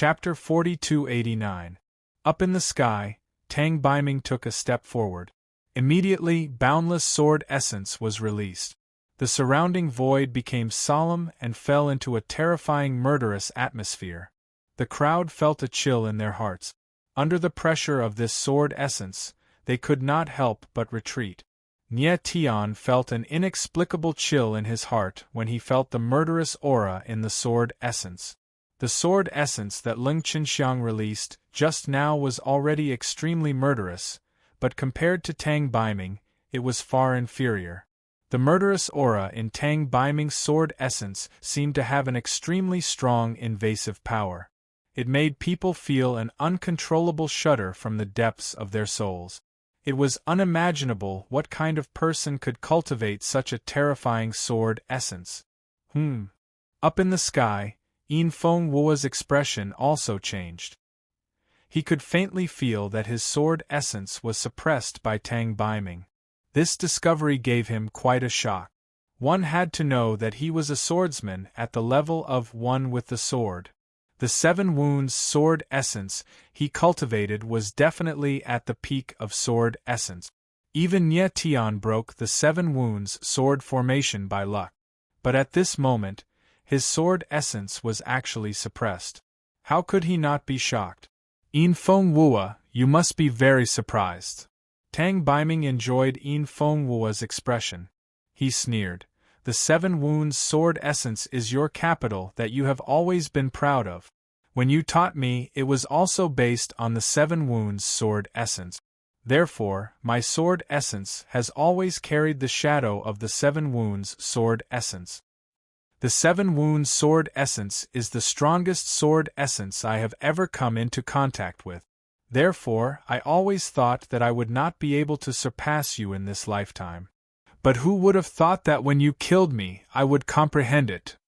Chapter 4289. Up in the sky, Tang Baiming took a step forward. Immediately, boundless sword essence was released. The surrounding void became solemn and fell into a terrifying murderous atmosphere. The crowd felt a chill in their hearts. Under the pressure of this sword essence, they could not help but retreat. Nie Tian felt an inexplicable chill in his heart when he felt the murderous aura in the sword essence. The sword essence that Leng Qinxiang released just now was already extremely murderous, but compared to Tang Baiming, it was far inferior. The murderous aura in Tang Baiming's sword essence seemed to have an extremely strong invasive power. It made people feel an uncontrollable shudder from the depths of their souls. It was unimaginable what kind of person could cultivate such a terrifying sword essence. Up in the sky, Yin Feng Wu's expression also changed. He could faintly feel that his sword essence was suppressed by Tang Baiming. This discovery gave him quite a shock. One had to know that he was a swordsman at the level of one with the sword. The 7 wounds sword essence he cultivated was definitely at the peak of sword essence. Even Nie Tian broke the 7 wounds sword formation by luck. But at this moment, his sword essence was actually suppressed. How could he not be shocked? Yin Feng Wu, you must be very surprised. Tang Baiming enjoyed Yin Feng Wu's expression. He sneered. The 7 wounds sword essence is your capital that you have always been proud of. When you taught me, it was also based on the 7 wounds sword essence. Therefore, my sword essence has always carried the shadow of the 7 wounds sword essence. The 7 wounds sword essence is the strongest sword essence I have ever come into contact with. Therefore, I always thought that I would not be able to surpass you in this lifetime. But who would have thought that when you killed me, I would comprehend it?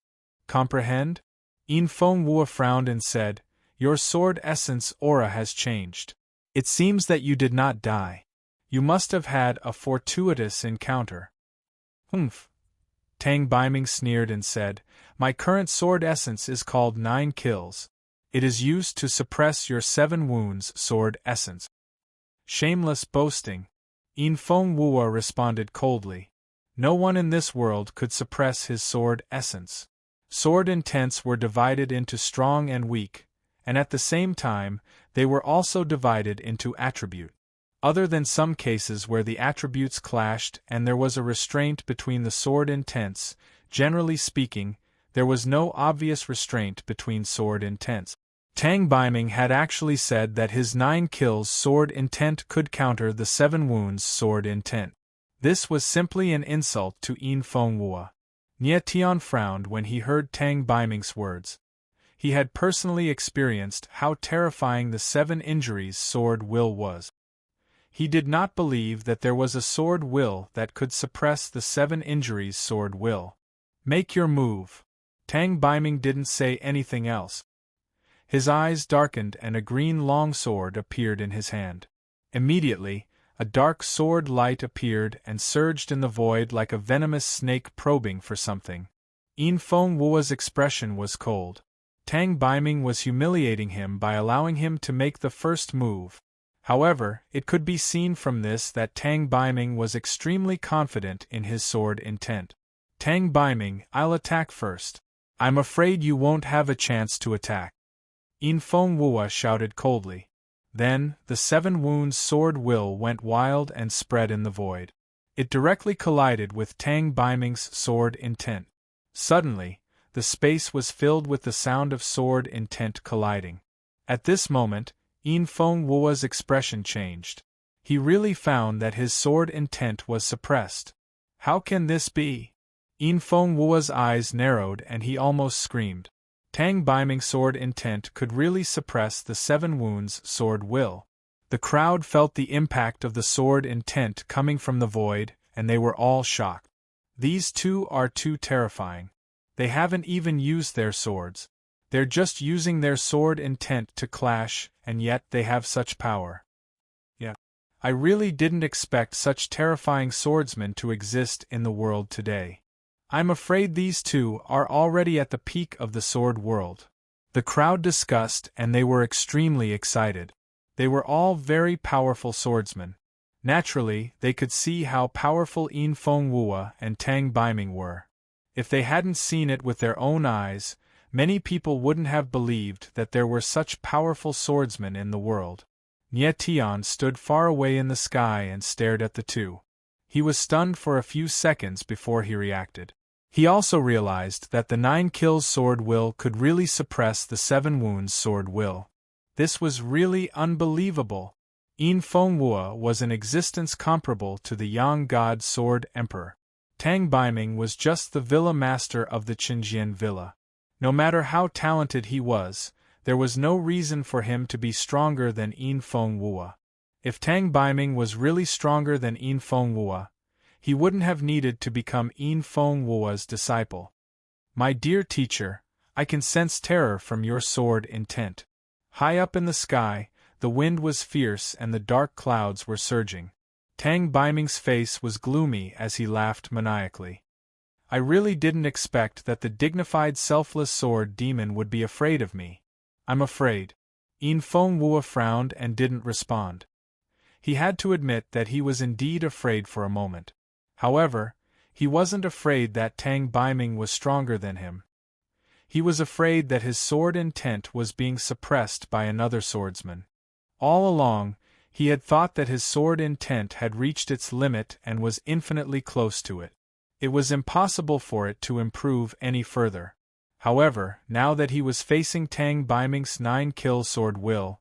Comprehend? Yin Feng Wu frowned and said, Your sword essence aura has changed. It seems that you did not die. You must have had a fortuitous encounter. Humph. Tang Baiming sneered and said, My current sword essence is called 9 kills. It is used to suppress your 7 wounds sword essence. Shameless boasting. Yin Feng Wu responded coldly. No one in this world could suppress his sword essence. Sword intents were divided into strong and weak, and at the same time, they were also divided into attribute. Other than some cases where the attributes clashed and there was a restraint between the sword intents, generally speaking, there was no obvious restraint between sword intents. Tang Baiming had actually said that his 9 kills sword intent could counter the 7 wounds sword intent. This was simply an insult to Yin Feng Wu. Nie Tian frowned when he heard Tang Baiming's words. He had personally experienced how terrifying the 7 injuries sword will was. He did not believe that there was a sword will that could suppress the 7 injuries sword will. Make your move. Tang Baiming didn't say anything else. His eyes darkened and a green longsword appeared in his hand. Immediately, a dark sword light appeared and surged in the void like a venomous snake probing for something. Yin Feng Wu's expression was cold. Tang Baiming was humiliating him by allowing him to make the first move. However, it could be seen from this that Tang Baiming was extremely confident in his sword intent. Tang Baiming, I'll attack first. I'm afraid you won't have a chance to attack. Yin Feng Wu shouted coldly. Then, the 7 wounds sword will went wild and spread in the void. It directly collided with Tang Baiming's sword intent. Suddenly, the space was filled with the sound of sword intent colliding. At this moment, Yin Feng Wu's expression changed. He really found that his sword intent was suppressed. How can this be? Yin Feng Wu's eyes narrowed and he almost screamed. Tang Baiming's sword intent could really suppress the 7 wounds sword will. The crowd felt the impact of the sword intent coming from the void, and they were all shocked. These two are too terrifying. They haven't even used their swords. They're just using their sword intent to clash, and yet they have such power. Yeah. I really didn't expect such terrifying swordsmen to exist in the world today. I'm afraid these two are already at the peak of the sword world. The crowd discussed and they were extremely excited. They were all very powerful swordsmen. Naturally, they could see how powerful Yin Feng Wua and Tang Baiming were. If they hadn't seen it with their own eyes, many people wouldn't have believed that there were such powerful swordsmen in the world. Nie Tian stood far away in the sky and stared at the two. He was stunned for a few seconds before he reacted. He also realized that the 9 kills sword will could really suppress the 7 wounds sword will. This was really unbelievable. Yin Feng Wua was an existence comparable to the Yang God Sword Emperor. Tang Baiming was just the villa master of the Qinjian villa. No matter how talented he was, there was no reason for him to be stronger than Yin Feng Wua. If Tang Baiming was really stronger than Yin Feng Wua, he wouldn't have needed to become Yin Feng Wua's disciple. My dear teacher, I can sense terror from your sword intent. High up in the sky, the wind was fierce and the dark clouds were surging. Tang Baiming's face was gloomy as he laughed maniacally. I really didn't expect that the dignified selfless sword demon would be afraid of me. I'm afraid. Yin Feng Wua frowned and didn't respond. He had to admit that he was indeed afraid for a moment. However, he wasn't afraid that Tang Baiming was stronger than him. He was afraid that his sword intent was being suppressed by another swordsman. All along, he had thought that his sword intent had reached its limit and was infinitely close to it. It was impossible for it to improve any further. However, now that he was facing Tang Baiming's 9-kill sword will,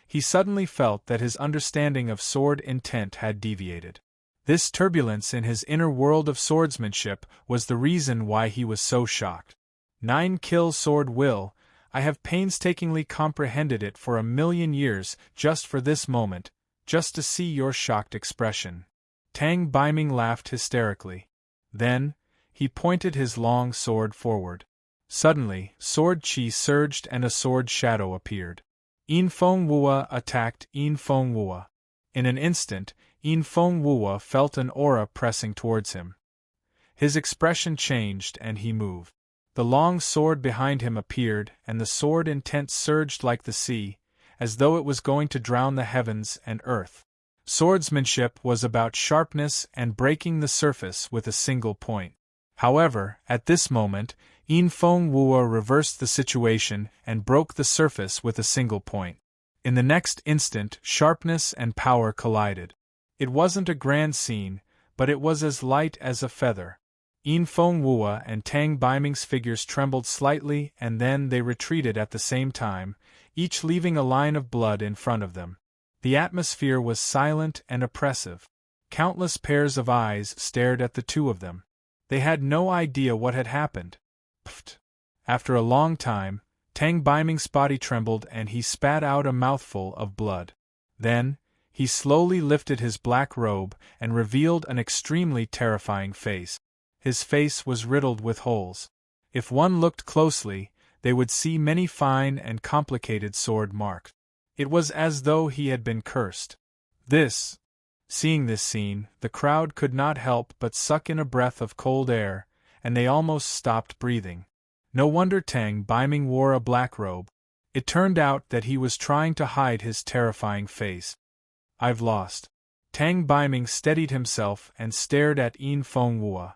he suddenly felt that his understanding of sword intent had deviated. This turbulence in his inner world of swordsmanship was the reason why he was so shocked. 9-kill sword will, I have painstakingly comprehended it for 1,000,000 years just for this moment, just to see your shocked expression. Tang Baiming laughed hysterically. Then, he pointed his long sword forward. Suddenly, sword chi surged and a sword shadow appeared. Yin Feng Wua attacked Yin Feng Wua. In an instant, Yin Feng Wua felt an aura pressing towards him. His expression changed and he moved. The long sword behind him appeared and the sword intent surged like the sea, as though it was going to drown the heavens and earth. Swordsmanship was about sharpness and breaking the surface with a single point. However, at this moment, Yin Feng Wua reversed the situation and broke the surface with a single point. In the next instant, sharpness and power collided. It wasn't a grand scene, but it was as light as a feather. Yin Feng Wua and Tang Baiming's figures trembled slightly and then they retreated at the same time, each leaving a line of blood in front of them. The atmosphere was silent and oppressive. Countless pairs of eyes stared at the two of them. They had no idea what had happened. Pfft! After a long time, Tang Baiming's body trembled and he spat out a mouthful of blood. Then, he slowly lifted his black robe and revealed an extremely terrifying face. His face was riddled with holes. If one looked closely, they would see many fine and complicated sword marks. It was as though he had been cursed. Seeing this scene, the crowd could not help but suck in a breath of cold air, and they almost stopped breathing. No wonder Tang Baiming wore a black robe. It turned out that he was trying to hide his terrifying face. I've lost. Tang Baiming steadied himself and stared at Yin Feng Wua.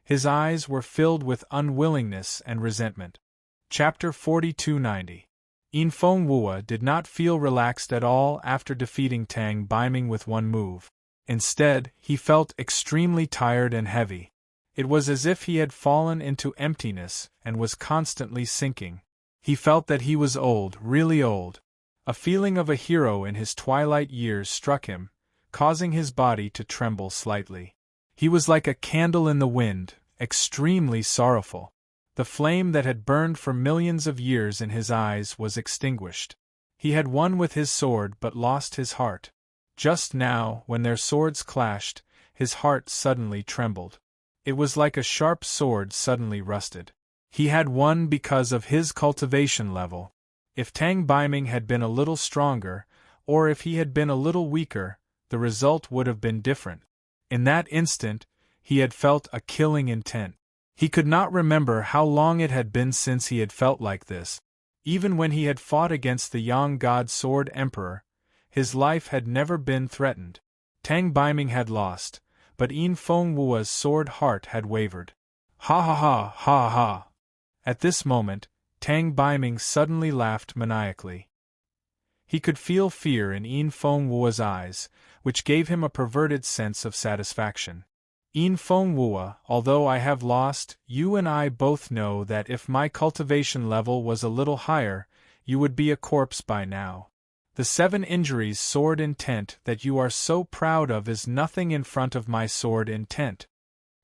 His eyes were filled with unwillingness and resentment. Chapter 4290. Yin Feng Wua did not feel relaxed at all after defeating Tang Baiming with one move. Instead, he felt extremely tired and heavy. It was as if he had fallen into emptiness and was constantly sinking. He felt that he was old, really old. A feeling of a hero in his twilight years struck him, causing his body to tremble slightly. He was like a candle in the wind, extremely sorrowful. The flame that had burned for millions of years in his eyes was extinguished. He had won with his sword but lost his heart. Just now, when their swords clashed, his heart suddenly trembled. It was like a sharp sword suddenly rusted. He had won because of his cultivation level. If Tang Baiming had been a little stronger, or if he had been a little weaker, the result would have been different. In that instant, he had felt a killing intent. He could not remember how long it had been since he had felt like this. Even when he had fought against the Yang God Sword Emperor, his life had never been threatened. Tang Baiming had lost, but Yin Fengwu's sword heart had wavered. Ha ha ha ha ha! At this moment, Tang Baiming suddenly laughed maniacally. He could feel fear in Yin Fengwu's eyes, which gave him a perverted sense of satisfaction. Yin Fengwu, although I have lost, you and I both know that if my cultivation level was a little higher, you would be a corpse by now. The 7 injuries sword intent that you are so proud of is nothing in front of my sword intent.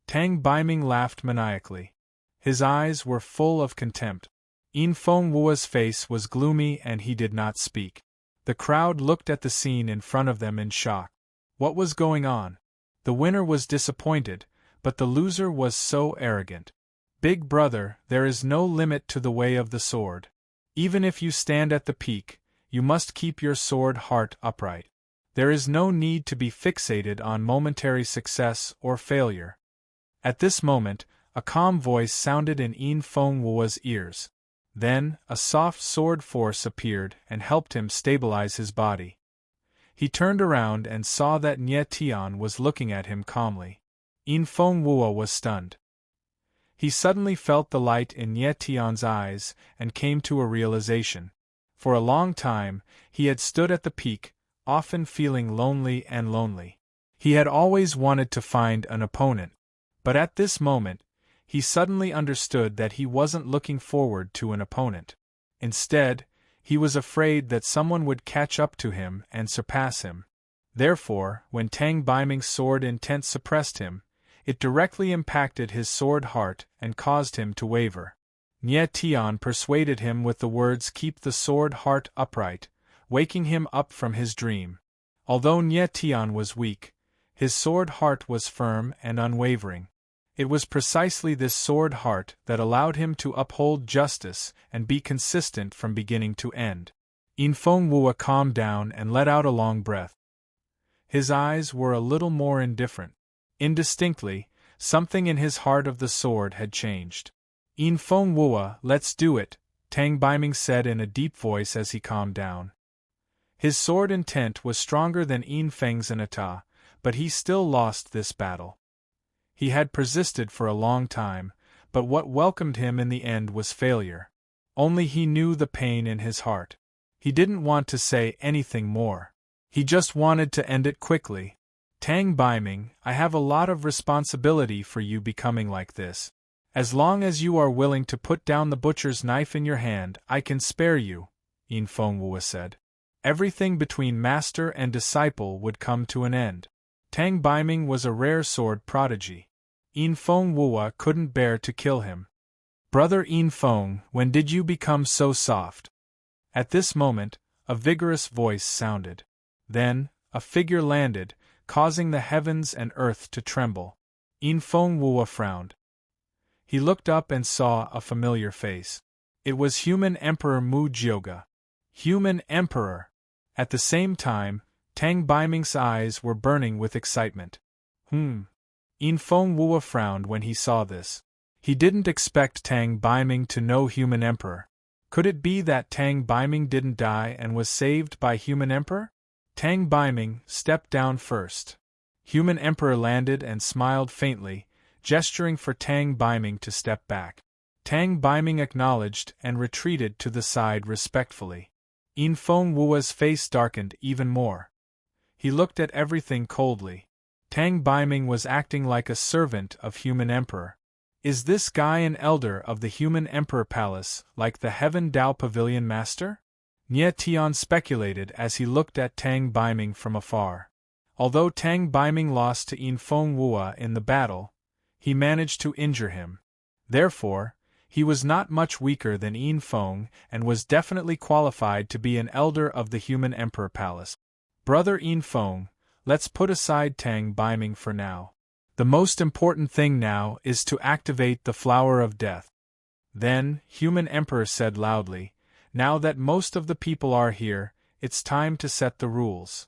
Tang Baiming laughed maniacally. His eyes were full of contempt. Yin Fengwu's face was gloomy and he did not speak. The crowd looked at the scene in front of them in shock. What was going on? The winner was disappointed, but the loser was so arrogant. Big brother, there is no limit to the way of the sword. Even if you stand at the peak, you must keep your sword heart upright. There is no need to be fixated on momentary success or failure. At this moment, a calm voice sounded in Yin Fengwu's ears. Then, a soft sword force appeared and helped him stabilize his body. He turned around and saw that Nye Tian was looking at him calmly. Yin Fengwu was stunned. He suddenly felt the light in Nye Tian's eyes and came to a realization. For a long time, he had stood at the peak, often feeling lonely and lonely. He had always wanted to find an opponent. But at this moment, he suddenly understood that he wasn't looking forward to an opponent. Instead, he was afraid that someone would catch up to him and surpass him. Therefore, when Tang Baiming's sword intent suppressed him, it directly impacted his sword heart and caused him to waver. Nye Tian persuaded him with the words "keep the sword heart upright," waking him up from his dream. Although Nye Tian was weak, his sword heart was firm and unwavering. It was precisely this sword heart that allowed him to uphold justice and be consistent from beginning to end. Yin Fengwu calmed down and let out a long breath. His eyes were a little more indifferent. Indistinctly, something in his heart of the sword had changed. Yin Fengwu, let's do it, Tang Baiming said in a deep voice as he calmed down. His sword intent was stronger than Yin Feng's inata, but he still lost this battle. He had persisted for a long time, but what welcomed him in the end was failure. Only he knew the pain in his heart. He didn't want to say anything more. He just wanted to end it quickly. Tang Baiming, I have a lot of responsibility for you becoming like this. As long as you are willing to put down the butcher's knife in your hand, I can spare you, Yin Fengwu said. Everything between master and disciple would come to an end. Tang Baiming was a rare sword prodigy. Yin Fengwu couldn't bear to kill him. Brother Yin Feng, when did you become so soft? At this moment, a vigorous voice sounded. Then, a figure landed, causing the heavens and earth to tremble. Yin Fengwu frowned. He looked up and saw a familiar face. It was Human Emperor Mu Jioga. Human Emperor! At the same time, Tang Baiming's eyes were burning with excitement. Yin Fengwu frowned when he saw this. He didn't expect Tang Baiming to know Human Emperor. Could it be that Tang Baiming didn't die and was saved by Human Emperor? Tang Baiming stepped down first. Human Emperor landed and smiled faintly, gesturing for Tang Baiming to step back. Tang Baiming acknowledged and retreated to the side respectfully. Yin Fengwu's face darkened even more. He looked at everything coldly. Tang Baiming was acting like a servant of Human Emperor. Is this guy an elder of the Human Emperor Palace, like the Heaven Dao Pavilion Master? Nye Tian speculated as he looked at Tang Baiming from afar. Although Tang Baiming lost to Yin Fengwu in the battle, he managed to injure him. Therefore, he was not much weaker than Yin Feng and was definitely qualified to be an elder of the Human Emperor Palace. Brother Yin Feng, let's put aside Tang Baiming for now. The most important thing now is to activate the Flower of Death. Then, Human Emperor said loudly, now that most of the people are here, it's time to set the rules.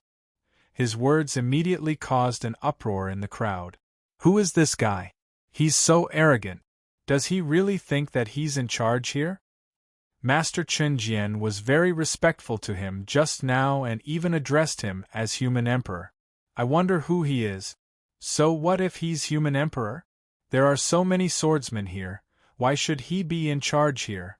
His words immediately caused an uproar in the crowd. Who is this guy? He's so arrogant. Does he really think that he's in charge here? Master Chen Jian was very respectful to him just now and even addressed him as Human Emperor. I wonder who he is. So what if he's Human Emperor? There are so many swordsmen here, why should he be in charge here?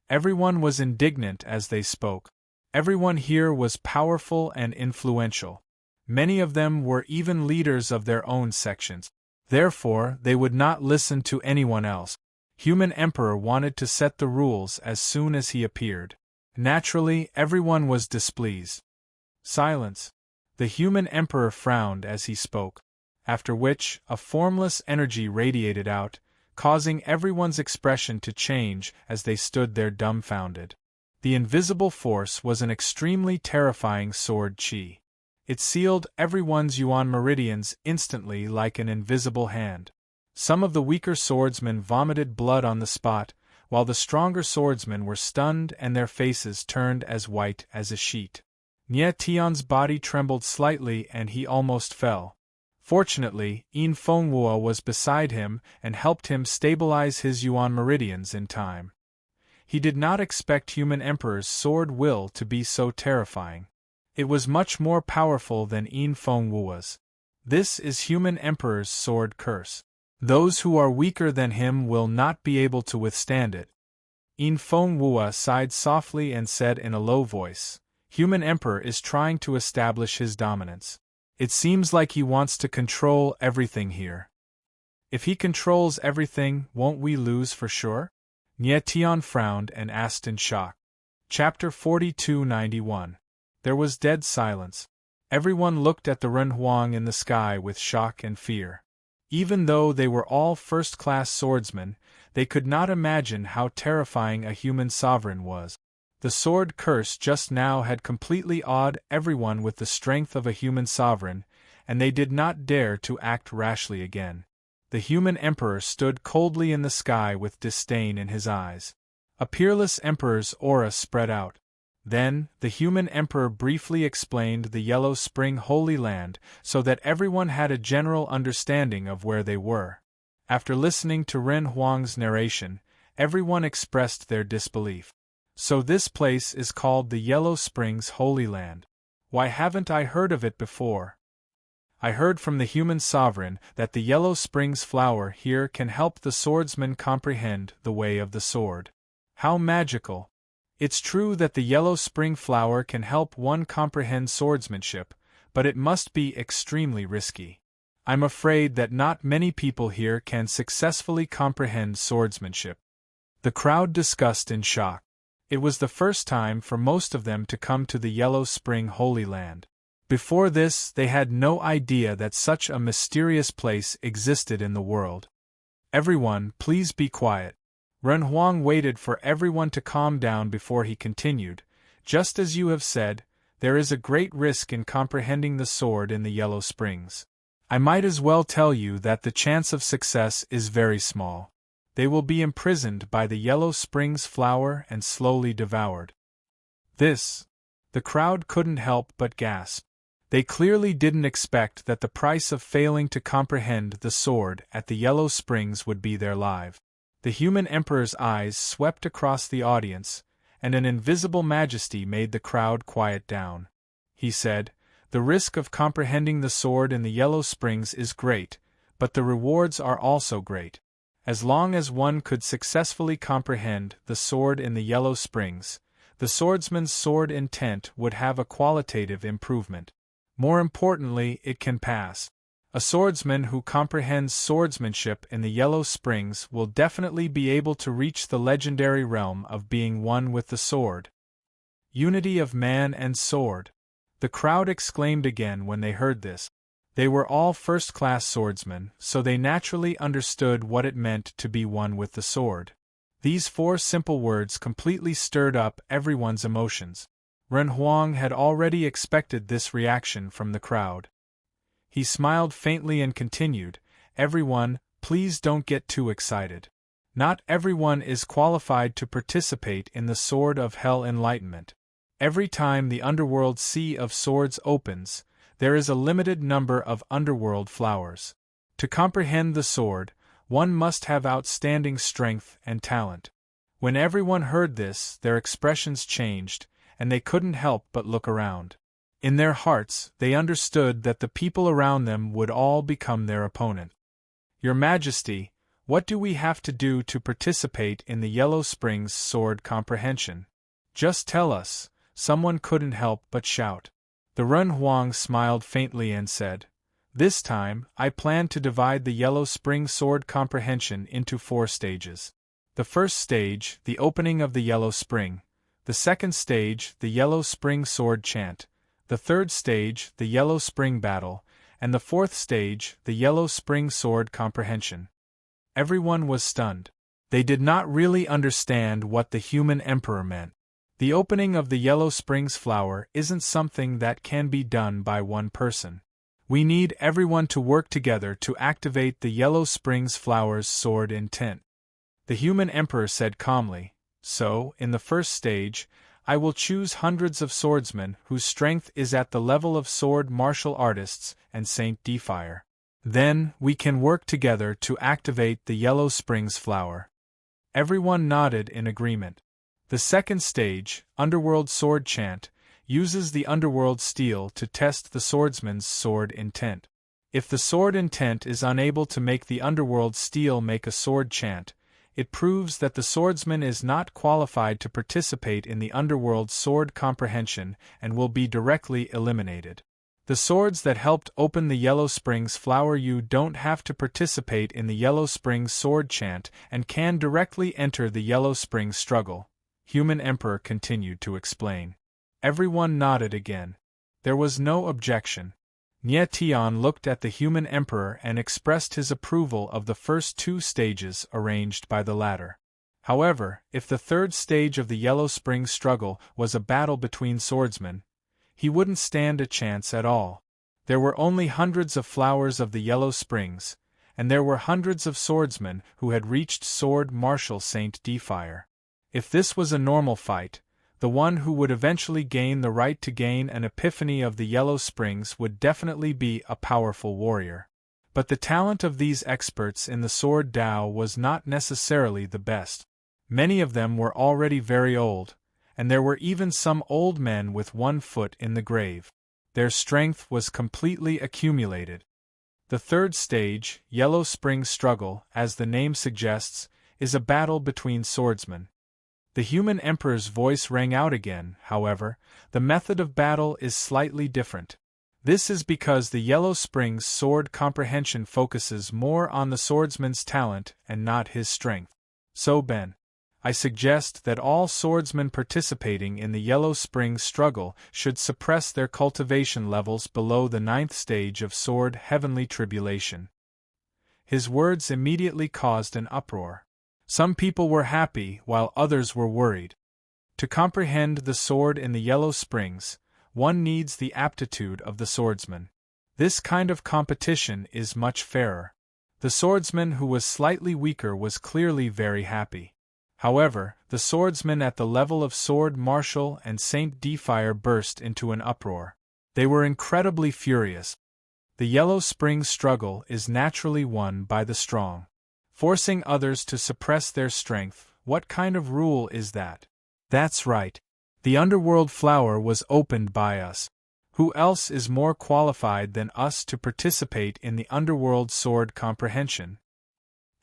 Everyone was indignant as they spoke. Everyone here was powerful and influential. Many of them were even leaders of their own sections. Therefore, they would not listen to anyone else. Human Emperor wanted to set the rules as soon as he appeared. Naturally, everyone was displeased. Silence. The Human Emperor frowned as he spoke, after which a formless energy radiated out, causing everyone's expression to change as they stood there dumbfounded. The invisible force was an extremely terrifying sword chi. It sealed everyone's yuan meridians instantly like an invisible hand. Some of the weaker swordsmen vomited blood on the spot, while the stronger swordsmen were stunned and their faces turned as white as a sheet. Nie Tian's body trembled slightly and he almost fell. Fortunately, Yin Fengwu was beside him and helped him stabilize his yuan meridians in time. He did not expect Human Emperor's sword will to be so terrifying. It was much more powerful than Yin Fengwu's. This is Human Emperor's sword curse. Those who are weaker than him will not be able to withstand it. Yin Fengwu sighed softly and said in a low voice, Human Emperor is trying to establish his dominance. It seems like he wants to control everything here. If he controls everything, won't we lose for sure? Nie Tian frowned and asked in shock. Chapter 4291. There was dead silence. Everyone looked at the Renhuang in the sky with shock and fear. Even though they were all first-class swordsmen, they could not imagine how terrifying a human sovereign was. The sword curse just now had completely awed everyone with the strength of a human sovereign, and they did not dare to act rashly again. The Human Emperor stood coldly in the sky with disdain in his eyes. A peerless emperor's aura spread out. Then, the Human Emperor briefly explained the Yellow Spring Holy Land so that everyone had a general understanding of where they were. After listening to Ren Huang's narration, everyone expressed their disbelief. So this place is called the Yellow Springs Holy Land. Why haven't I heard of it before? I heard from the human sovereign that the Yellow Springs flower here can help the swordsman comprehend the way of the sword. How magical! It's true that the Yellow Spring flower can help one comprehend swordsmanship, but it must be extremely risky. I'm afraid that not many people here can successfully comprehend swordsmanship. The crowd discussed in shock. It was the first time for most of them to come to the Yellow Spring Holy Land. Before this, they had no idea that such a mysterious place existed in the world. Everyone, please be quiet. Ren Huang waited for everyone to calm down before he continued. Just as you have said, there is a great risk in comprehending the sword in the Yellow Springs. I might as well tell you that the chance of success is very small. They will be imprisoned by the Yellow Springs flower and slowly devoured. The crowd couldn't help but gasp. They clearly didn't expect that the price of failing to comprehend the sword at the Yellow Springs would be their life. The Human Emperor's eyes swept across the audience, and an invisible majesty made the crowd quiet down. He said, The risk of comprehending the sword in the Yellow Springs is great, but the rewards are also great. As long as one could successfully comprehend the sword in the Yellow Springs, the swordsman's sword intent would have a qualitative improvement. More importantly, it can pass. A swordsman who comprehends swordsmanship in the Yellow Springs will definitely be able to reach the legendary realm of being one with the sword. Unity of man and sword. The crowd exclaimed again when they heard this. They were all first-class swordsmen, so they naturally understood what it meant to be one with the sword. These 4 simple words completely stirred up everyone's emotions. Ren Huang had already expected this reaction from the crowd. He smiled faintly and continued, Everyone, please don't get too excited. Not everyone is qualified to participate in the Sword of Hell Enlightenment. Every time the Underworld Sea of Swords opens, there is a limited number of underworld flowers. To comprehend the sword, one must have outstanding strength and talent. When everyone heard this, their expressions changed, and they couldn't help but look around. In their hearts, they understood that the people around them would all become their opponent. Your Majesty, what do we have to do to participate in the Yellow Springs sword comprehension? Just tell us, someone couldn't help but shout. The Run Huang smiled faintly and said, This time, I plan to divide the Yellow Spring sword comprehension into 4 stages. The first stage, the opening of the Yellow Spring. The second stage, the Yellow Spring sword chant. The third stage, the Yellow Spring battle. And the fourth stage, the Yellow Spring sword comprehension. Everyone was stunned. They did not really understand what the human emperor meant. The opening of the Yellow Springs flower isn't something that can be done by one person. We need everyone to work together to activate the Yellow Springs flower's sword intent. The human emperor said calmly, So, in the first stage, I will choose hundreds of swordsmen whose strength is at the level of sword martial artists and Saint Defier. Then, we can work together to activate the Yellow Springs flower. Everyone nodded in agreement. The second stage, Underworld Sword Chant, uses the Underworld Steel to test the swordsman's sword intent. If the sword intent is unable to make the Underworld Steel make a sword chant, it proves that the swordsman is not qualified to participate in the Underworld sword comprehension and will be directly eliminated. The swords that helped open the Yellow Springs flower you don't have to participate in the Yellow Springs sword chant and can directly enter the Yellow Springs struggle, Human Emperor continued to explain. Everyone nodded again. There was no objection. Nie Tian looked at the Human Emperor and expressed his approval of the first 2 stages arranged by the latter. However, if the third stage of the Yellow Springs struggle was a battle between swordsmen, he wouldn't stand a chance at all. There were only hundreds of flowers of the Yellow Springs, and there were hundreds of swordsmen who had reached Sword Marshal Saint Defier. If this was a normal fight, the one who would eventually gain the right to gain an epiphany of the Yellow Springs would definitely be a powerful warrior. But the talent of these experts in the sword Dao was not necessarily the best. Many of them were already very old, and there were even some old men with 1 foot in the grave. Their strength was completely accumulated. The third stage, Yellow Springs Struggle, as the name suggests, is a battle between swordsmen. The Human Emperor's voice rang out again, however, the method of battle is slightly different. This is because the Yellow Springs sword comprehension focuses more on the swordsman's talent and not his strength. So Ben, I suggest that all swordsmen participating in the Yellow Springs struggle should suppress their cultivation levels below the 9th stage of sword heavenly tribulation. His words immediately caused an uproar. Some people were happy while others were worried. To comprehend the sword in the Yellow Springs, one needs the aptitude of the swordsman. This kind of competition is much fairer. The swordsman who was slightly weaker was clearly very happy. However, the swordsmen at the level of Sword Marshal and Saint Defier burst into an uproar. They were incredibly furious. The Yellow Springs struggle is naturally won by the strong. Forcing others to suppress their strength, what kind of rule is that? That's right. The Underworld flower was opened by us. Who else is more qualified than us to participate in the Underworld sword comprehension?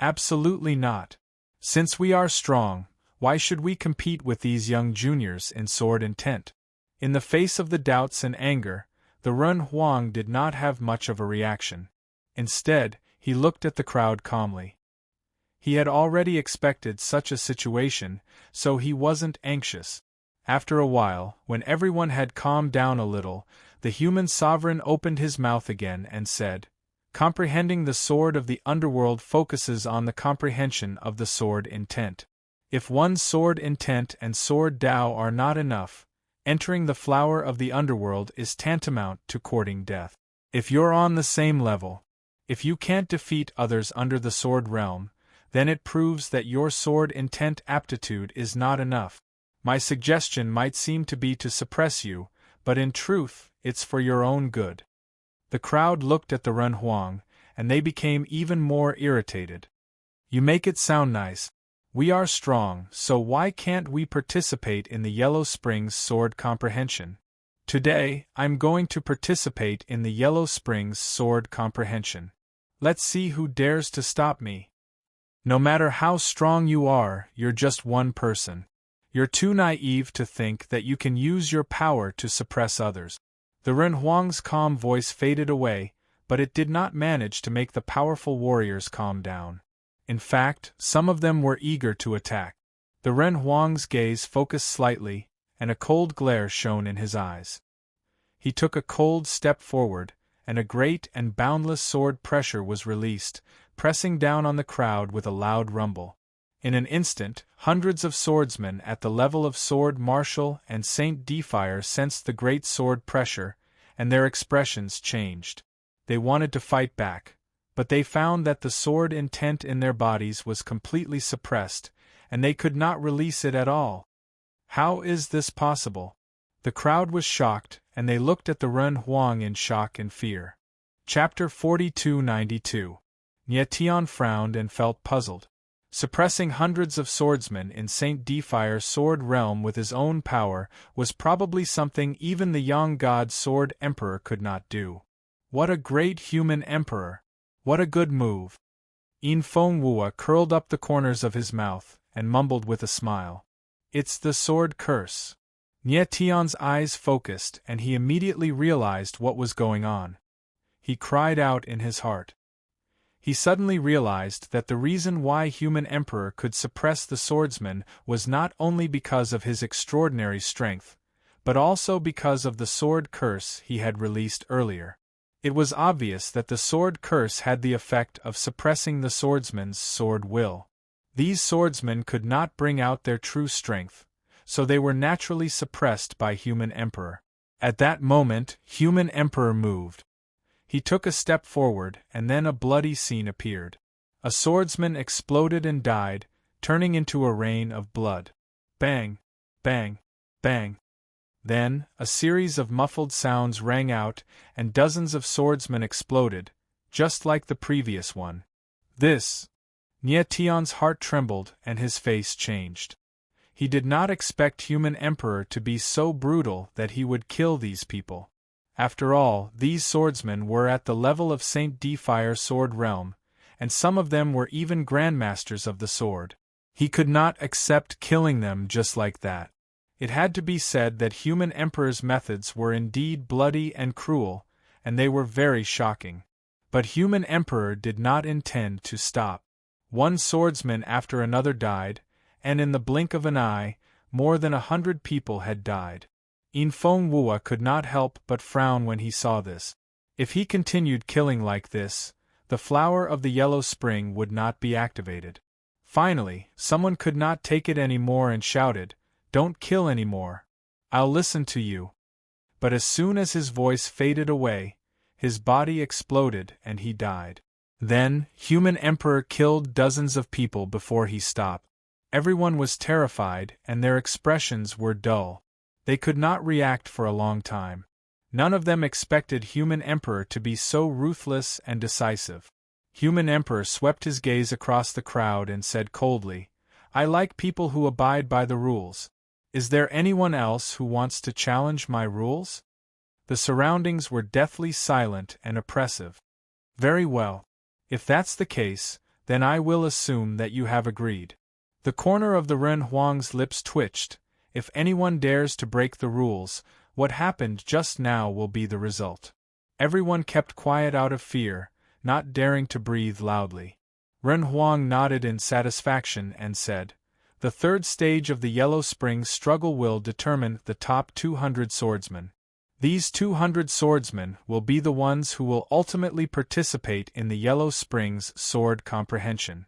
Absolutely not. Since we are strong, why should we compete with these young juniors in sword intent? In the face of the doubts and anger, the Run Huang did not have much of a reaction. Instead, he looked at the crowd calmly. He had already expected such a situation, so he wasn't anxious. After a while, when everyone had calmed down a little, the human sovereign opened his mouth again and said, Comprehending the sword of the underworld focuses on the comprehension of the sword intent. If one's sword intent and sword Dao are not enough, entering the flower of the underworld is tantamount to courting death. If you're on the same level, if you can't defeat others under the sword realm, then it proves that your sword intent aptitude is not enough. My suggestion might seem to be to suppress you, but in truth, it's for your own good. The crowd looked at the Run Huang, and they became even more irritated. You make it sound nice. We are strong, so why can't we participate in the Yellow Springs Sword Comprehension? Today, I'm going to participate in the Yellow Springs Sword Comprehension. Let's see who dares to stop me. No matter how strong you are, you're just one person. You're too naive to think that you can use your power to suppress others. The Ren Huang's calm voice faded away, but it did not manage to make the powerful warriors calm down. In fact, some of them were eager to attack. The Ren Huang's gaze focused slightly, and a cold glare shone in his eyes. He took a cold step forward, and a great and boundless sword pressure was released, pressing down on the crowd with a loud rumble. In an instant, hundreds of swordsmen at the level of Sword Marshal and Saint Defire sensed the great sword pressure, and their expressions changed. They wanted to fight back, but they found that the sword intent in their bodies was completely suppressed, and they could not release it at all. How is this possible? The crowd was shocked, and they looked at the Ren Huang in shock and fear. Chapter 4292. Nie Tian frowned and felt puzzled. Suppressing hundreds of swordsmen in Saint Defire's sword realm with his own power was probably something even the Yang God Sword Emperor could not do. What a great human emperor! What a good move! Yin Fenghua curled up the corners of his mouth and mumbled with a smile. It's the sword curse. Nie Tian's eyes focused and he immediately realized what was going on. He cried out in his heart. He suddenly realized that the reason why Human Emperor could suppress the swordsman was not only because of his extraordinary strength, but also because of the sword curse he had released earlier. It was obvious that the sword curse had the effect of suppressing the swordsman's sword will. These swordsmen could not bring out their true strength, so they were naturally suppressed by Human Emperor. At that moment, Human Emperor moved. He took a step forward, and then a bloody scene appeared. A swordsman exploded and died, turning into a rain of blood. Bang! Bang! Bang! Then, a series of muffled sounds rang out, and dozens of swordsmen exploded, just like the previous one. This! Nie Tian's heart trembled and his face changed. He did not expect Human Emperor to be so brutal that he would kill these people. After all, these swordsmen were at the level of Saint Defire's sword realm, and some of them were even grandmasters of the sword. He could not accept killing them just like that. It had to be said that Human Emperor's methods were indeed bloody and cruel, and they were very shocking. But Human Emperor did not intend to stop. One swordsman after another died, and in the blink of an eye, more than 100 people had died. Yin Fenghua could not help but frown when he saw this. If he continued killing like this, the flower of the Yellow Spring would not be activated. Finally, someone could not take it anymore and shouted, "Don't kill anymore. I'll listen to you." But as soon as his voice faded away, his body exploded and he died. Then, Human Emperor killed dozens of people before he stopped. Everyone was terrified and their expressions were dull. They could not react for a long time. None of them expected Human Emperor to be so ruthless and decisive. Human Emperor swept his gaze across the crowd and said coldly, "I like people who abide by the rules. Is there anyone else who wants to challenge my rules?" The surroundings were deathly silent and oppressive. "Very well. If that's the case, then I will assume that you have agreed." The corner of the Ren Huang's lips twitched. If anyone dares to break the rules, what happened just now will be the result. Everyone kept quiet out of fear, not daring to breathe loudly. Ren Huang nodded in satisfaction and said, "The third stage of the Yellow Springs struggle will determine the top 200 swordsmen. These 200 swordsmen will be the ones who will ultimately participate in the Yellow Springs Sword Comprehension.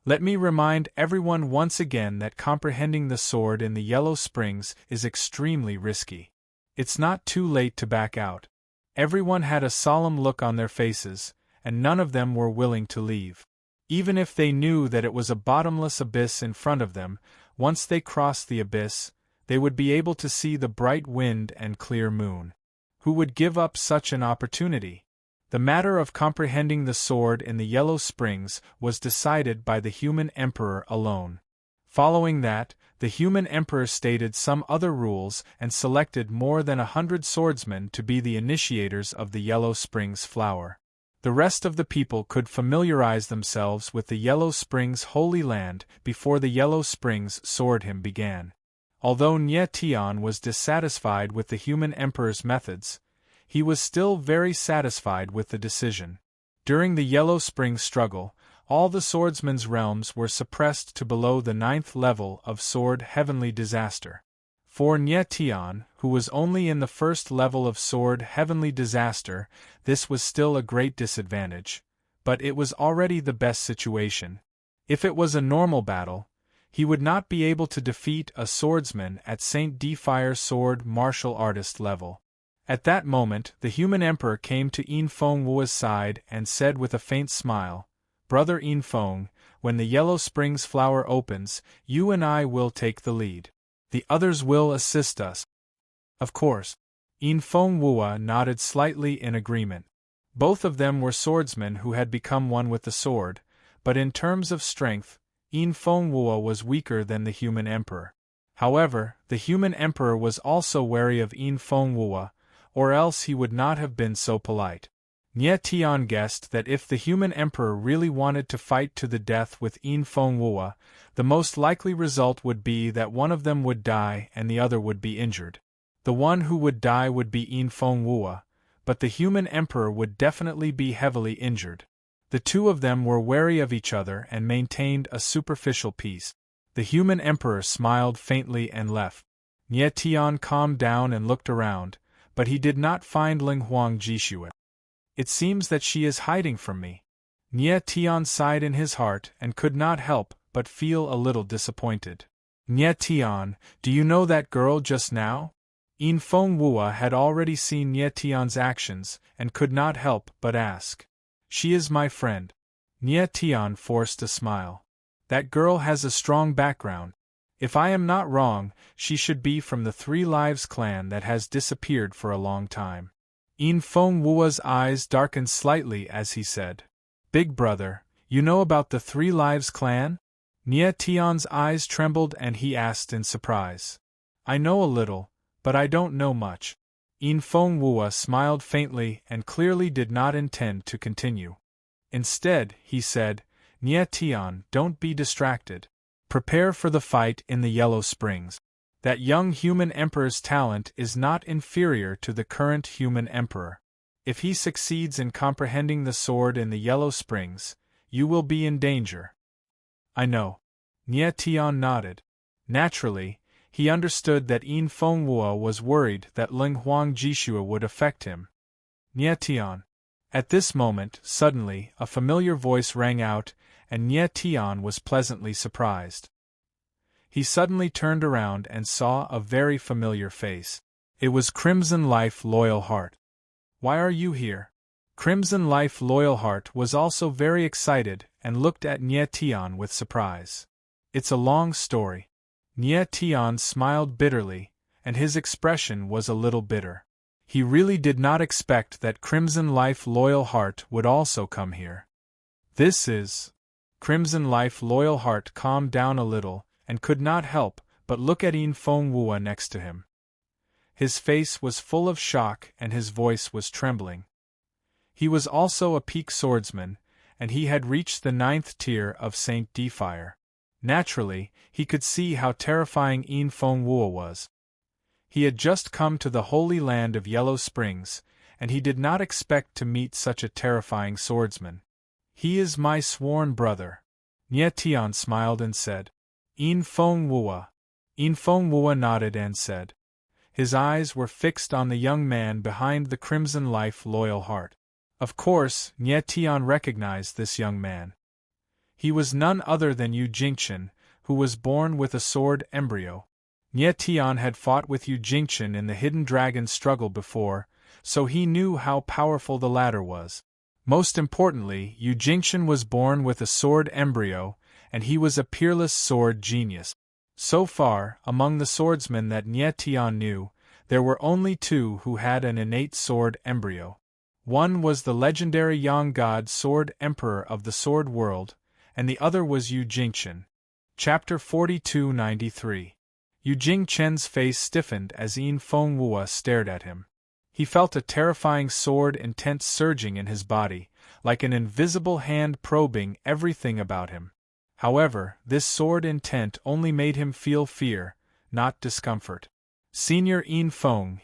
Let me remind everyone once again that comprehending the sword in the Yellow Springs is extremely risky. It's not too late to back out." Everyone had a solemn look on their faces, and none of them were willing to leave. Even if they knew that it was a bottomless abyss in front of them, once they crossed the abyss, they would be able to see the bright wind and clear moon. Who would give up such an opportunity? The matter of comprehending the sword in the Yellow Springs was decided by the Human Emperor alone. Following that, the human emperor stated some other rules and selected more than 100 swordsmen to be the initiators of the Yellow Springs flower. The rest of the people could familiarize themselves with the Yellow Springs Holy Land before the Yellow Springs sword hymn began. Although Nye Tian was dissatisfied with the human emperor's methods, he was still very satisfied with the decision. During the Yellow Springs struggle, all the swordsmen's realms were suppressed to below the 9th level of sword heavenly disaster. For Nye Tian, who was only in the 1st level of sword heavenly disaster, this was still a great disadvantage, but it was already the best situation. If it was a normal battle, he would not be able to defeat a swordsman at Saint Defire sword martial artist level. At that moment, the human emperor came to Yin Feng Wu's side and said with a faint smile, "Brother Yin Feng, when the Yellow Springs flower opens, you and I will take the lead. The others will assist us." Of course. Yin Feng Wu nodded slightly in agreement. Both of them were swordsmen who had become one with the sword, but in terms of strength, Yin Feng Wu was weaker than the human emperor. However, the human emperor was also wary of Yin Feng Wu, or else he would not have been so polite. Nye Tian guessed that if the human emperor really wanted to fight to the death with Yin Feng Wu, the most likely result would be that one of them would die and the other would be injured. The one who would die would be Yin Feng Wu, but the human emperor would definitely be heavily injured. The two of them were wary of each other and maintained a superficial peace. The human emperor smiled faintly and left. Nye Tian calmed down and looked around, but he did not find Ling Huang Jishuo. "It seems that she is hiding from me." Nye Tian sighed in his heart and could not help but feel a little disappointed. "Nye Tian, do you know that girl just now?" Yin Feng Wu had already seen Nye Tian's actions and could not help but ask. "She is my friend." Nye Tian forced a smile. "That girl has a strong background. If I am not wrong, she should be from the Three Lives clan that has disappeared for a long time." Yin Feng Wu's eyes darkened slightly as he said, "Big brother, you know about the Three Lives clan?" Nye Tian's eyes trembled and he asked in surprise. "I know a little, but I don't know much." Yin Feng Wu smiled faintly and clearly did not intend to continue. Instead, he said, "Nye Tian, don't be distracted. Prepare for the fight in the Yellow Springs. That young human emperor's talent is not inferior to the current human emperor. If he succeeds in comprehending the sword in the Yellow Springs, you will be in danger." "I know." Nye Tian nodded. Naturally, he understood that Yin Feng Wu was worried that Ling Huang Jishuo would affect him. "Nye Tian." At this moment, suddenly, a familiar voice rang out, and Nye Tian was pleasantly surprised. He suddenly turned around and saw a very familiar face. It was Crimson Life Loyal Heart. "Why are you here?" Crimson Life Loyal Heart was also very excited and looked at Nye Tian with surprise. "It's a long story." Nye Tian smiled bitterly, and his expression was a little bitter. He really did not expect that Crimson Life Loyal Heart would also come here. "This is..." Crimson Life Loyal Heart calmed down a little, and could not help but look at Yin Feng Wu next to him. His face was full of shock and his voice was trembling. He was also a peak swordsman, and he had reached the 9th tier of Saint Defire. Naturally, he could see how terrifying Yin Feng Wu was. He had just come to the holy land of Yellow Springs, and he did not expect to meet such a terrifying swordsman. "He is my sworn brother." Nye Tian smiled and said. "Yin Feng Wu." Yin Feng Wu nodded and said. His eyes were fixed on the young man behind the Crimson Life Loyal Heart. Of course, Nye Tian recognized this young man. He was none other than Yu Jingchen, who was born with a sword embryo. Nye Tian had fought with Yu Jingchen in the Hidden Dragon struggle before, so he knew how powerful the latter was. Most importantly, Yu Jingchen was born with a sword embryo, and he was a peerless sword genius. So far, among the swordsmen that Nye Tian knew, there were only two who had an innate sword embryo. One was the legendary Yang God Sword Emperor of the Sword World, and the other was Yu Jingchen. Chapter 4293. Yu Jingchen's face stiffened as Yin Fengwu stared at him. He felt a terrifying sword intent surging in his body, like an invisible hand probing everything about him. However, this sword intent only made him feel fear, not discomfort. Senior Yin Feng,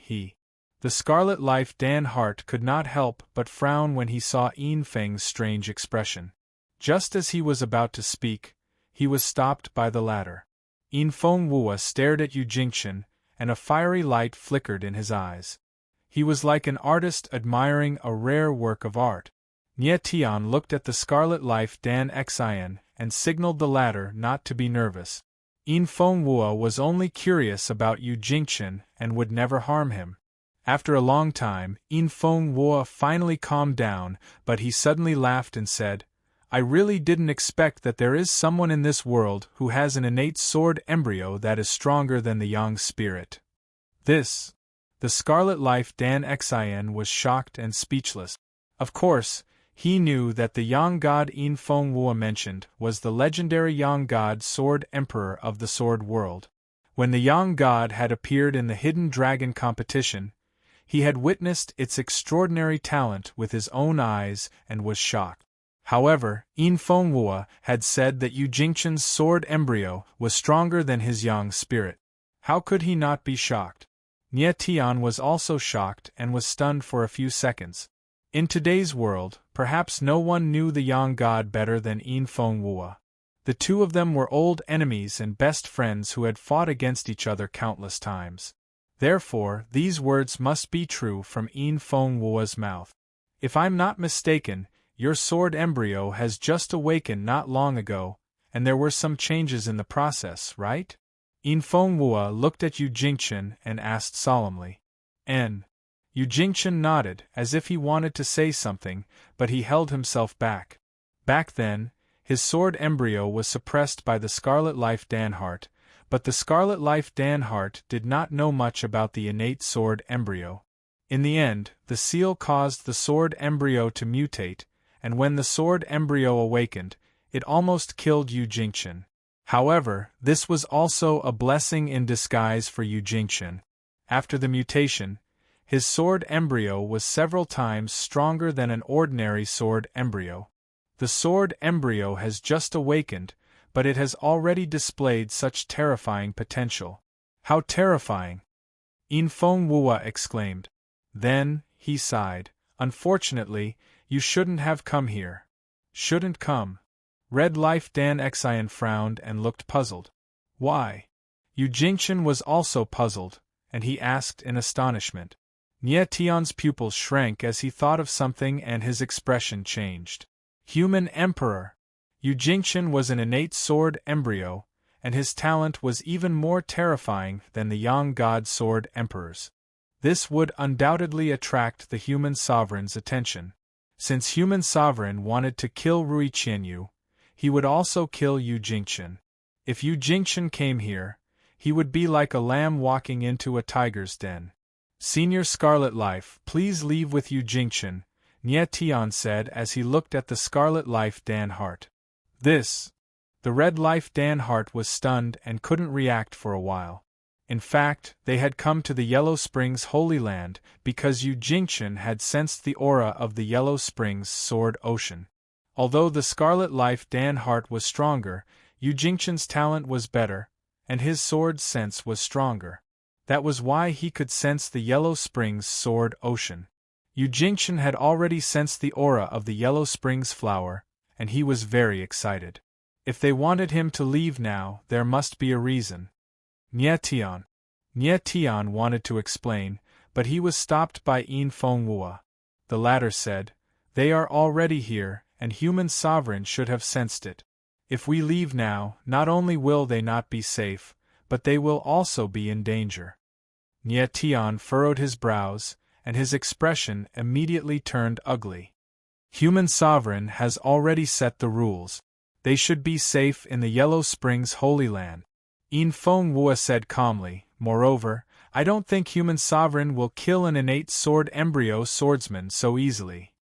the Scarlet Life Dan Hart could not help but frown when he saw Yin Feng's strange expression. Just as he was about to speak, he was stopped by the latter. Yin Fengwu stared at Yu Jingchen, and a fiery light flickered in his eyes. He was like an artist admiring a rare work of art. Nie Tian looked at the Scarlet Life Dan Xin and signaled the latter not to be nervous. Yin Fengwu was only curious about Yu Jingchen and would never harm him. After a long time, Yin Fengwu finally calmed down, but he suddenly laughed and said, "I really didn't expect that there is someone in this world who has an innate sword embryo that is stronger than the Yang spirit." The Scarlet Life Dan Xin was shocked and speechless. Of course, he knew that the Yang God Yin Fengwu mentioned was the legendary Yang God Sword Emperor of the Sword World. When the Yang God had appeared in the Hidden Dragon competition, he had witnessed its extraordinary talent with his own eyes and was shocked. However, Yin Fengwu had said that Yu Jingchen's sword embryo was stronger than his Yang spirit. How could he not be shocked? Nie Tian was also shocked and was stunned for a few seconds. In today's world, perhaps no one knew the Yang God better than Yin Fengwu. The two of them were old enemies and best friends who had fought against each other countless times. Therefore, these words must be true from Yin Fengwu's mouth. "If I'm not mistaken, your sword embryo has just awakened not long ago, and there were some changes in the process, right?" Yin Fengwu looked at Yu Jingchen and asked solemnly. Yu Jingchen nodded, as if he wanted to say something, but he held himself back. Back then, his sword embryo was suppressed by the Scarlet Life Dan Hart, but the Scarlet Life Dan Hart did not know much about the innate sword embryo. In the end, the seal caused the sword embryo to mutate, and when the sword embryo awakened, it almost killed Yu Jingchen. However, this was also a blessing in disguise for Yu Jingchen. After the mutation, his sword embryo was several times stronger than an ordinary sword embryo. The sword embryo has just awakened, but it has already displayed such terrifying potential. How terrifying! Yin Fengwu exclaimed. Then, he sighed, "Unfortunately, you shouldn't have come here." "Shouldn't come?" Red Life Dan Xin frowned and looked puzzled. "Why?" Yu Jingchen was also puzzled, and he asked in astonishment. Nie Tian's pupils shrank as he thought of something and his expression changed. Human Emperor! Yu Jingchen was an innate sword embryo, and his talent was even more terrifying than the Yang God Sword Emperor's. This would undoubtedly attract the human sovereign's attention. Since human sovereign wanted to kill Rui Qianyu, he would also kill Yu Jingchen. If Yu Jingchen came here, he would be like a lamb walking into a tiger's den. "Senior Scarlet Life, please leave with Yu Jingchen," Nie Tian said as he looked at the Scarlet Life Dan Hart. The Red Life Dan Hart was stunned and couldn't react for a while. In fact, they had come to the Yellow Springs Holy Land because Yu Jingchen had sensed the aura of the Yellow Springs Sword Ocean. Although the Scarlet Life Dan Hart was stronger, Yu Jingchen's talent was better, and his sword sense was stronger. That was why he could sense the Yellow Springs Sword Ocean. Yu Jingchen had already sensed the aura of the Yellow Springs flower, and he was very excited. If they wanted him to leave now, there must be a reason. Nie Tian wanted to explain, but he was stopped by Yin Fengwu. The latter said, "They are already here, and human sovereign should have sensed it. If we leave now, not only will they not be safe, but they will also be in danger." Nie Tian furrowed his brows, and his expression immediately turned ugly. Human sovereign has already set the rules. They should be safe in the Yellow Springs Holy Land. Yin Fengwu said calmly, "Moreover, I don't think human sovereign will kill an innate sword embryo swordsman so easily.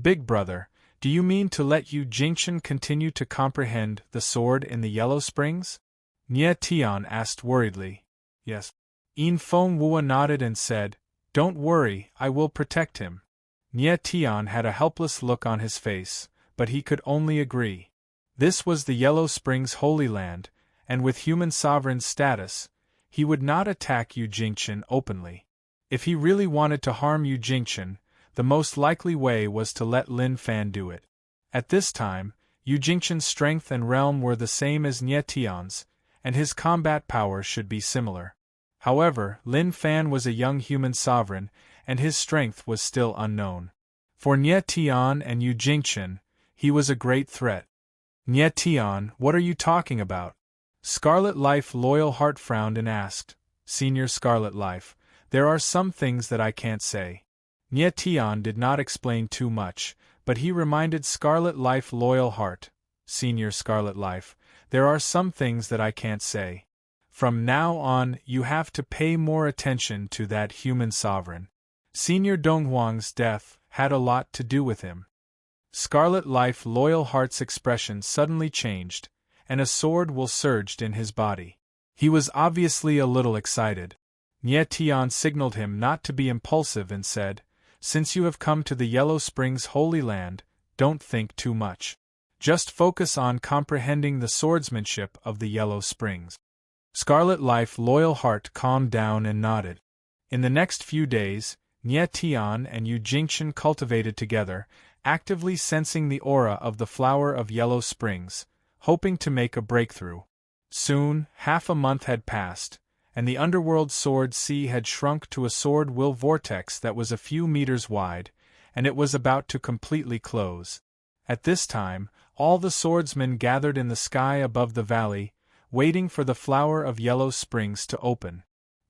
Big brother, Do you mean to let Yu Jingchen continue to comprehend the sword in the Yellow Springs? Nie Tian asked worriedly. Yes. Yin Feng Wua nodded and said, Don't worry, I will protect him. Nie Tian had a helpless look on his face, but he could only agree. This was the Yellow Springs Holy Land, and with human sovereign status, he would not attack Yu Jingchen openly. If he really wanted to harm Yu Jingchen, the most likely way was to let Lin Fan do it. At this time, Yu Jingchen's strength and realm were the same as Nie Tian's, and his combat power should be similar. However, Lin Fan was a young human sovereign, and his strength was still unknown. For Nie Tian and Yu Jingchen, he was a great threat. Nie Tian, what are you talking about? Scarlet Life Loyal Heart frowned and asked, Senior Scarlet Life, there are some things that I can't say. Nie Tian did not explain too much, but he reminded Scarlet Life Loyal Heart, Senior Scarlet Life, there are some things that I can't say. From now on, you have to pay more attention to that human sovereign. Senior Donghuang's death had a lot to do with him. Scarlet Life Loyal Heart's expression suddenly changed, and a sword will surged in his body. He was obviously a little excited. Nie Tian signaled him not to be impulsive and said, Since you have come to the Yellow Springs Holy Land, don't think too much. Just focus on comprehending the swordsmanship of the Yellow Springs. Scarlet Life Loyal Heart calmed down and nodded. In the next few days, Nie Tian and Yu Jingchen cultivated together, actively sensing the aura of the flower of Yellow Springs, hoping to make a breakthrough. Soon, half a month had passed, and the underworld sword sea had shrunk to a sword will vortex that was a few meters wide, and it was about to completely close. At this time, all the swordsmen gathered in the sky above the valley, waiting for the flower of Yellow Springs to open.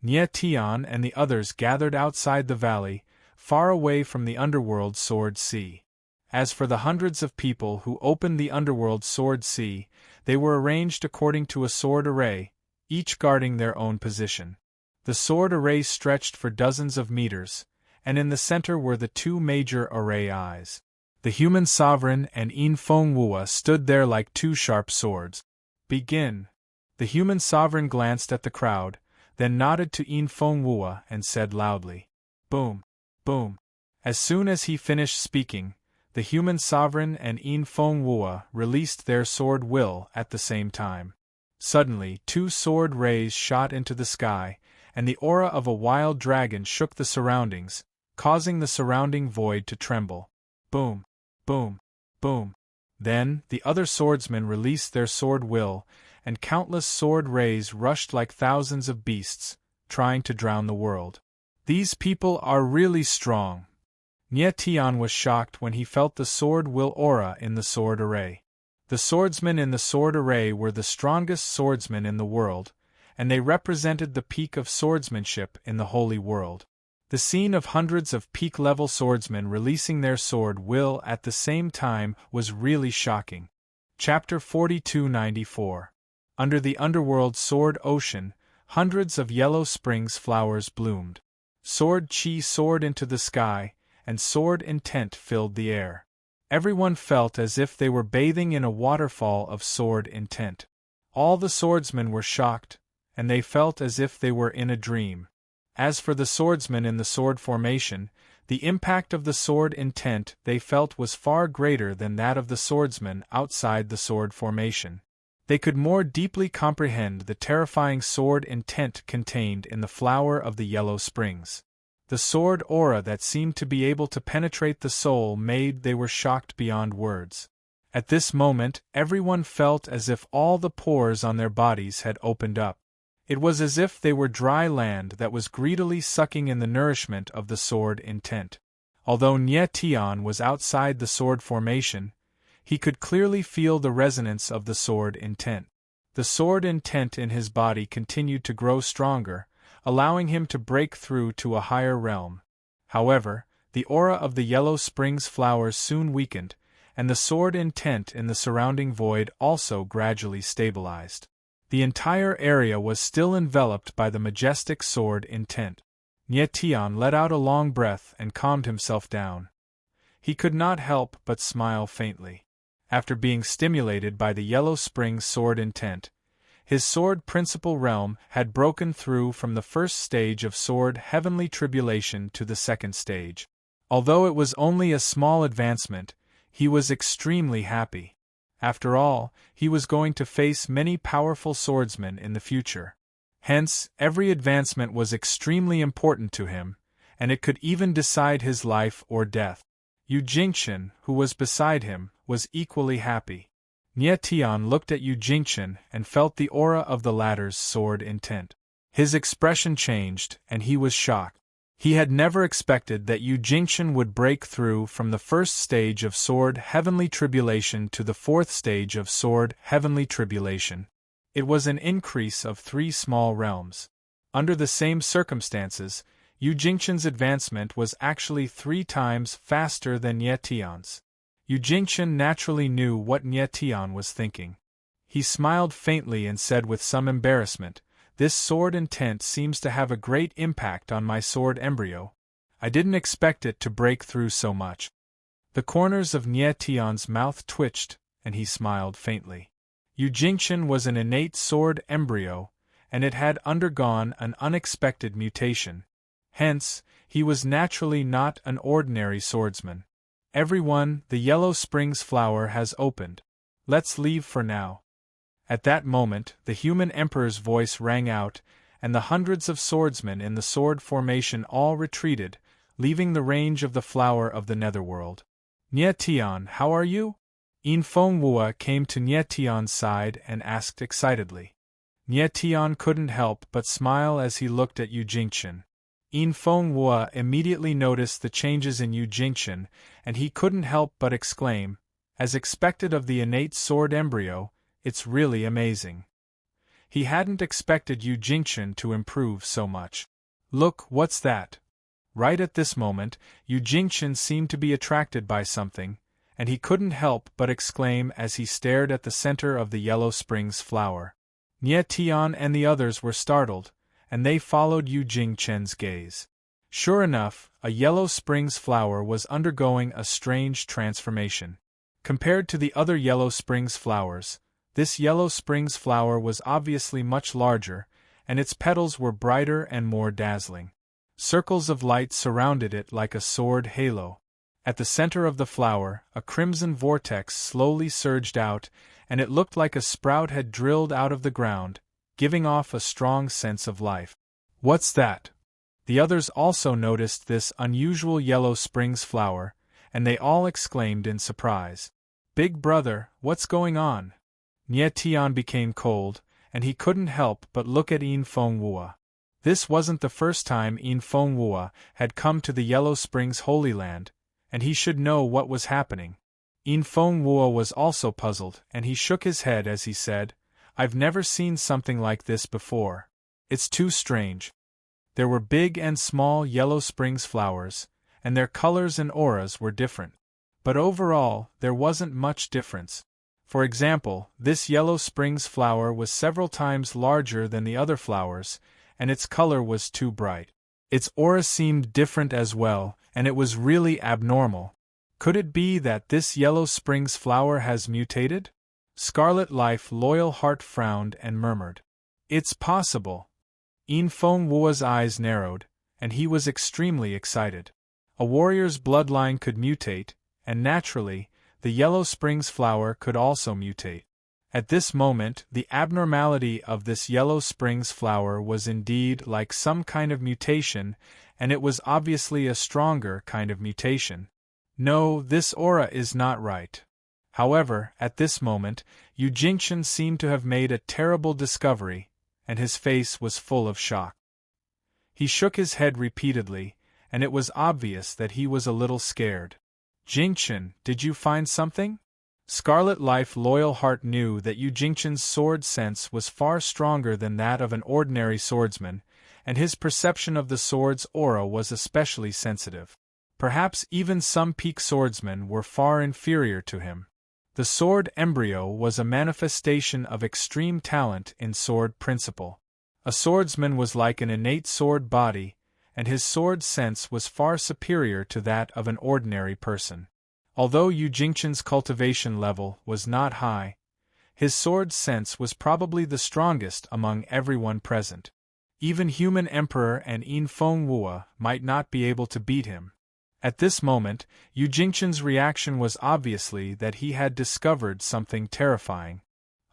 Nie Tian and the others gathered outside the valley, far away from the underworld sword sea. As for the hundreds of people who opened the underworld sword sea, they were arranged according to a sword array, each guarding their own position. The sword array stretched for dozens of meters, and in the center were the two major array eyes. The human sovereign and Yin Feng Wua stood there like two sharp swords. Begin. The human sovereign glanced at the crowd, then nodded to Yin Feng Wua and said loudly, Boom! Boom! As soon as he finished speaking, the human sovereign and Yin Feng Wua released their sword will at the same time. Suddenly, two sword rays shot into the sky, and the aura of a wild dragon shook the surroundings, causing the surrounding void to tremble. Boom! Boom! Boom! Then, the other swordsmen released their sword will, and countless sword rays rushed like thousands of beasts, trying to drown the world. These people are really strong. Nie Tian was shocked when he felt the sword will aura in the sword array. The swordsmen in the sword array were the strongest swordsmen in the world, and they represented the peak of swordsmanship in the holy world. The scene of hundreds of peak-level swordsmen releasing their sword will at the same time was really shocking. Chapter 4294. Under the underworld sword ocean, hundreds of Yellow Springs flowers bloomed. Sword chi soared into the sky, and sword intent filled the air. Everyone felt as if they were bathing in a waterfall of sword intent. All the swordsmen were shocked, and they felt as if they were in a dream. As for the swordsmen in the sword formation, the impact of the sword intent they felt was far greater than that of the swordsmen outside the sword formation. They could more deeply comprehend the terrifying sword intent contained in the flower of the Yellow Springs. The sword aura that seemed to be able to penetrate the soul made they were shocked beyond words. At this moment, everyone felt as if all the pores on their bodies had opened up. It was as if they were dry land that was greedily sucking in the nourishment of the sword intent. Although Nie Tian was outside the sword formation, he could clearly feel the resonance of the sword intent. The sword intent in his body continued to grow stronger, allowing him to break through to a higher realm. However, the aura of the Yellow Springs flowers soon weakened, and the sword intent in the surrounding void also gradually stabilized. The entire area was still enveloped by the majestic sword intent. Nie Tian let out a long breath and calmed himself down. He could not help but smile faintly. After being stimulated by the Yellow Spring's sword intent, his sword principal realm had broken through from the first stage of sword heavenly tribulation to the second stage. Although it was only a small advancement, he was extremely happy. After all, he was going to face many powerful swordsmen in the future. Hence, every advancement was extremely important to him, and it could even decide his life or death. Yu Jingchen, who was beside him, was equally happy. Nie Tian looked at Yu Jingchen and felt the aura of the latter's sword intent. His expression changed, and he was shocked. He had never expected that Yu Jingchen would break through from the first stage of sword heavenly tribulation to the fourth stage of sword heavenly tribulation. It was an increase of 3 small realms. Under the same circumstances, Yu Jingchen's advancement was actually 3 times faster than Nie Tian's. Yu Jingchen naturally knew what Nie Tian was thinking. He smiled faintly and said with some embarrassment, "This sword intent seems to have a great impact on my sword embryo. I didn't expect it to break through so much." The corners of Nie Tian's mouth twitched, and he smiled faintly. Yu Jingchen was an innate sword embryo, and it had undergone an unexpected mutation. Hence, he was naturally not an ordinary swordsman. "Everyone, the Yellow Springs flower has opened. Let's leave for now." At that moment, the human emperor's voice rang out, and the hundreds of swordsmen in the sword formation all retreated, leaving the range of the flower of the netherworld. "Nie Tian, how are you?" Yin Fenghua came to Nie Tian's side and asked excitedly. Nie Tian couldn't help but smile as he looked at Yu Jingchen. Yin Fenghua immediately noticed the changes in Yu Jingchen, and he couldn't help but exclaim, as expected of the innate sword embryo, "It's really amazing." He hadn't expected Yu Jingchen to improve so much. "Look, what's that?" Right at this moment, Yu Jingchen seemed to be attracted by something, and he couldn't help but exclaim as he stared at the center of the Yellow Springs flower. Nie Tian and the others were startled, and they followed Yu Jingchen's gaze. Sure enough, a Yellow Springs flower was undergoing a strange transformation. Compared to the other Yellow Springs flowers, this Yellow Springs flower was obviously much larger, and its petals were brighter and more dazzling. Circles of light surrounded it like a sword halo. At the center of the flower, a crimson vortex slowly surged out, and it looked like a sprout had drilled out of the ground, giving off a strong sense of life. "What's that?" The others also noticed this unusual Yellow Springs flower, and they all exclaimed in surprise. "Big brother, what's going on?" Nie Tian became cold, and he couldn't help but look at Yin Fenghua. This wasn't the first time Yin Fenghua had come to the Yellow Springs Holy Land, and he should know what was happening. Yin Fenghua was also puzzled, and he shook his head as he said, "I've never seen something like this before. It's too strange." There were big and small Yellow Springs flowers, and their colors and auras were different. But overall, there wasn't much difference. For example, this Yellow Springs flower was several times larger than the other flowers, and its color was too bright. Its aura seemed different as well, and it was really abnormal. Could it be that this Yellow Springs flower has mutated? Scarlet Life Loyal Heart frowned and murmured, "It's possible." Yin Fenghua's eyes narrowed, and he was extremely excited. A warrior's bloodline could mutate, and naturally, the Yellow Springs flower could also mutate. At this moment, the abnormality of this Yellow Springs flower was indeed like some kind of mutation, and it was obviously a stronger kind of mutation. No, this aura is not right. However, at this moment, Yu Jingchen seemed to have made a terrible discovery, and his face was full of shock. He shook his head repeatedly, and it was obvious that he was a little scared. "Jingchen, did you find something?" Scarlet Life Loyal Heart knew that Yu Jingchen's sword sense was far stronger than that of an ordinary swordsman, and his perception of the sword's aura was especially sensitive. Perhaps even some peak swordsmen were far inferior to him. The sword embryo was a manifestation of extreme talent in sword principle. A swordsman was like an innate sword body, and his sword sense was far superior to that of an ordinary person. Although Yu Jingchen's cultivation level was not high, his sword sense was probably the strongest among everyone present. Even human emperor and Yin Fengwu might not be able to beat him. At this moment, Yu Jingchen's reaction was obviously that he had discovered something terrifying.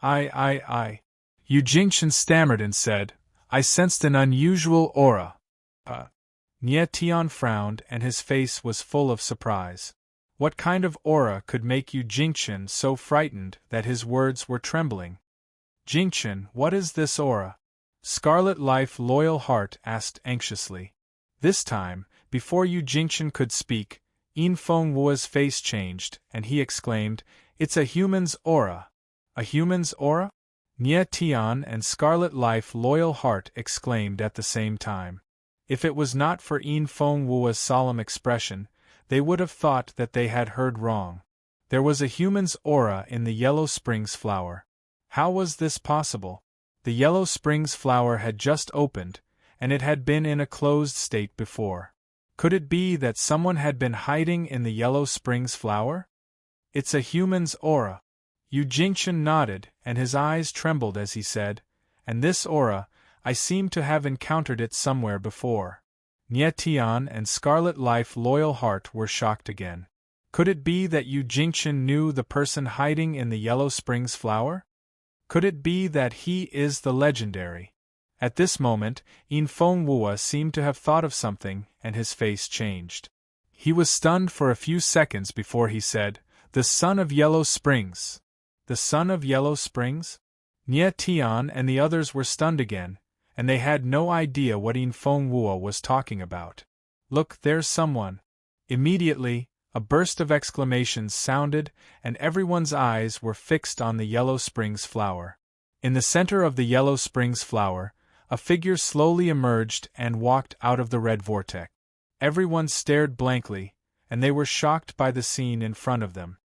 I. Yu Jingchen stammered and said, "I sensed an unusual aura." Nie Tian frowned and his face was full of surprise. What kind of aura could make Yu Jingchen so frightened that his words were trembling? "Jingchen, what is this aura?" Scarlet Life Loyal Heart asked anxiously. This time, before Yu Jingchen could speak, Yin Fengwu's face changed, and he exclaimed, "It's a human's aura." "A human's aura?" Nie Tian and Scarlet Life Loyal Heart exclaimed at the same time. If it was not for Yin Fengwu's solemn expression, they would have thought that they had heard wrong. There was a human's aura in the Yellow Springs flower. How was this possible? The Yellow Springs flower had just opened, and it had been in a closed state before. Could it be that someone had been hiding in the Yellow Springs flower? "It's a human's aura." Yu Jingchen nodded, and his eyes trembled as he said, "And this aura, I seem to have encountered it somewhere before." Nie Tian and Scarlet Life Loyal Heart were shocked again. Could it be that Yu Jingchen knew the person hiding in the Yellow Springs flower? Could it be that he is the legendary? At this moment, Yin Fengwu seemed to have thought of something, and his face changed. He was stunned for a few seconds before he said, "The Son of Yellow Springs." "The Son of Yellow Springs?" Nie Tian and the others were stunned again, and they had no idea what Yin Fengwu was talking about. "Look, there's someone." Immediately, a burst of exclamations sounded, and everyone's eyes were fixed on the Yellow Springs flower. In the center of the Yellow Springs flower, a figure slowly emerged and walked out of the red vortex. Everyone stared blankly, and they were shocked by the scene in front of them.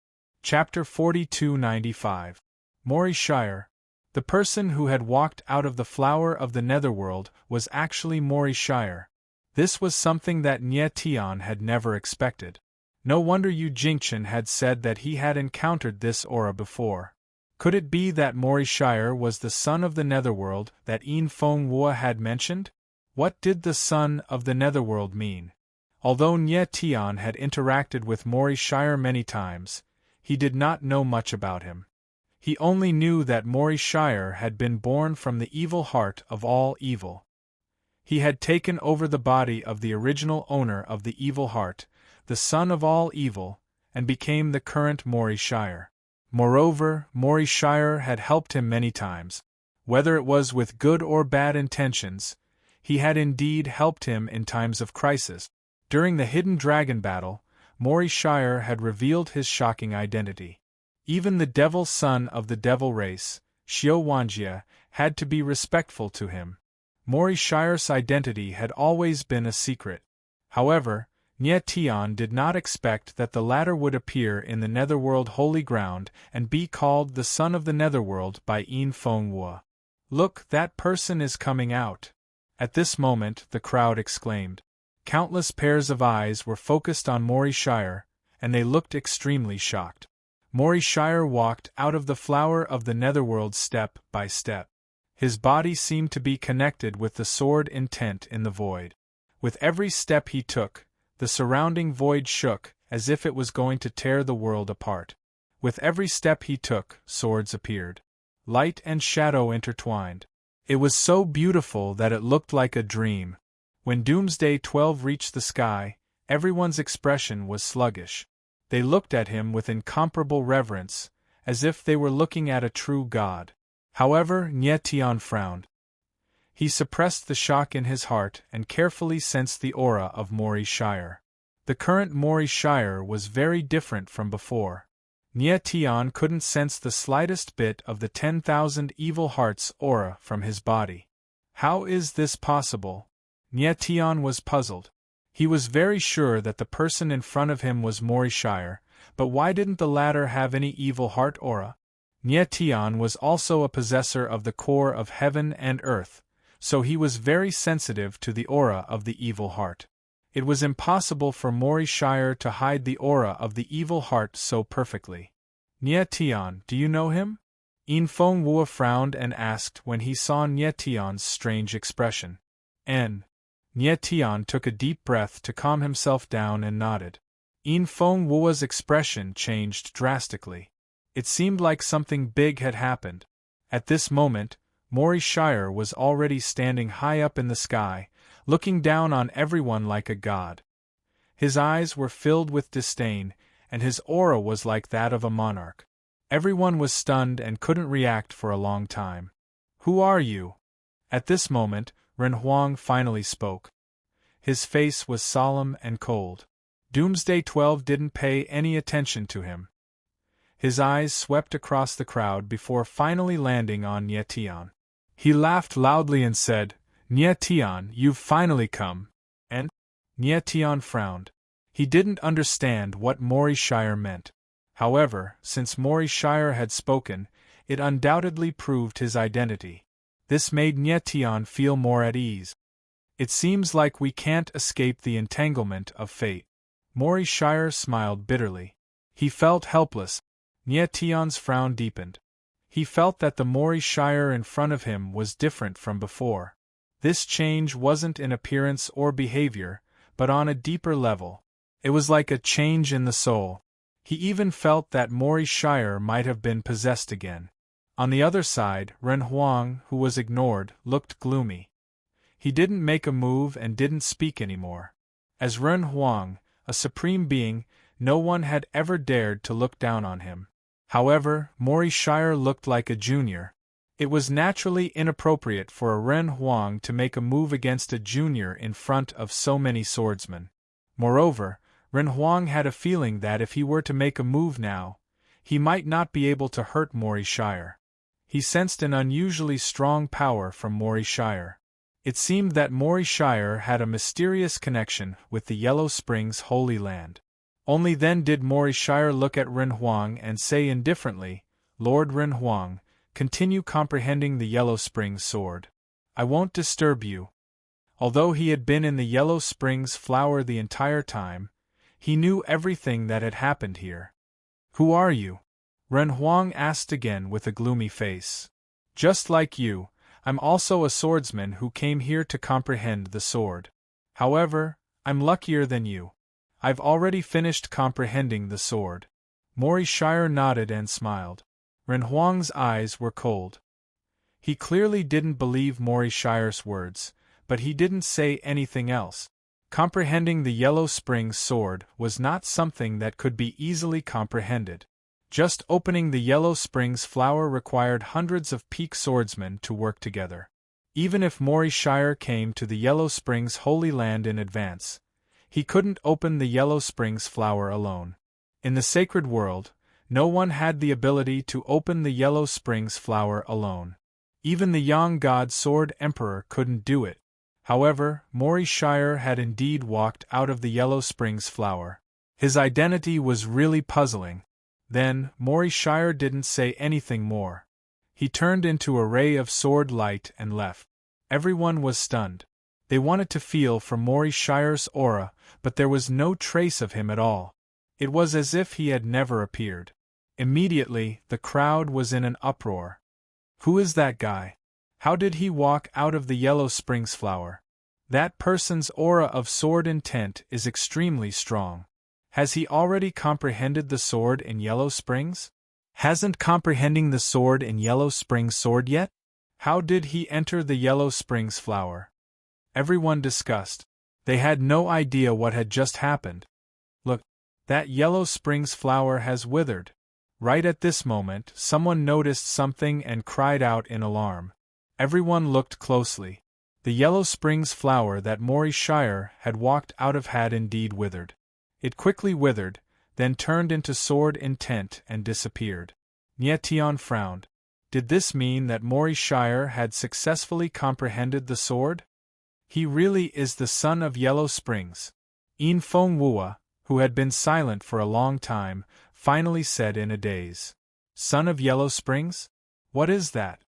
Chapter 4295. Mori Shire. The person who had walked out of the flower of the Netherworld was actually Mori Shire. This was something that Nie Tian had never expected. No wonder Yu Jingchen had said that he had encountered this aura before. Could it be that Mori Shire was the son of the Netherworld that Yin Fengwu had mentioned? What did the son of the Netherworld mean? Although Nie Tian had interacted with Mori Shire many times, he did not know much about him. He only knew that Mori Shire had been born from the evil heart of all evil. He had taken over the body of the original owner of the evil heart, the son of all evil, and became the current Mori Shire. Moreover, Mori Shire had helped him many times. Whether it was with good or bad intentions, he had indeed helped him in times of crisis. During the Hidden Dragon battle, Mori Shire had revealed his shocking identity. Even the devil son of the devil race, Xiao Wanjie, had to be respectful to him. Mori Shire's identity had always been a secret. However, Nie Tian did not expect that the latter would appear in the Netherworld holy ground and be called the son of the Netherworld by Yin Fengwu. "Look, that person is coming out." At this moment the crowd exclaimed. Countless pairs of eyes were focused on Mori Shire, and they looked extremely shocked. Mori Shire walked out of the flower of the Netherworld step by step. His body seemed to be connected with the sword intent in the void. With every step he took, the surrounding void shook, as if it was going to tear the world apart. With every step he took, swords appeared. Light and shadow intertwined. It was so beautiful that it looked like a dream. When Doomsday 12 reached the sky, everyone's expression was sluggish. They looked at him with incomparable reverence, as if they were looking at a true god. However, Nie Tian frowned. He suppressed the shock in his heart and carefully sensed the aura of Mori Shire. The current Mori Shire was very different from before. Nie Tian couldn't sense the slightest bit of the 10,000 evil hearts aura from his body. How is this possible? Nie Tian was puzzled. He was very sure that the person in front of him was Mori Shire, but why didn't the latter have any evil heart aura? Nie Tian was also a possessor of the core of heaven and earth, so he was very sensitive to the aura of the evil heart. It was impossible for Mori Shire to hide the aura of the evil heart so perfectly. "Nye Tian, do you know him?" In Feng Wu frowned and asked when he saw Nye Tian's strange expression. Nye Tian took a deep breath to calm himself down and nodded. In Feng Wu's expression changed drastically. It seemed like something big had happened. At this moment, Mori Shire was already standing high up in the sky, looking down on everyone like a god. His eyes were filled with disdain, and his aura was like that of a monarch. Everyone was stunned and couldn't react for a long time. "Who are you?" At this moment, Ren Huang finally spoke. His face was solemn and cold. Doomsday 12 didn't pay any attention to him. His eyes swept across the crowd before finally landing on Nye Tian. He laughed loudly and said, "Nye Tian, you've finally come." And Nye Tian frowned. He didn't understand what Mori Shire meant. However, since Mori Shire had spoken, it undoubtedly proved his identity. This made Nye Tian feel more at ease. "It seems like we can't escape the entanglement of fate." Mori Shire smiled bitterly. He felt helpless. Nye Tian's frown deepened. He felt that the Mori Shire in front of him was different from before. This change wasn't in appearance or behavior, but on a deeper level. It was like a change in the soul. He even felt that Mori Shire might have been possessed again. On the other side, Ren Huang, who was ignored, looked gloomy. He didn't make a move and didn't speak anymore. As Ren Huang, a supreme being, no one had ever dared to look down on him. However, Mori Shire looked like a junior. It was naturally inappropriate for a Ren Huang to make a move against a junior in front of so many swordsmen. Moreover, Ren Huang had a feeling that if he were to make a move now, he might not be able to hurt Mori Shire. He sensed an unusually strong power from Mori Shire. It seemed that Mori Shire had a mysterious connection with the Yellow Springs Holy Land. Only then did Mori Shire look at Ren Huang and say indifferently, "Lord Ren Huang, continue comprehending the Yellow Springs sword. I won't disturb you." Although he had been in the Yellow Springs flower the entire time, he knew everything that had happened here. "Who are you?" Ren Huang asked again with a gloomy face. "Just like you, I'm also a swordsman who came here to comprehend the sword. However, I'm luckier than you. I've already finished comprehending the sword." Mori Shire nodded and smiled. Ren Huang's eyes were cold. He clearly didn't believe Mori Shire's words, but he didn't say anything else. Comprehending the Yellow Springs sword was not something that could be easily comprehended. Just opening the Yellow Springs flower required hundreds of peak swordsmen to work together. Even if Mori Shire came to the Yellow Springs Holy Land in advance, he couldn't open the Yellow Springs flower alone. In the sacred world, no one had the ability to open the Yellow Springs flower alone. Even the Yang God Sword Emperor couldn't do it. However, Mori Shire had indeed walked out of the Yellow Springs flower. His identity was really puzzling. Then, Mori Shire didn't say anything more. He turned into a ray of sword light and left. Everyone was stunned. They wanted to feel for Mori Shire's aura, but there was no trace of him at all. It was as if he had never appeared. Immediately, the crowd was in an uproar. "Who is that guy? How did he walk out of the Yellow Springs flower? That person's aura of sword intent is extremely strong. Has he already comprehended the sword in Yellow Springs? Hasn't comprehending the sword in Yellow Springs sword yet? How did he enter the Yellow Springs flower?" Everyone discussed. They had no idea what had just happened. "Look, that Yellow Springs flower has withered." Right at this moment, someone noticed something and cried out in alarm. Everyone looked closely. The Yellow Springs flower that Mori Shire had walked out of had indeed withered. It quickly withered, then turned into sword intent and disappeared. Nye Tian frowned. Did this mean that Mori Shire had successfully comprehended the sword? He really is the son of Yellow Springs. In Feng Wu, who had been silent for a long time, finally said in a daze. "Son of Yellow Springs? What is that?"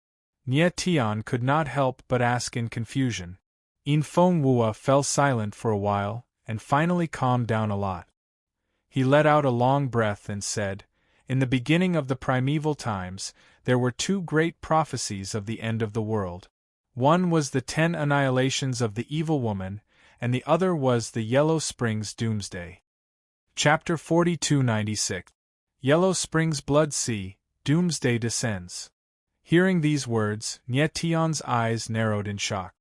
Nie Tian could not help but ask in confusion. In Feng Wua fell silent for a while, and finally calmed down a lot. He let out a long breath and said, "In the beginning of the primeval times, there were two great prophecies of the end of the world. One was the 10 annihilations of the evil woman, and the other was the Yellow Springs doomsday." Chapter 4296. Yellow Springs Blood Sea, Doomsday Descends. Hearing these words, Nie Tian's eyes narrowed in shock.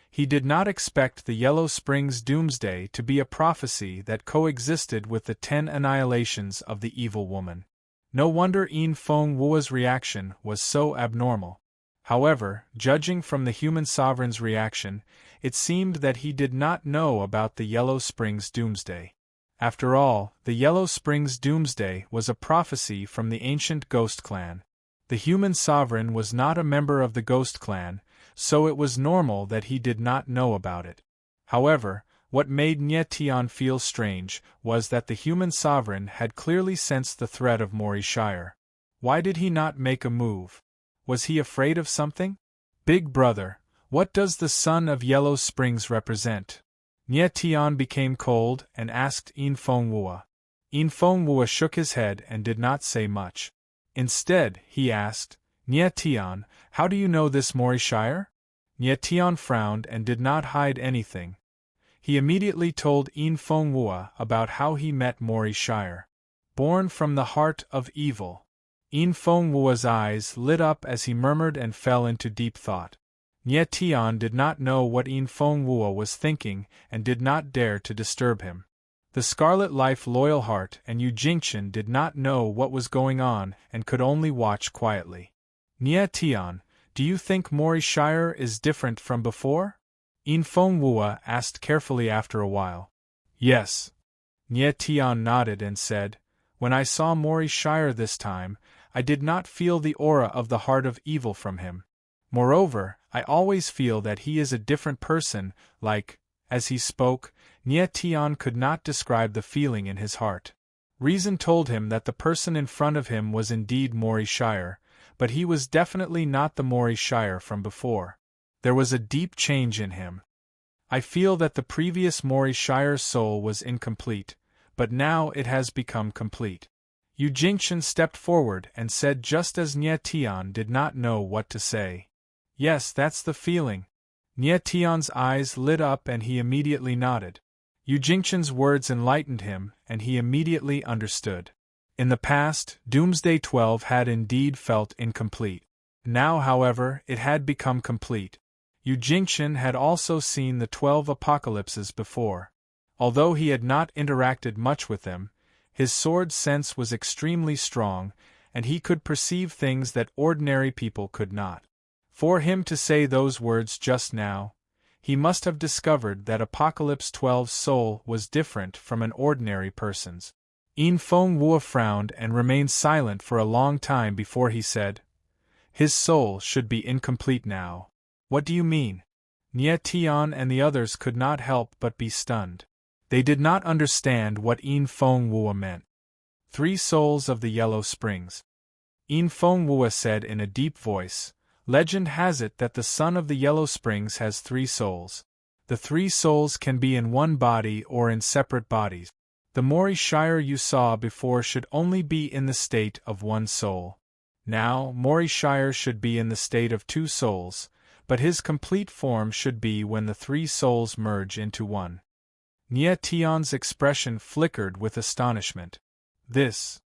He did not expect the Yellow Springs doomsday to be a prophecy that coexisted with the 10 annihilations of the evil woman. No wonder In Feng Wua's reaction was so abnormal. However, judging from the human sovereign's reaction, it seemed that he did not know about the Yellow Springs doomsday. After all, the Yellow Springs doomsday was a prophecy from the ancient Ghost Clan. The human sovereign was not a member of the Ghost Clan, so it was normal that he did not know about it. However, what made Nie Tian feel strange was that the human sovereign had clearly sensed the threat of Mori Shire. Why did he not make a move? Was he afraid of something? Big brother, what does the sun of Yellow Springs represent? Nie Tian became cold and asked In Feng Wua. In Feng Wua shook his head and did not say much. Instead, he asked, "Nie Tian, how do you know this Mori Shire?" Nie Tian frowned and did not hide anything. He immediately told In Feng Wua about how he met Mori Shire. Born from the heart of evil. In Feng Wua's eyes lit up as he murmured and fell into deep thought. Nie Tian did not know what In Feng Wua was thinking and did not dare to disturb him. The Scarlet Life Loyal Heart and Yu Jingchen did not know what was going on and could only watch quietly. Nie Tian, do you think Mori Shire is different from before? In Feng Wua asked carefully after a while. Yes. Nie Tian nodded and said, "When I saw Mori Shire this time, I did not feel the aura of the heart of evil from him. Moreover, I always feel that he is a different person, like..." As he spoke, Nie Tian could not describe the feeling in his heart. Reason told him that the person in front of him was indeed Mori Shire, but he was definitely not the Mori Shire from before. There was a deep change in him. I feel that the previous Mori Shire's soul was incomplete, but now it has become complete. Yu Jingchen stepped forward and said just as Nie Tian did not know what to say. Yes, that's the feeling. Nie Tian's eyes lit up and he immediately nodded. Yu Jingchen's words enlightened him and he immediately understood. In the past, Doomsday 12 had indeed felt incomplete. Now, however, it had become complete. Yu Jingchen had also seen the 12 apocalypses before. Although he had not interacted much with them, his sword sense was extremely strong, and he could perceive things that ordinary people could not. For him to say those words just now, he must have discovered that Apocalypse 12's soul was different from an ordinary person's. In Feng Wua frowned and remained silent for a long time before he said, "His soul should be incomplete now." "What do you mean?" Nie Tian and the others could not help but be stunned. They did not understand what In Feng Wua meant. 3 souls of the Yellow Springs. In Feng Wua said in a deep voice, "Legend has it that the son of the Yellow Springs has 3 souls. The 3 souls can be in one body or in separate bodies. The Mori Shire you saw before should only be in the state of 1 soul. Now, Mori Shire should be in the state of 2 souls, but his complete form should be when the 3 souls merge into 1. Nie Tian's expression flickered with astonishment. This.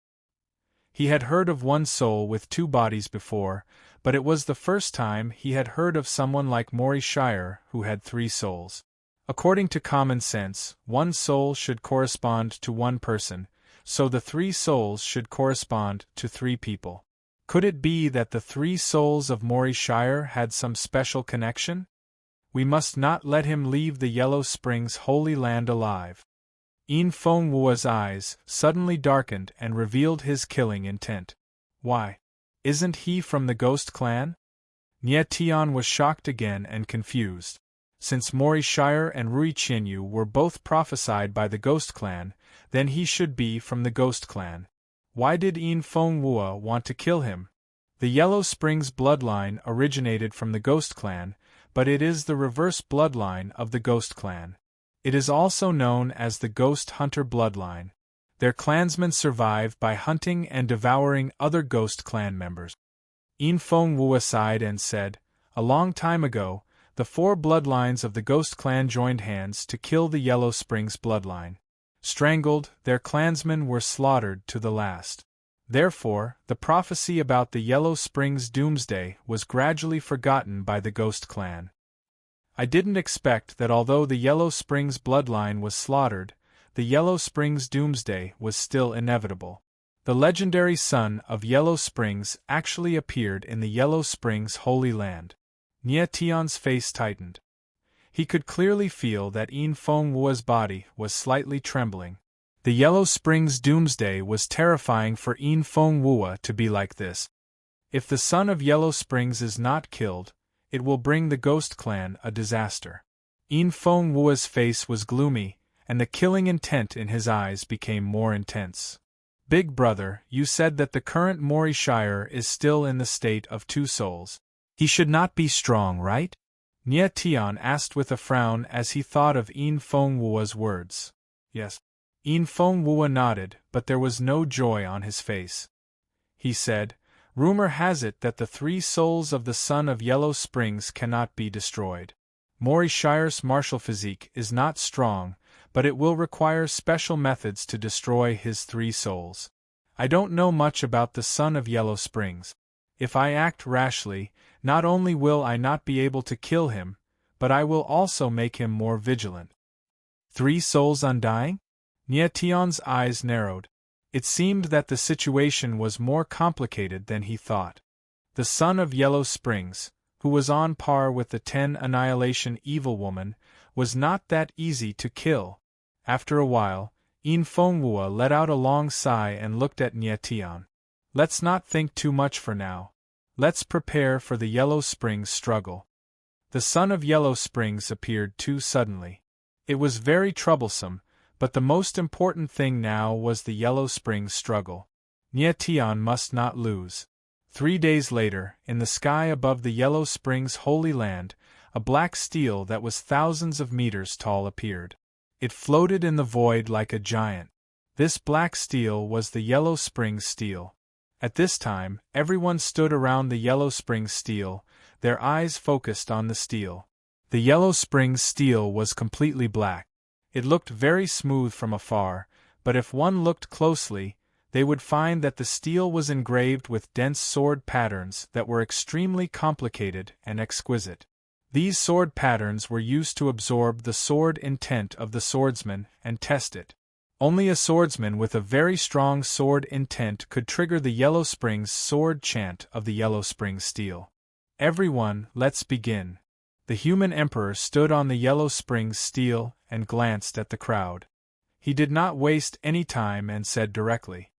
He had heard of 1 soul with 2 bodies before, but it was the first time he had heard of someone like Mori Shire who had 3 souls. According to common sense, 1 soul should correspond to 1 person, so the 3 souls should correspond to 3 people. Could it be that the 3 souls of Mori Shire had some special connection? We must not let him leave the Yellow Springs Holy Land alive. In Feng Wua's eyes suddenly darkened and revealed his killing intent. Why? Isn't he from the Ghost Clan? Nie Tian was shocked again and confused. Since Mori Shire and Rui Qianyu were both prophesied by the Ghost Clan, then he should be from the Ghost Clan. Why did In Feng Wua want to kill him? The Yellow Springs bloodline originated from the Ghost Clan, but it is the reverse bloodline of the Ghost Clan. It is also known as the Ghost Hunter bloodline. Their clansmen survive by hunting and devouring other Ghost Clan members. Yin Feng Wu sighed and said, "A long time ago, the 4 bloodlines of the Ghost Clan joined hands to kill the Yellow Springs bloodline. Strangled, their clansmen were slaughtered to the last. Therefore, the prophecy about the Yellow Springs doomsday was gradually forgotten by the Ghost Clan. I didn't expect that although the Yellow Springs bloodline was slaughtered, the Yellow Springs doomsday was still inevitable. The legendary son of Yellow Springs actually appeared in the Yellow Springs Holy Land." Nie Tian's face tightened. He could clearly feel that Yin Feng Wu's body was slightly trembling. The Yellow Springs doomsday was terrifying for Yin Feng Wu to be like this. If the son of Yellow Springs is not killed, it will bring the Ghost Clan a disaster. Yin Feng Wu's face was gloomy, and the killing intent in his eyes became more intense. "Big brother, you said that the current Mori Shire is still in the state of 2 souls. He should not be strong, right?" Nie Tian asked with a frown as he thought of Yin Feng Wu's words. "Yes." Yin Feng Wu nodded, but there was no joy on his face. He said, "Rumor has it that the 3 souls of the son of Yellow Springs cannot be destroyed. Mori Shire's martial physique is not strong, but it will require special methods to destroy his 3 souls. I don't know much about the son of Yellow Springs. If I act rashly, not only will I not be able to kill him, but I will also make him more vigilant." 3 souls undying? Nie Tian's eyes narrowed. It seemed that the situation was more complicated than he thought. The son of Yellow Springs, who was on par with the 10 Annihilation Evil Woman, was not that easy to kill. After a while, Yin Feng Wu let out a long sigh and looked at Nie Tian. "Let's not think too much for now. Let's prepare for the Yellow Springs struggle." The son of Yellow Springs appeared too suddenly. It was very troublesome, but the most important thing now was the Yellow Springs struggle. Nie Tian must not lose. 3 days later, in the sky above the Yellow Springs Holy Land, a black steel that was thousands of meters tall appeared. It floated in the void like a giant. This black steel was the Yellow Springs steel. At this time, everyone stood around the Yellow Springs steel, their eyes focused on the steel. The Yellow Springs steel was completely black. It looked very smooth from afar, but if one looked closely, they would find that the steel was engraved with dense sword patterns that were extremely complicated and exquisite. These sword patterns were used to absorb the sword intent of the swordsman and test it. Only a swordsman with a very strong sword intent could trigger the Yellow Springs sword chant of the Yellow Springs steel. "Everyone, let's begin." The human emperor stood on the Yellow Springs steel and glanced at the crowd. He did not waste any time and said directly,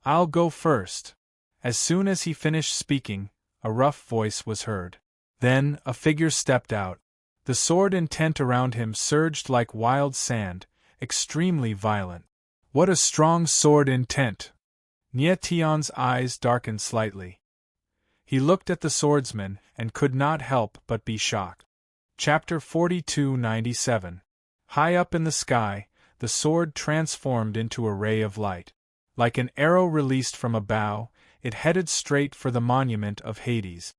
"I'll go first." As soon as he finished speaking, a rough voice was heard. Then, a figure stepped out. The sword intent around him surged like wild sand, extremely violent. "What a strong sword intent!" Nie Tian's eyes darkened slightly. He looked at the swordsman and could not help but be shocked. Chapter 4297. High up in the sky, the sword transformed into a ray of light. Like an arrow released from a bow, it headed straight for the monument of Hades.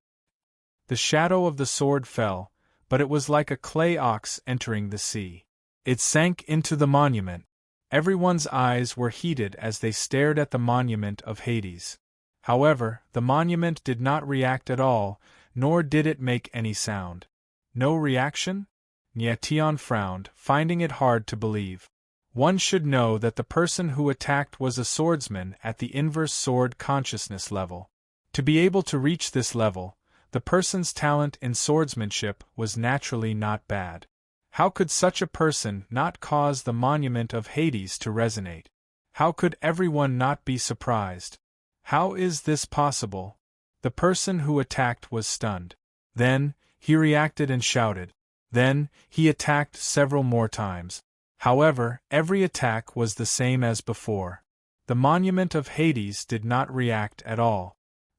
The shadow of the sword fell, but it was like a clay ox entering the sea. It sank into the monument. Everyone's eyes were heated as they stared at the monument of Hades. However, the monument did not react at all, nor did it make any sound. No reaction? Nie Tian frowned, finding it hard to believe. One should know that the person who attacked was a swordsman at the inverse sword consciousness level. To be able to reach this level, the person's talent in swordsmanship was naturally not bad. How could such a person not cause the monument of Hades to resonate? How could everyone not be surprised? How is this possible? The person who attacked was stunned. Then, he reacted and shouted. Then, he attacked several more times. However, every attack was the same as before. The monument of Hades did not react at all.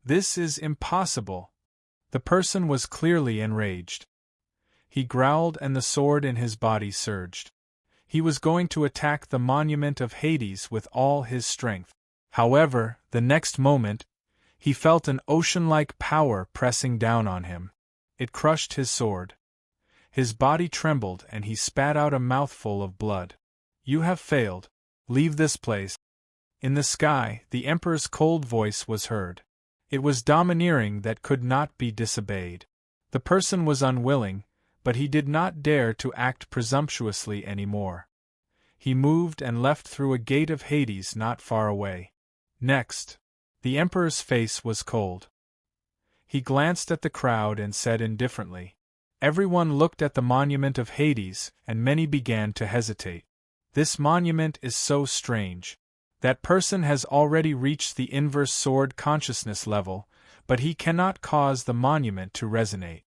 This is impossible. The person was clearly enraged. He growled and the sword in his body surged. He was going to attack the monument of Hades with all his strength. However, the next moment, he felt an ocean-like power pressing down on him. It crushed his sword. His body trembled and he spat out a mouthful of blood. You have failed. Leave this place. In the sky, the Emperor's cold voice was heard. It was domineering that could not be disobeyed. The person was unwilling, but he did not dare to act presumptuously any more. He moved and left through a gate of Hades not far away. Next, the Emperor's face was cold. He glanced at the crowd and said indifferently. Everyone looked at the monument of Hades, and many began to hesitate. This monument is so strange. That person has already reached the inverse sword consciousness level, but he cannot cause the monument to resonate.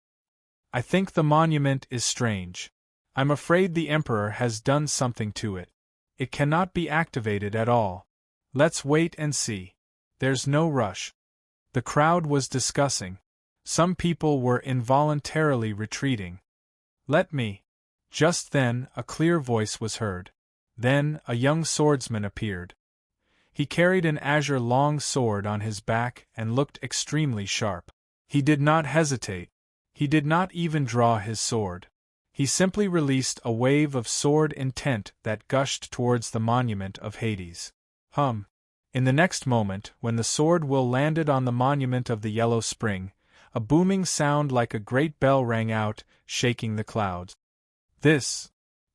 I think the monument is strange. I'm afraid the Emperor has done something to it. It cannot be activated at all. Let's wait and see. There's no rush. The crowd was discussing. Some people were involuntarily retreating. Let me. Just then, a clear voice was heard. Then, a young swordsman appeared. He carried an azure long sword on his back and looked extremely sharp. He did not hesitate. He did not even draw his sword. He simply released a wave of sword intent that gushed towards the monument of Hades. In the next moment, when the sword will landed on the monument of the yellow spring, a booming sound like a great bell rang out, shaking the clouds.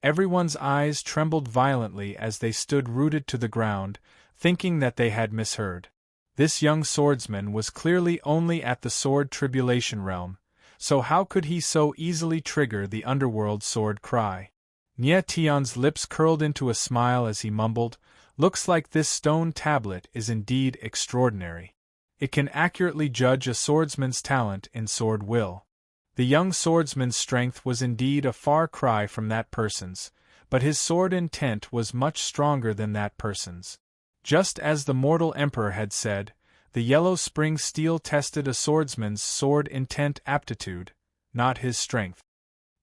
Everyone's eyes trembled violently as they stood rooted to the ground, thinking that they had misheard. This young swordsman was clearly only at the sword tribulation realm, so how could he so easily trigger the underworld sword cry? Nye Tion's lips curled into a smile as he mumbled, "Looks like this stone tablet is indeed extraordinary. It can accurately judge a swordsman's talent in sword will." The young swordsman's strength was indeed a far cry from that person's, but his sword intent was much stronger than that person's. Just as the mortal emperor had said, the yellow spring steel tested a swordsman's sword intent aptitude, not his strength.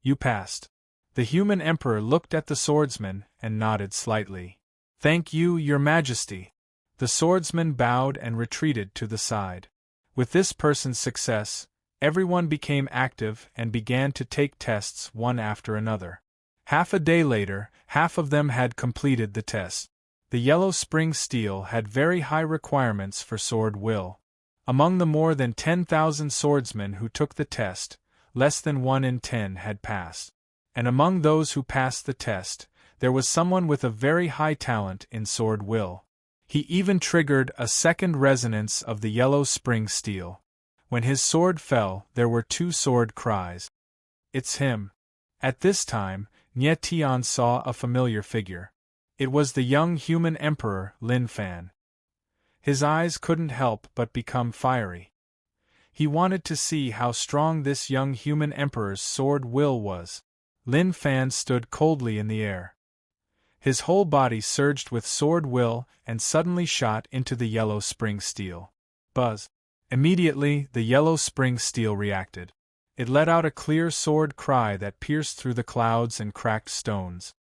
You passed. The human emperor looked at the swordsman and nodded slightly. Thank you, Your Majesty. The swordsman bowed and retreated to the side. With this person's success, everyone became active and began to take tests one after another. Half a day later, half of them had completed the test. The yellow spring steel had very high requirements for sword will. Among the more than 10,000 swordsmen who took the test, less than 1 in 10 had passed. And among those who passed the test, there was someone with a very high talent in sword will. He even triggered a second resonance of the yellow spring steel. When his sword fell, there were 2 sword cries. It's him. At this time, Nye Tion saw a familiar figure. It was the young human emperor, Lin Fan. His eyes couldn't help but become fiery. He wanted to see how strong this young human emperor's sword will was. Lin Fan stood coldly in the air. His whole body surged with sword will and suddenly shot into the yellow spring steel. Buzz! Immediately, the yellow spring steel reacted. It let out a clear sword cry that pierced through the clouds and cracked stones.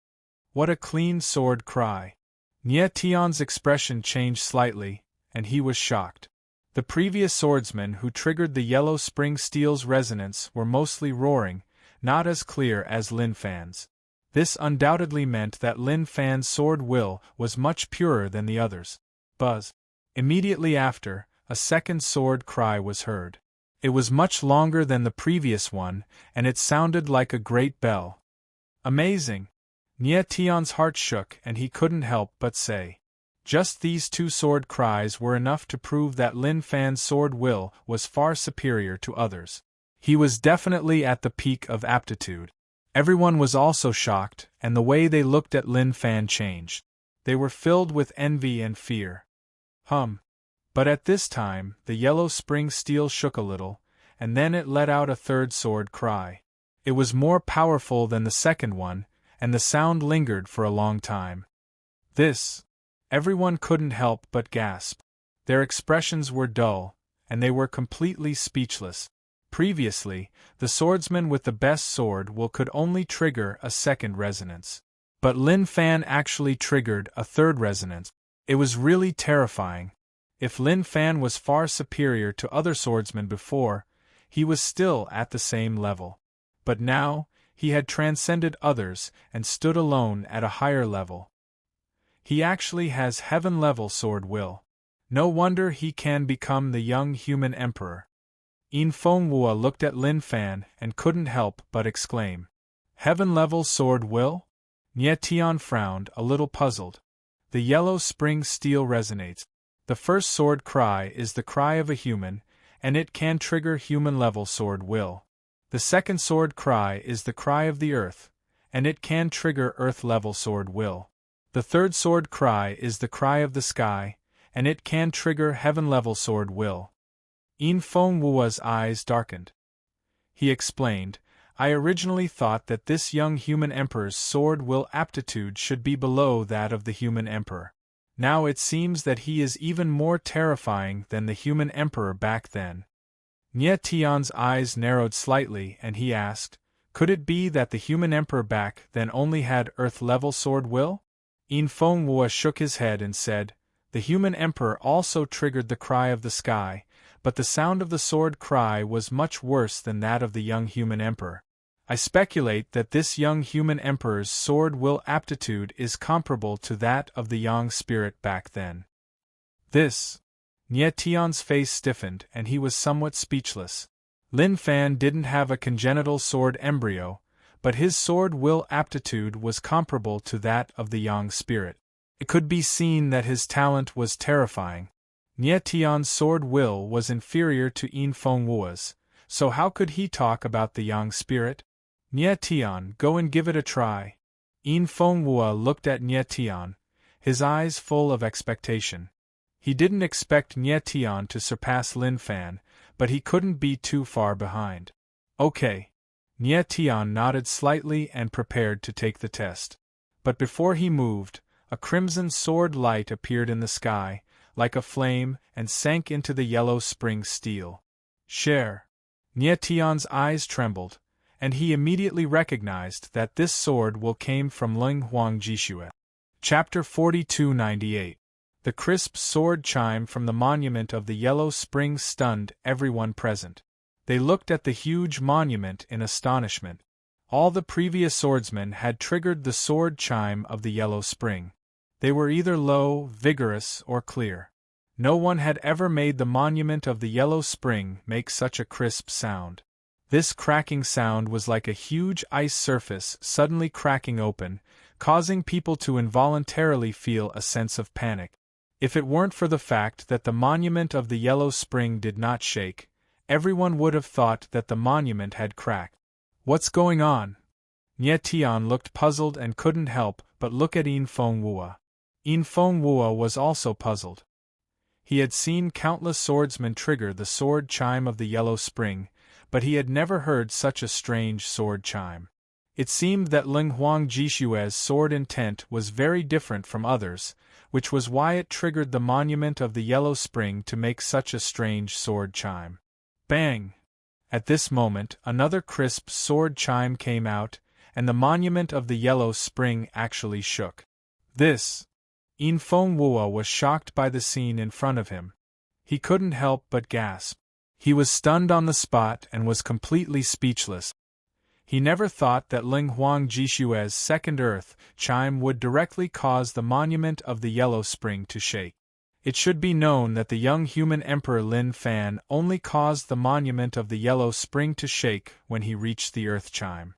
What a clean sword cry! Nye Tion's expression changed slightly, and he was shocked. The previous swordsmen who triggered the yellow spring steel's resonance were mostly roaring, not as clear as Lin Fan's. This undoubtedly meant that Lin Fan's sword will was much purer than the others. Buzz! Immediately after, a second sword cry was heard. It was much longer than the previous one, and it sounded like a great bell. Amazing! Nye Tion's heart shook and he couldn't help but say. Just these 2 sword cries were enough to prove that Lin Fan's sword will was far superior to others. He was definitely at the peak of aptitude. Everyone was also shocked, and the way they looked at Lin Fan changed. They were filled with envy and fear. But at this time, the yellow spring steel shook a little, and then it let out a third sword cry. It was more powerful than the second one, and the sound lingered for a long time. Everyone couldn't help but gasp. Their expressions were dull, and they were completely speechless. Previously, the swordsman with the best sword could only trigger a second resonance. But Lin Fan actually triggered a third resonance. It was really terrifying. If Lin Fan was far superior to other swordsmen before, he was still at the same level. But now, he had transcended others and stood alone at a higher level. He actually has heaven-level sword will. No wonder he can become the young human emperor. Yin Fenghua looked at Lin Fan and couldn't help but exclaim, "Heaven-level sword will?" Nie Tian frowned, a little puzzled. The yellow spring steel resonates. The first sword cry is the cry of a human, and it can trigger human-level sword will. The second sword cry is the cry of the earth, and it can trigger earth-level sword will. The third sword cry is the cry of the sky, and it can trigger heaven-level sword will. Yin Fenghua's eyes darkened. He explained, "I originally thought that this young human emperor's sword will aptitude should be below that of the human emperor. Now it seems that he is even more terrifying than the human emperor back then." Nie Tian's eyes narrowed slightly and he asked, "Could it be that the human emperor back then only had earth-level sword will?" Yin Fenghua shook his head and said, "The human emperor also triggered the cry of the sky, but the sound of the sword cry was much worse than that of the young human emperor. I speculate that this young human emperor's sword will aptitude is comparable to that of the yang spirit back then." This. Nie Tian's face stiffened and he was somewhat speechless. Lin Fan didn't have a congenital sword embryo, but his sword will aptitude was comparable to that of the yang spirit. It could be seen that his talent was terrifying. Nie Tian's sword will was inferior to Yin Fenghua's, so how could he talk about the yang spirit? "Nie Tian, go and give it a try." Yin Fenghua looked at Nie Tian, his eyes full of expectation. He didn't expect Nie Tian to surpass Lin Fan, but he couldn't be too far behind. "Okay." Nie Tian nodded slightly and prepared to take the test. But before he moved, a crimson sword light appeared in the sky, like a flame, and sank into the yellow spring steel. "Share." Nie Tian's eyes trembled, and he immediately recognized that this sword will came from Ling Huang Jishue. Chapter 4298. The crisp sword chime from the monument of the yellow spring stunned everyone present. They looked at the huge monument in astonishment. All the previous swordsmen had triggered the sword chime of the yellow spring. They were either low, vigorous, or clear. No one had ever made the monument of the yellow spring make such a crisp sound. This cracking sound was like a huge ice surface suddenly cracking open, causing people to involuntarily feel a sense of panic. If it weren't for the fact that the monument of the yellow spring did not shake, everyone would have thought that the monument had cracked. "What's going on?" Nie Tian looked puzzled and couldn't help but look at Yin Fenghua. Yin Fenghua was also puzzled. He had seen countless swordsmen trigger the sword chime of the yellow spring, but he had never heard such a strange sword chime. It seemed that Ling Huang Jishue's sword intent was very different from others, which was why it triggered the monument of the yellow spring to make such a strange sword chime. Bang! At this moment, another crisp sword chime came out, and the monument of the yellow spring actually shook. This. Yin Fenghua was shocked by the scene in front of him. He couldn't help but gasp. He was stunned on the spot and was completely speechless. He never thought that Ling Huang Jishue's second earth chime would directly cause the monument of the yellow spring to shake. It should be known that the young human emperor Lin Fan only caused the monument of the yellow spring to shake when he reached the earth chime.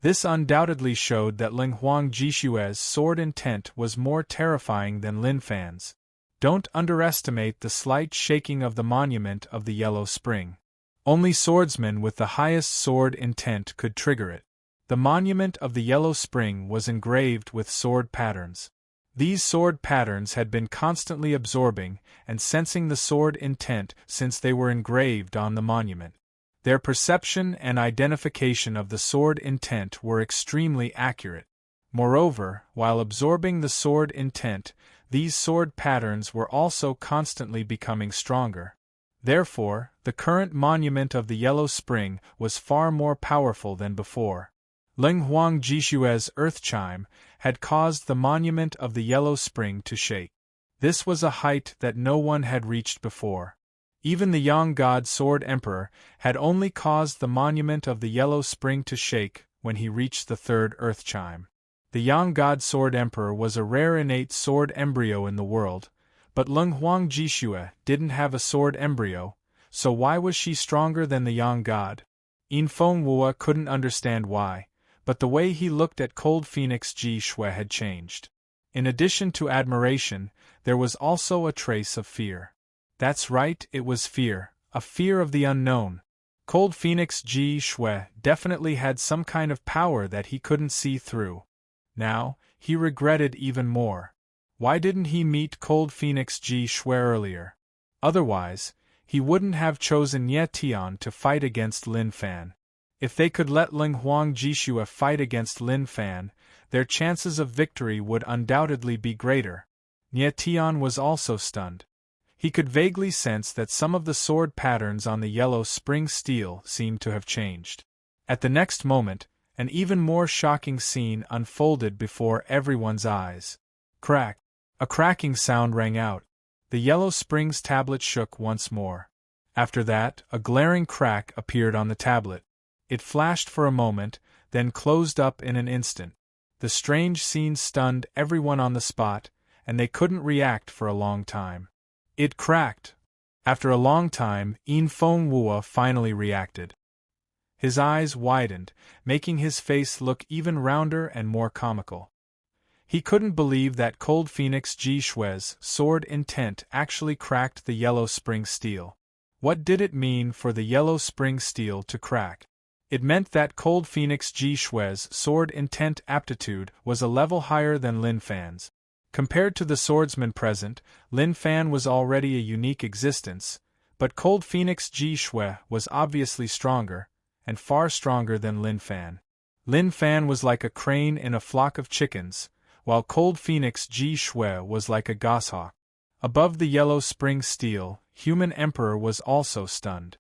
This undoubtedly showed that Ling Huang Jishue's sword intent was more terrifying than Lin Fan's. Don't underestimate the slight shaking of the monument of the yellow spring. Only swordsmen with the highest sword intent could trigger it. The monument of the yellow spring was engraved with sword patterns. These sword patterns had been constantly absorbing and sensing the sword intent since they were engraved on the monument. Their perception and identification of the sword intent were extremely accurate. Moreover, while absorbing the sword intent, these sword patterns were also constantly becoming stronger. Therefore, the current monument of the Yellow Spring was far more powerful than before. Ling Huang Jishue's earth chime had caused the monument of the Yellow Spring to shake. This was a height that no one had reached before. Even the Yang God Sword Emperor had only caused the monument of the Yellow Spring to shake when he reached the third earth chime. The Yang God Sword Emperor was a rare innate sword embryo in the world, but Ling Huang Jishue didn't have a sword embryo, so why was she stronger than the Yang God? Yin Fengwu couldn't understand why, but the way he looked at Cold Phoenix Jishue had changed. In addition to admiration, there was also a trace of fear. That's right, it was fear, a fear of the unknown. Cold Phoenix Jishue definitely had some kind of power that he couldn't see through. Now, he regretted even more. Why didn't he meet Cold Phoenix Jishue earlier? Otherwise, he wouldn't have chosen Ye Tian to fight against Lin Fan. If they could let Ling Huang Jishue fight against Lin Fan, their chances of victory would undoubtedly be greater. Ye Tian was also stunned. He could vaguely sense that some of the sword patterns on the Yellow Spring steel seemed to have changed. At the next moment, an even more shocking scene unfolded before everyone's eyes. Crack! A cracking sound rang out. The Yellow Spring's tablet shook once more. After that, a glaring crack appeared on the tablet. It flashed for a moment, then closed up in an instant. The strange scene stunned everyone on the spot, and they couldn't react for a long time. It cracked. After a long time, Yin Fengwu finally reacted. His eyes widened, making his face look even rounder and more comical. He couldn't believe that Cold Phoenix Jishue's sword intent actually cracked the Yellow Spring steel. What did it mean for the Yellow Spring steel to crack? It meant that Cold Phoenix Jishue's sword intent aptitude was a level higher than Lin Fan's. Compared to the swordsman present, Lin Fan was already a unique existence, but Cold Phoenix Jishue was obviously stronger, and far stronger than Lin Fan. Lin Fan was like a crane in a flock of chickens, while Cold Phoenix Jishue was like a goshawk. Above the Yellow Spring steel, Human Emperor was also stunned.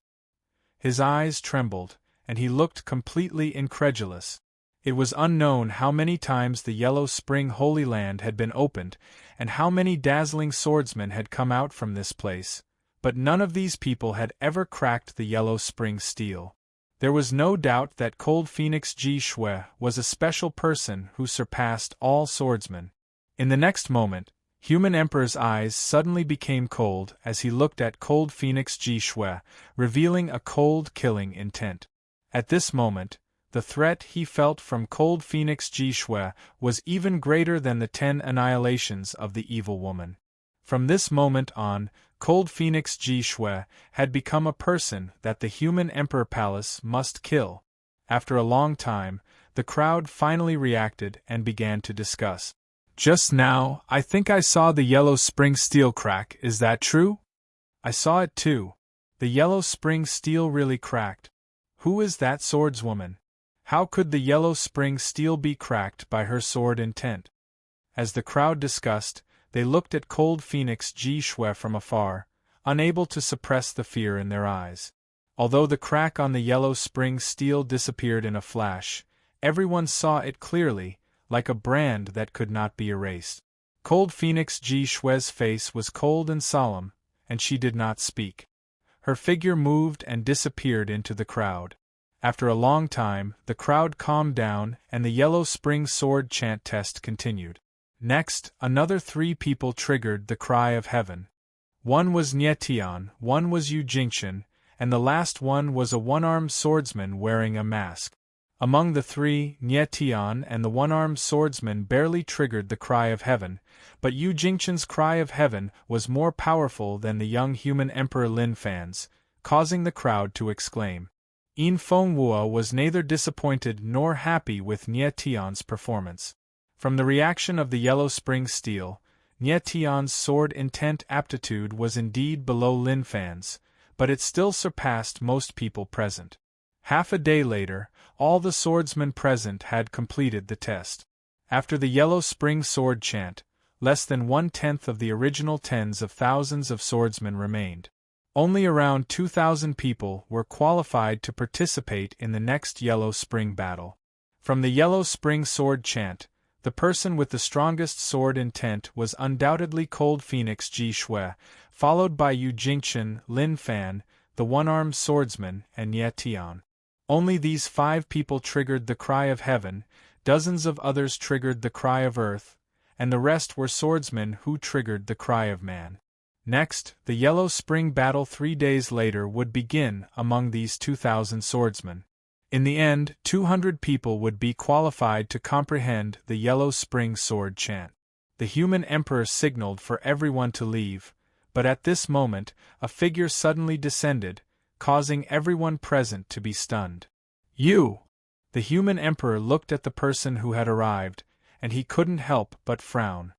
His eyes trembled, and he looked completely incredulous. It was unknown how many times the Yellow Spring Holy Land had been opened, and how many dazzling swordsmen had come out from this place, but none of these people had ever cracked the Yellow Spring steel. There was no doubt that Cold Phoenix Jishue was a special person who surpassed all swordsmen. In the next moment, Human Emperor's eyes suddenly became cold as he looked at Cold Phoenix Jishue, revealing a cold killing intent. At this moment, the threat he felt from Cold Phoenix Jishue was even greater than the 10 annihilations of the evil woman. From this moment on, Cold Phoenix Jishue had become a person that the Human Emperor Palace must kill. After a long time, the crowd finally reacted and began to discuss. Just now, I think I saw the Yellow Spring steel crack, is that true? I saw it too. The Yellow Spring steel really cracked. Who is that swordswoman? How could the Yellow Spring steel be cracked by her sword intent? As the crowd discussed, they looked at Cold Phoenix Jishue from afar, unable to suppress the fear in their eyes. Although the crack on the Yellow Spring steel disappeared in a flash, everyone saw it clearly, like a brand that could not be erased. Cold Phoenix Jishue's face was cold and solemn, and she did not speak. Her figure moved and disappeared into the crowd. After a long time, the crowd calmed down and the Yellow Spring sword chant test continued. Next, another 3 people triggered the cry of heaven. One was Nye Tian, one was Yu Jingchen, and the last one was a one-armed swordsman wearing a mask. Among the 3, Nye Tian and the one-armed swordsman barely triggered the cry of heaven, but Yu Jingchen's cry of heaven was more powerful than the young Human Emperor Lin Fan's, causing the crowd to exclaim. Yin Fengwu was neither disappointed nor happy with Nye Tian's performance. From the reaction of the Yellow Spring steel, Nye Tian's sword intent aptitude was indeed below Lin Fan's, but it still surpassed most people present. Half a day later, all the swordsmen present had completed the test. After the Yellow Spring sword chant, less than 1/10 of the original tens of thousands of swordsmen remained. Only around 2,000 people were qualified to participate in the next Yellow Spring battle. From the Yellow Spring sword chant, the person with the strongest sword intent was undoubtedly Cold Phoenix Ji Shui, followed by Yu Jingchen, Lin Fan, the one-armed swordsman, and Ye Tian. Only these 5 people triggered the cry of heaven, dozens of others triggered the cry of earth, and the rest were swordsmen who triggered the cry of man. Next, the Yellow Spring battle 3 days later would begin among these 2,000 swordsmen. In the end, 200 people would be qualified to comprehend the Yellow Spring sword chant. The human emperor signaled for everyone to leave, but at this moment, a figure suddenly descended, causing everyone present to be stunned. "You!" The human emperor looked at the person who had arrived, and he couldn't help but frown.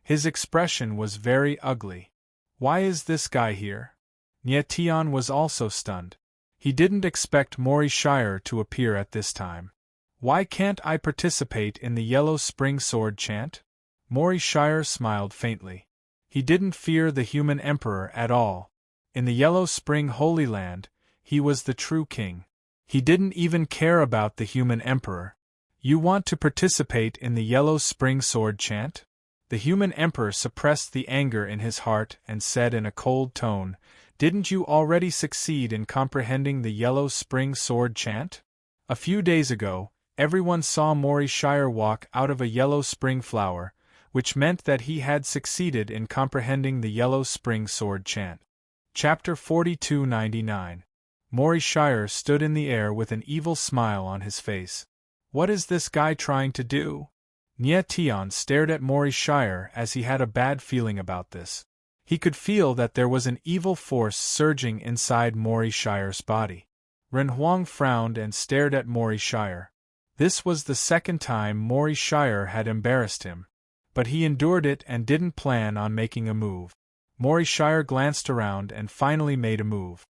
His expression was very ugly. "Why is this guy here?" Nye Tian was also stunned. He didn't expect Mori Shire to appear at this time. "Why can't I participate in the Yellow Spring sword chant?" Mori Shire smiled faintly. He didn't fear the human emperor at all. In the Yellow Spring Holy Land, he was the true king. He didn't even care about the human emperor. "You want to participate in the Yellow Spring sword chant?" The human emperor suppressed the anger in his heart and said in a cold tone, "Didn't you already succeed in comprehending the Yellow Spring sword chant?" A few days ago, everyone saw Mori Shire walk out of a yellow spring flower, which meant that he had succeeded in comprehending the Yellow Spring sword chant. Chapter 4299. Mori Shire stood in the air with an evil smile on his face. "What is this guy trying to do?" Nye Tian stared at Mori Shire as he had a bad feeling about this. He could feel that there was an evil force surging inside Mori Shire's body. Ren Huang frowned and stared at Mori Shire. This was the second time Mori Shire had embarrassed him. But he endured it and didn't plan on making a move. Mori Shire glanced around and finally made a move.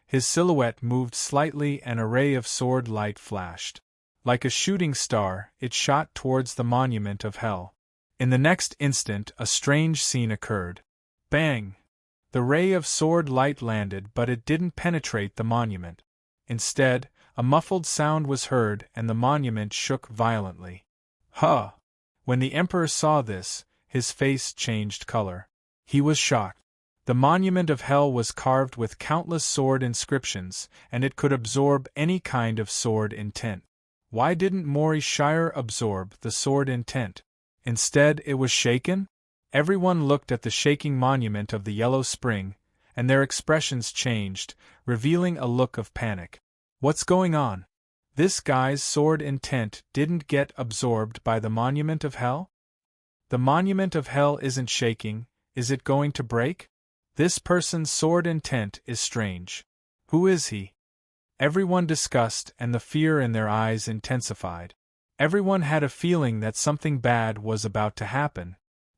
His silhouette moved slightly and a ray of sword light flashed. Like a shooting star, it shot towards the monument of hell. In the next instant, a strange scene occurred. Bang! The ray of sword light landed, but it didn't penetrate the monument. Instead, a muffled sound was heard and the monument shook violently. Huh! When the emperor saw this, his face changed color. He was shocked. The monument of hell was carved with countless sword inscriptions, and it could absorb any kind of sword intent. Why didn't Mori Shire absorb the sword intent? Instead, it was shaken? Everyone looked at the shaking monument of the Yellow Spring, and their expressions changed, revealing a look of panic. What's going on? This guy's sword intent didn't get absorbed by the monument of hell? The monument of hell isn't shaking, is it going to break? This person's sword intent is strange. Who is he? Everyone discussed and the fear in their eyes intensified. Everyone had a feeling that something bad was about to happen.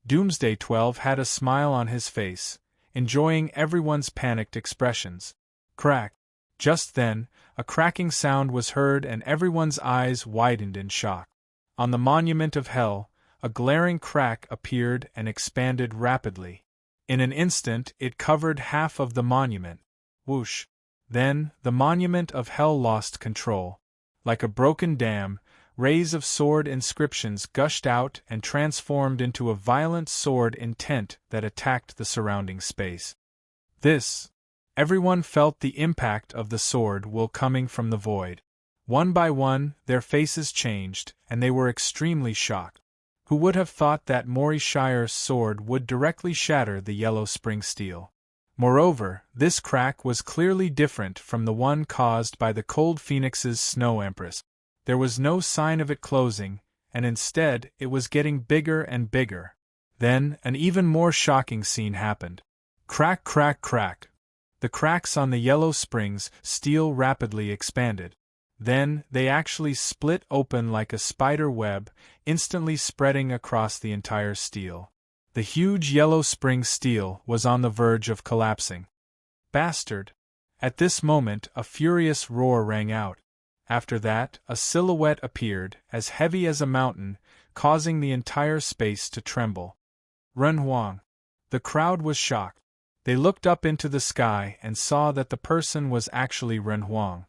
Doomsday 12 had a smile on his face, enjoying everyone's panicked expressions. Crack! Just then, a cracking sound was heard and everyone's eyes widened in shock. On the monument of hell, a glaring crack appeared and expanded rapidly. In an instant, it covered half of the monument. Whoosh! Then, the monument of hell lost control. Like a broken dam, rays of sword inscriptions gushed out and transformed into a violent sword intent that attacked the surrounding space. Everyone felt the impact of the sword will coming from the void. One by one, their faces changed, and they were extremely shocked. Who would have thought that Mori Shire's sword would directly shatter the Yellow Spring steel? Moreover, this crack was clearly different from the one caused by the Cold Phoenix's Snow Empress. There was no sign of it closing, and instead it was getting bigger and bigger. Then, an even more shocking scene happened. Crack, crack, crack! The cracks on the Yellow Spring's steel rapidly expanded. Then, they actually split open like a spider web, instantly spreading across the entire steel. The huge Yellow Spring steel was on the verge of collapsing. Bastard! At this moment, a furious roar rang out. After that, a silhouette appeared, as heavy as a mountain, causing the entire space to tremble. Ren Huang. The crowd was shocked. They looked up into the sky and saw that the person was actually Ren Huang.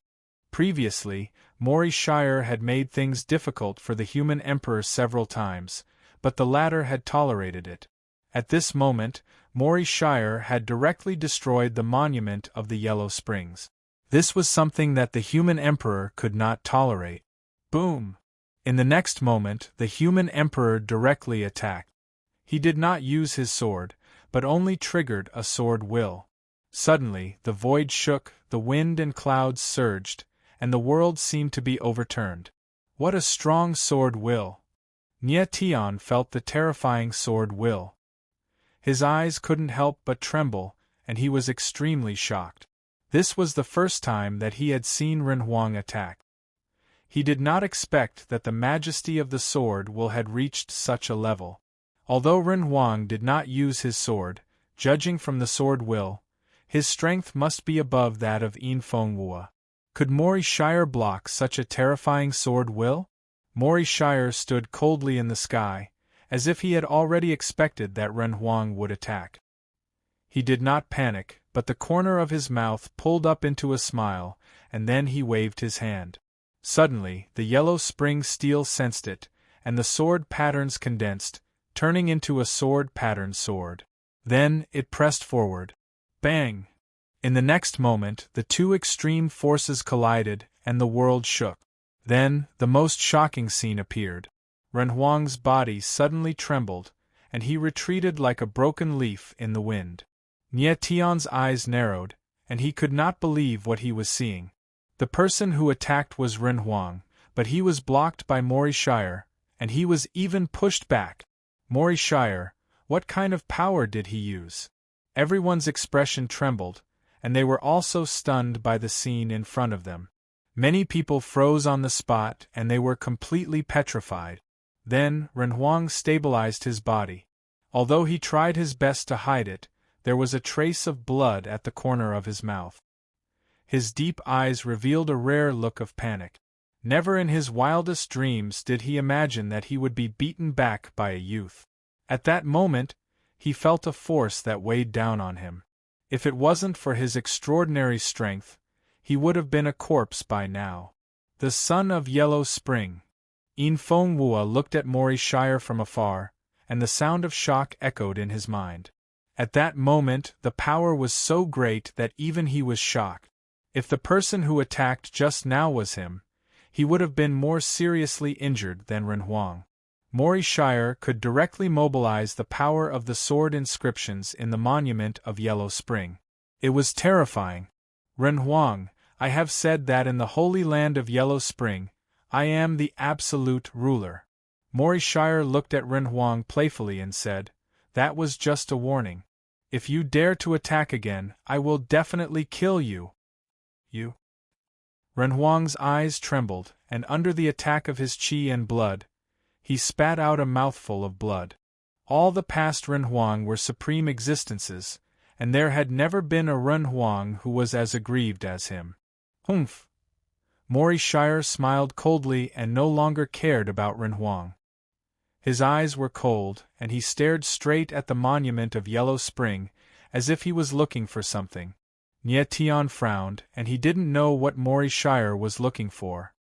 Previously, Mori Shire had made things difficult for the human emperor several times, but the latter had tolerated it. At this moment, Mori Shire had directly destroyed the monument of the Yellow Springs. This was something that the human emperor could not tolerate. Boom! In the next moment, the human emperor directly attacked. He did not use his sword, but only triggered a sword will. Suddenly, the void shook, the wind and clouds surged, and the world seemed to be overturned. What a strong sword will! Nie Tian felt the terrifying sword will. His eyes couldn't help but tremble, and he was extremely shocked. This was the first time that he had seen Ren Huang attack. He did not expect that the majesty of the sword will had reached such a level. Although Ren Huang did not use his sword, judging from the sword will, his strength must be above that of Yin Fengwu. Could Mori Shire block such a terrifying sword will? Mori Shire stood coldly in the sky, as if he had already expected that Ren Huang would attack. He did not panic, but the corner of his mouth pulled up into a smile, and then he waved his hand. Suddenly, the Yellow Spring steel sensed it, and the sword patterns condensed, turning into a sword-patterned sword. Then, it pressed forward. Bang! In the next moment, the two extreme forces collided, and the world shook. Then, the most shocking scene appeared. Ren Huang's body suddenly trembled, and he retreated like a broken leaf in the wind. Nie Tian's eyes narrowed, and he could not believe what he was seeing. The person who attacked was Ren Huang, but he was blocked by Mori Shire, and he was even pushed back. Mori Shire, what kind of power did he use? Everyone's expression trembled, and they were also stunned by the scene in front of them. Many people froze on the spot and they were completely petrified. Then, Ren Huang stabilized his body. Although he tried his best to hide it, there was a trace of blood at the corner of his mouth. His deep eyes revealed a rare look of panic. Never in his wildest dreams did he imagine that he would be beaten back by a youth. At that moment, he felt a force that weighed down on him. If it wasn't for his extraordinary strength, he would have been a corpse by now. The son of Yellow Spring. Yin Fengwu looked at Mori Shire from afar, and the sound of shock echoed in his mind. At that moment, the power was so great that even he was shocked. If the person who attacked just now was him, he would have been more seriously injured than Ren Huang. Mori Shire could directly mobilize the power of the sword inscriptions in the monument of Yellow Spring. It was terrifying. Ren Huang, I have said that in the holy land of Yellow Spring, I am the absolute ruler. Mori Shire looked at Ren Huang playfully and said, that was just a warning. If you dare to attack again, I will definitely kill you. You? Ren Huang's eyes trembled, and under the attack of his qi and blood, he spat out a mouthful of blood. All the past Ren Huang were supreme existences, and there had never been a Ren Huang who was as aggrieved as him. Humph! Mori Shire smiled coldly and no longer cared about Ren Huang. His eyes were cold, and he stared straight at the monument of Yellow Spring, as if he was looking for something. Nie Tian frowned, and he didn't know what Mori Shire was looking for.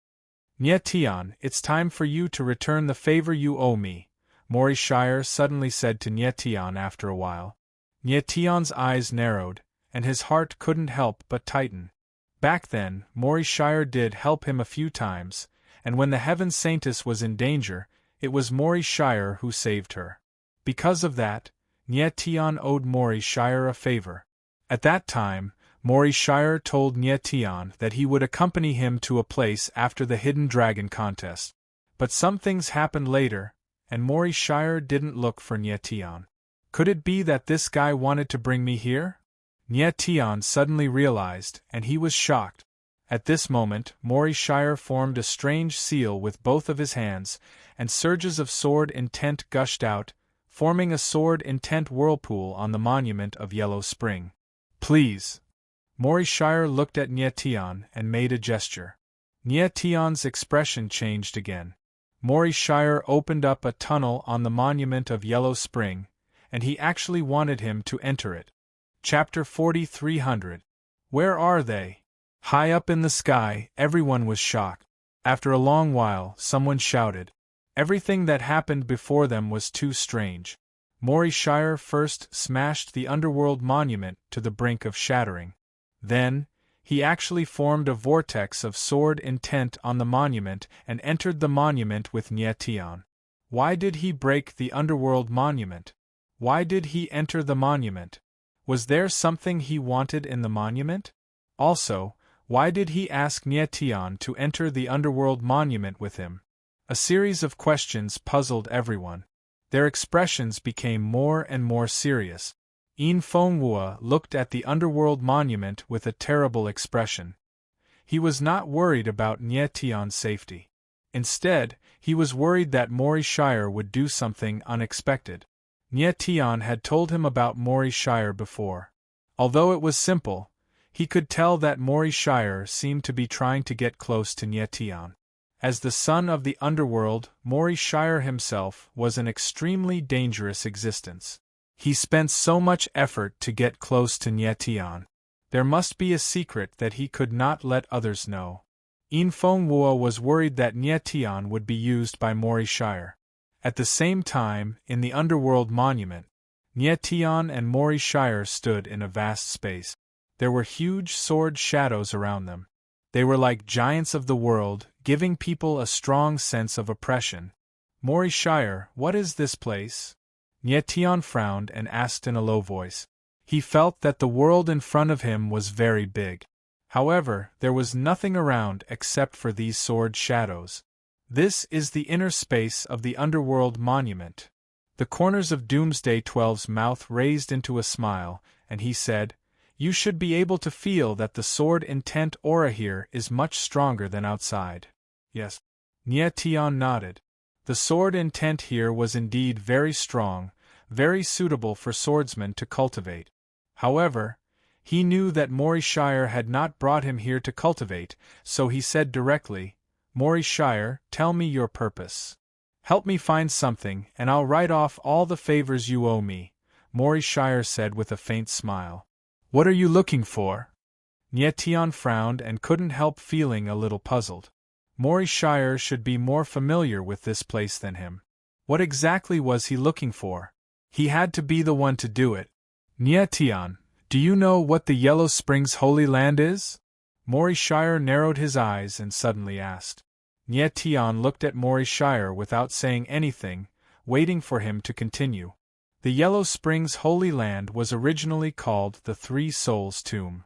Nie Tian, it's time for you to return the favor you owe me, Mori Shire suddenly said to Nie Tian after a while. Nie Tian's eyes narrowed, and his heart couldn't help but tighten. Back then, Mori Shire did help him a few times, and when the Heaven Saintess was in danger, it was Mori Shire who saved her. Because of that, Nie Tian owed Mori Shire a favor. At that time, Mori Shire told Nie Tian that he would accompany him to a place after the Hidden Dragon contest. But some things happened later, and Mori Shire didn't look for Nie Tian. Could it be that this guy wanted to bring me here? Nie Tian suddenly realized, and he was shocked. At this moment, Mori Shire formed a strange seal with both of his hands, and surges of sword intent gushed out, forming a sword intent whirlpool on the monument of Yellow Spring. Please. Mori Shire looked at Nie Tian and made a gesture. Nie Tian's expression changed again. Mori Shire opened up a tunnel on the monument of Yellow Spring, and he actually wanted him to enter it. Chapter 4300. Where are they? High up in the sky, everyone was shocked. After a long while, someone shouted. Everything that happened before them was too strange. Mori Shire first smashed the underworld monument to the brink of shattering. Then, he actually formed a vortex of sword intent on the monument and entered the monument with Nyetian. Why did he break the underworld monument? Why did he enter the monument? Was there something he wanted in the monument? Also, why did he ask Nyetian to enter the underworld monument with him? A series of questions puzzled everyone. Their expressions became more and more serious. Yin Fenghua looked at the underworld monument with a terrible expression. He was not worried about Nyetian's safety. Instead, he was worried that Mori Shire would do something unexpected. Nyetian had told him about Mori Shire before. Although it was simple, he could tell that Mori Shire seemed to be trying to get close to Nyetian. As the son of the underworld, Mori Shire himself was an extremely dangerous existence. He spent so much effort to get close to Nyetian. There must be a secret that he could not let others know. Yin Fenghua was worried that Nyetian would be used by Mori Shire. At the same time, in the underworld monument, Nyetian and Mori Shire stood in a vast space. There were huge sword shadows around them. They were like giants of the world, giving people a strong sense of oppression. Mori Shire, what is this place? Nyetian frowned and asked in a low voice. He felt that the world in front of him was very big. However, there was nothing around except for these sword shadows. This is the inner space of the underworld monument. The corners of Doomsday 12's mouth raised into a smile, and he said, You should be able to feel that the sword intent aura here is much stronger than outside. Yes. Nyetian nodded. The sword intent here was indeed very strong, very suitable for swordsmen to cultivate. However, he knew that Mori Shire had not brought him here to cultivate, so he said directly, Mori Shire, tell me your purpose. Help me find something, and I'll write off all the favors you owe me, Mori Shire said with a faint smile. What are you looking for? Nyetian frowned and couldn't help feeling a little puzzled. Mori Shire should be more familiar with this place than him. What exactly was he looking for? He had to be the one to do it. Nyetian, do you know what the Yellow Springs Holy Land is? Mori Shire narrowed his eyes and suddenly asked. Nyetian looked at Mori Shire without saying anything, waiting for him to continue. The Yellow Springs Holy Land was originally called the Three Souls Tomb.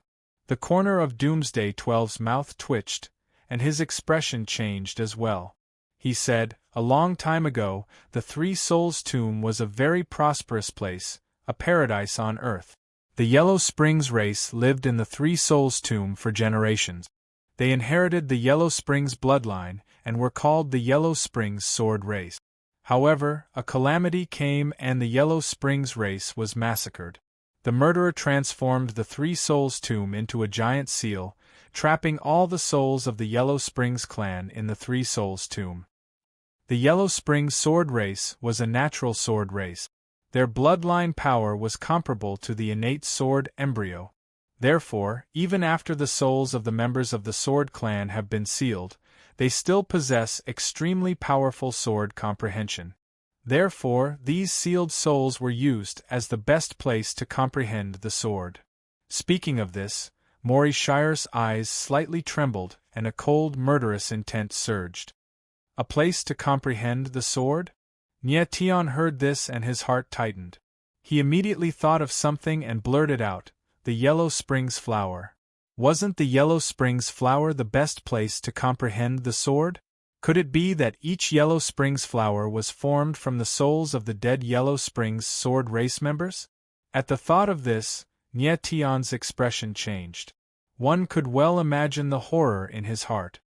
The corner of Doomsday 12's mouth twitched, and his expression changed as well. He said, a long time ago, the Three Souls Tomb was a very prosperous place, a paradise on earth. The Yellow Springs race lived in the Three Souls Tomb for generations. They inherited the Yellow Springs bloodline, and were called the Yellow Springs Sword Race. However, a calamity came and the Yellow Springs race was massacred. The murderer transformed the Three Souls Tomb into a giant seal, trapping all the souls of the Yellow Springs clan in the Three Souls Tomb. The Yellow Springs Sword Race was a natural sword race. Their bloodline power was comparable to the innate sword embryo. Therefore, even after the souls of the members of the Sword Clan have been sealed, they still possess extremely powerful sword comprehension. Therefore, these sealed souls were used as the best place to comprehend the sword. Speaking of this, Mori Shire's eyes slightly trembled and a cold, murderous intent surged. A place to comprehend the sword? Nyetian heard this and his heart tightened. He immediately thought of something and blurted out, the Yellow Springs flower. Wasn't the Yellow Springs flower the best place to comprehend the sword? Could it be that each Yellow Springs flower was formed from the souls of the dead Yellow Springs sword race members? At the thought of this, Nyetian's expression changed. One could well imagine the horror in his heart.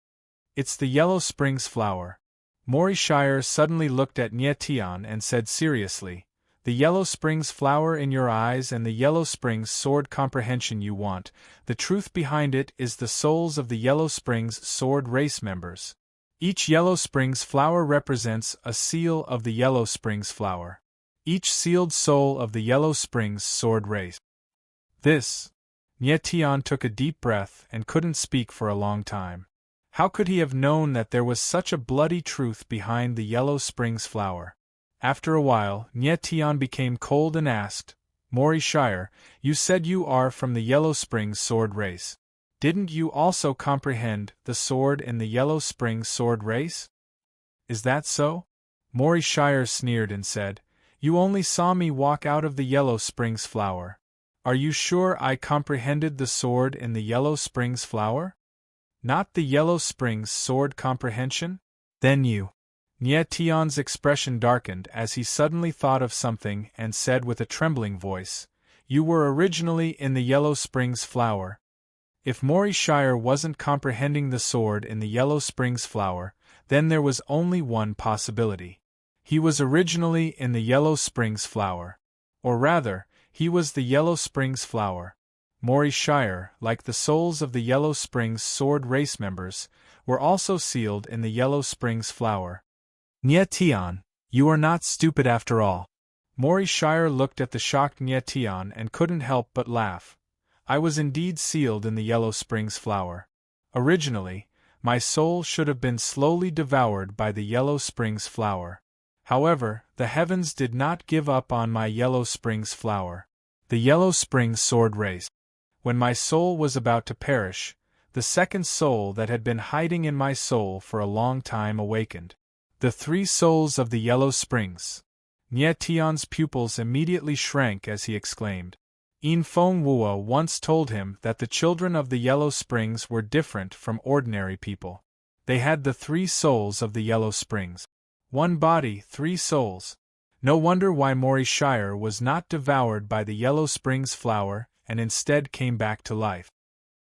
It's the Yellow Springs flower. Mori Shire suddenly looked at Nyetian and said seriously, the Yellow Springs flower in your eyes and the Yellow Springs sword comprehension you want, the truth behind it is the souls of the Yellow Springs sword race members. Each Yellow Springs flower represents a seal of the Yellow Springs flower. Each sealed soul of the Yellow Springs sword race. This. Nye Tian took a deep breath and couldn't speak for a long time. How could he have known that there was such a bloody truth behind the Yellow Springs flower? After a while, Nye Tian became cold and asked, Mori Shire, you said you are from the Yellow Springs sword race. Didn't you also comprehend the sword in the Yellow Springs sword race? Is that so? Mori Shire sneered and said, You only saw me walk out of the Yellow Springs flower. Are you sure I comprehended the sword in the Yellow Springs flower? Not the Yellow Springs sword comprehension? Then you. Nye Tian's expression darkened as he suddenly thought of something and said with a trembling voice, You were originally in the Yellow Springs flower. If Mori Shire wasn't comprehending the sword in the Yellow Springs flower, then there was only one possibility. He was originally in the Yellow Springs flower. Or rather, he was the Yellow Springs flower. Mori Shire, like the souls of the Yellow Springs sword race members, were also sealed in the Yellow Springs flower. Nye Tian, you are not stupid after all. Mori Shire looked at the shocked Nye Tian and couldn't help but laugh. I was indeed sealed in the Yellow Springs flower. Originally, my soul should have been slowly devoured by the Yellow Springs flower. However, the heavens did not give up on my Yellow Springs flower. The Yellow Springs sword race. When my soul was about to perish, the second soul that had been hiding in my soul for a long time awakened. The three souls of the Yellow Springs. Nye Tian's pupils immediately shrank as he exclaimed. In Feng Wuo once told him that the children of the Yellow Springs were different from ordinary people. They had the three souls of the Yellow Springs. One body, three souls. No wonder why Mori Shire was not devoured by the Yellow Springs flower and instead came back to life.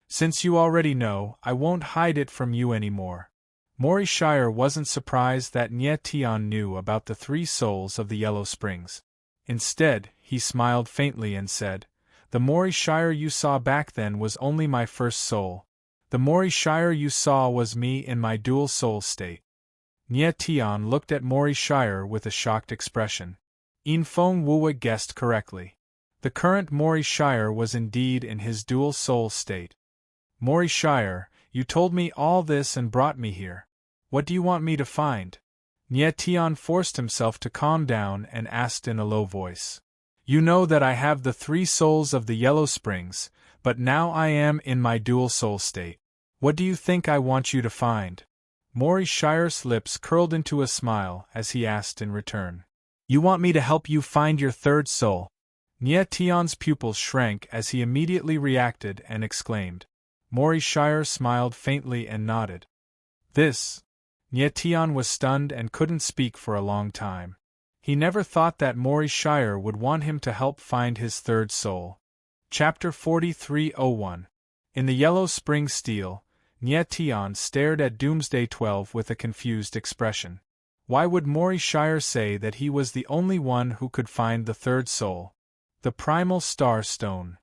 Since you already know, I won't hide it from you anymore. Mori Shire wasn't surprised that Nye Tian knew about the three souls of the Yellow Springs. Instead, he smiled faintly and said, The Mori Shire you saw back then was only my first soul. The Mori Shire you saw was me in my dual soul state. Nye Tian looked at Mori Shire with a shocked expression. In Feng Wuo guessed correctly. The current Mori Shire was indeed in his dual soul state. Mori Shire, you told me all this and brought me here. What do you want me to find? Nye Tian forced himself to calm down and asked in a low voice. You know that I have the three souls of the Yellow Springs, but now I am in my dual soul state. What do you think I want you to find? Mori Shire's lips curled into a smile as he asked in return. You want me to help you find your third soul? Nye Tian's pupils shrank as he immediately reacted and exclaimed. Mori Shire smiled faintly and nodded. This. Nye Tian was stunned and couldn't speak for a long time. He never thought that Mori Shire would want him to help find his third soul. Chapter 4301. In the Yellow Spring Steel, Nye Tian stared at Doomsday 12 with a confused expression. Why would Mori Shire say that he was the only one who could find the third soul? The Primal Star Stone.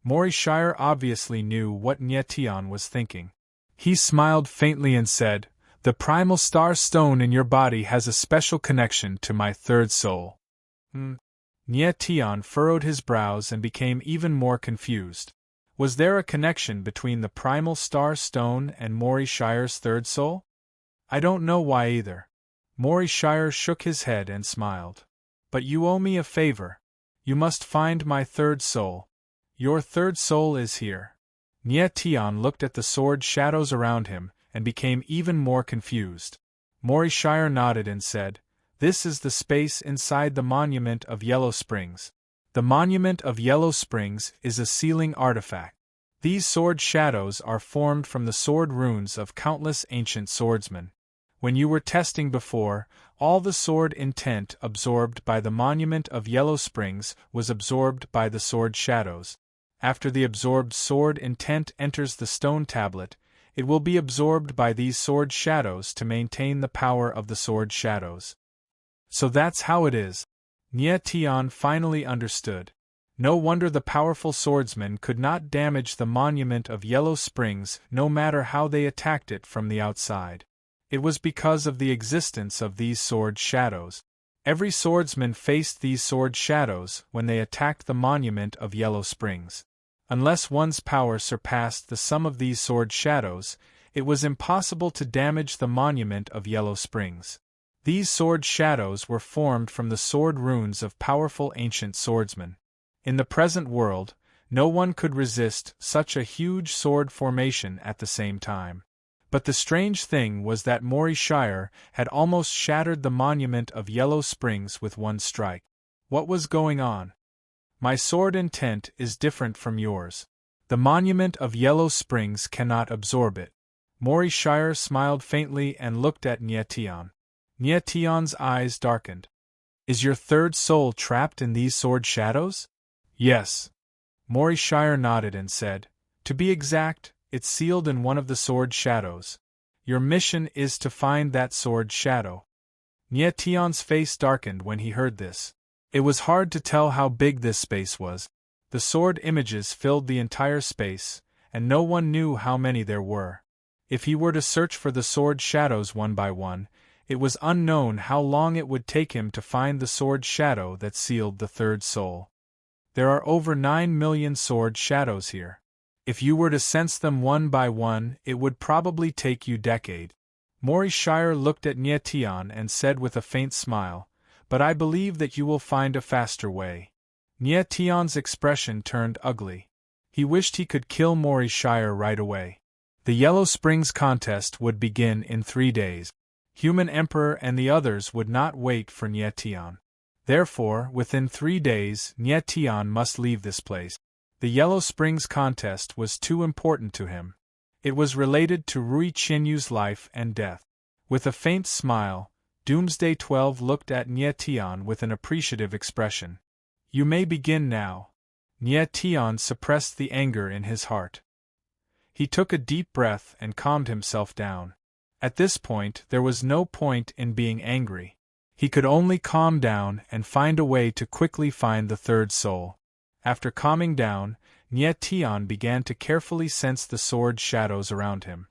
Mori Shire obviously knew what Nye Tian was thinking. He smiled faintly and said, The Primal Star Stone in your body has a special connection to my third soul. Nye Tian furrowed his brows and became even more confused. Was there a connection between the Primal Star Stone and Mori Shire's third soul? I don't know why either. Mori Shire shook his head and smiled. But you owe me a favor. You must find my third soul. Your third soul is here. Nye Tian looked at the sword shadows around him and became even more confused. Mori Shire nodded and said, This is the space inside the Monument of Yellow Springs. The Monument of Yellow Springs is a sealing artifact. These sword shadows are formed from the sword runes of countless ancient swordsmen. When you were testing before, all the sword intent absorbed by the Monument of Yellow Springs was absorbed by the sword shadows. After the absorbed sword intent enters the stone tablet, it will be absorbed by these sword shadows to maintain the power of the sword shadows. So that's how it is. Nye Tian finally understood. No wonder the powerful swordsmen could not damage the Monument of Yellow Springs no matter how they attacked it from the outside. It was because of the existence of these sword shadows. Every swordsman faced these sword shadows when they attacked the Monument of Yellow Springs. Unless one's power surpassed the sum of these sword shadows, it was impossible to damage the monument of Yellow Springs. These sword shadows were formed from the sword runes of powerful ancient swordsmen. In the present world, no one could resist such a huge sword formation at the same time. But the strange thing was that Monarch had almost shattered the monument of Yellow Springs with one strike. What was going on? My sword intent is different from yours. The monument of Yellow Springs cannot absorb it. Monarch smiled faintly and looked at Nietian. Nietian's eyes darkened. Is your third soul trapped in these sword shadows? Yes. Monarch nodded and said, to be exact, it's sealed in one of the sword shadows. Your mission is to find that sword shadow. Nietian's face darkened when he heard this. It was hard to tell how big this space was. The sword images filled the entire space, and no one knew how many there were. If he were to search for the sword shadows one by one, it was unknown how long it would take him to find the sword shadow that sealed the third soul. There are over 9 million sword shadows here. If you were to sense them one by one, it would probably take you decades. Monarch looked at Nietian and said with a faint smile, but I believe that you will find a faster way. Nietian's expression turned ugly. He wished he could kill Monarch right away. The Yellow Springs contest would begin in 3 days. Human Emperor and the others would not wait for Nietian. Therefore, within 3 days, Nietian must leave this place. The Yellow Springs contest was too important to him. It was related to Rui Qinyu's life and death. With a faint smile, Doomsday 12 looked at Nietian with an appreciative expression. You may begin now. Nietian suppressed the anger in his heart. He took a deep breath and calmed himself down. At this point, there was no point in being angry. He could only calm down and find a way to quickly find the third soul. After calming down, Nietian began to carefully sense the sword shadows around him.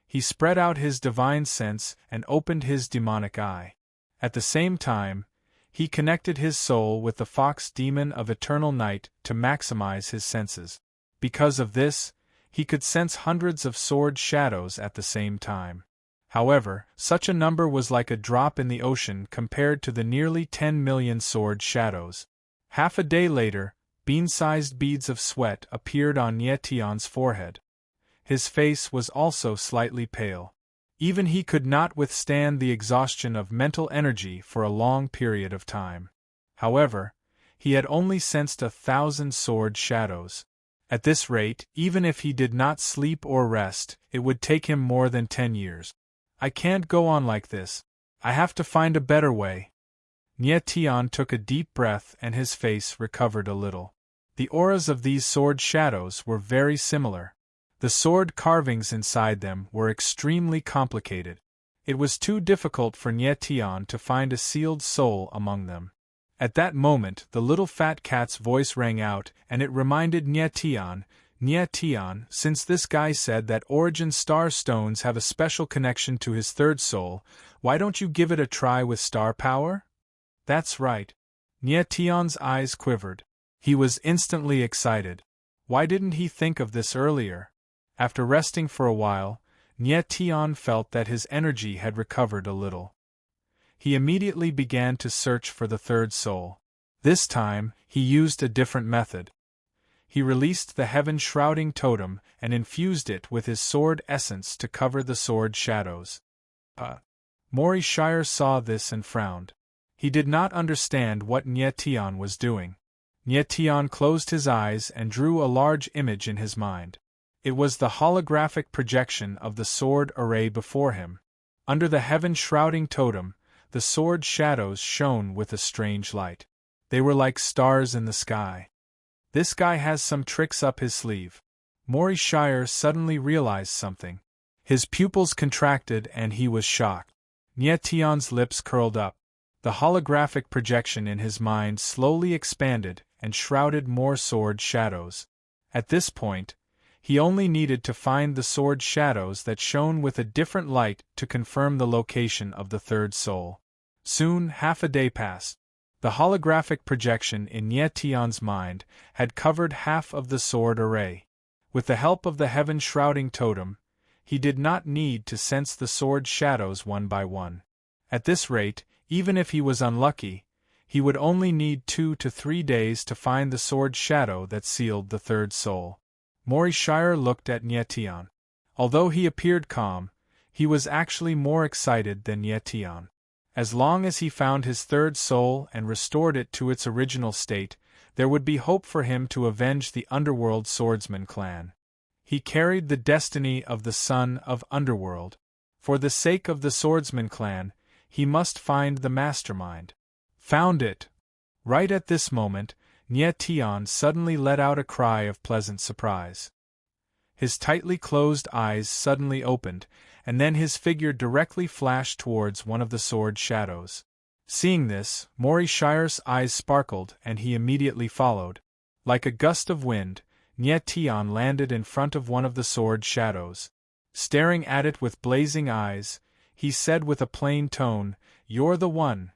He spread out his divine sense and opened his demonic eye. At the same time, he connected his soul with the fox demon of eternal night to maximize his senses. Because of this, he could sense hundreds of sword shadows at the same time. However, such a number was like a drop in the ocean compared to the nearly 10 million sword shadows. Half a day later, bean-sized beads of sweat appeared on Nietian's forehead. His face was also slightly pale. Even he could not withstand the exhaustion of mental energy for a long period of time. However, he had only sensed 1,000 sword shadows. At this rate, even if he did not sleep or rest, it would take him more than 10 years. I can't go on like this. I have to find a better way. Nietian took a deep breath and his face recovered a little. The auras of these sword shadows were very similar. The sword carvings inside them were extremely complicated. It was too difficult for Nietian to find a sealed soul among them. At that moment the little fat cat's voice rang out and it reminded Nietian, Nietian, since this guy said that Origin Star Stones have a special connection to his third soul, why don't you give it a try with star power? That's right. Nietian's eyes quivered. He was instantly excited. Why didn't he think of this earlier? After resting for a while, Nietian felt that his energy had recovered a little. He immediately began to search for the third soul. This time, he used a different method. He released the heaven-shrouding totem and infused it with his sword essence to cover the sword shadows. Monarch saw this and frowned. He did not understand what Nietian was doing. Nietian closed his eyes and drew a large image in his mind. It was the holographic projection of the sword array before him. Under the heaven-shrouding totem, the sword shadows shone with a strange light. They were like stars in the sky. This guy has some tricks up his sleeve. Monarch suddenly realized something. His pupils contracted and he was shocked. Nietian's lips curled up. The holographic projection in his mind slowly expanded and shrouded more sword shadows. At this point, he only needed to find the sword shadows that shone with a different light to confirm the location of the third soul. Soon, half a day passed. The holographic projection in Nie Tian's mind had covered half of the sword array. With the help of the heaven-shrouding totem, he did not need to sense the sword's shadows one by one. At this rate, even if he was unlucky, he would only need 2 to 3 days to find the sword's shadow that sealed the third soul. Mori Shire looked at Nie Tian. Although he appeared calm, he was actually more excited than Nie Tian. As long as he found his third soul and restored it to its original state, there would be hope for him to avenge the Underworld Swordsman clan. He carried the destiny of the son of Underworld. For the sake of the Swordsman clan, he must find the mastermind. Found it! Right at this moment, Nie Tian suddenly let out a cry of pleasant surprise. His tightly closed eyes suddenly opened, and then his figure directly flashed towards one of the sword shadows. Seeing this, Mori Shire's eyes sparkled and he immediately followed. Like a gust of wind, Nie Tian landed in front of one of the sword shadows. Staring at it with blazing eyes, he said with a plain tone, "You're the one."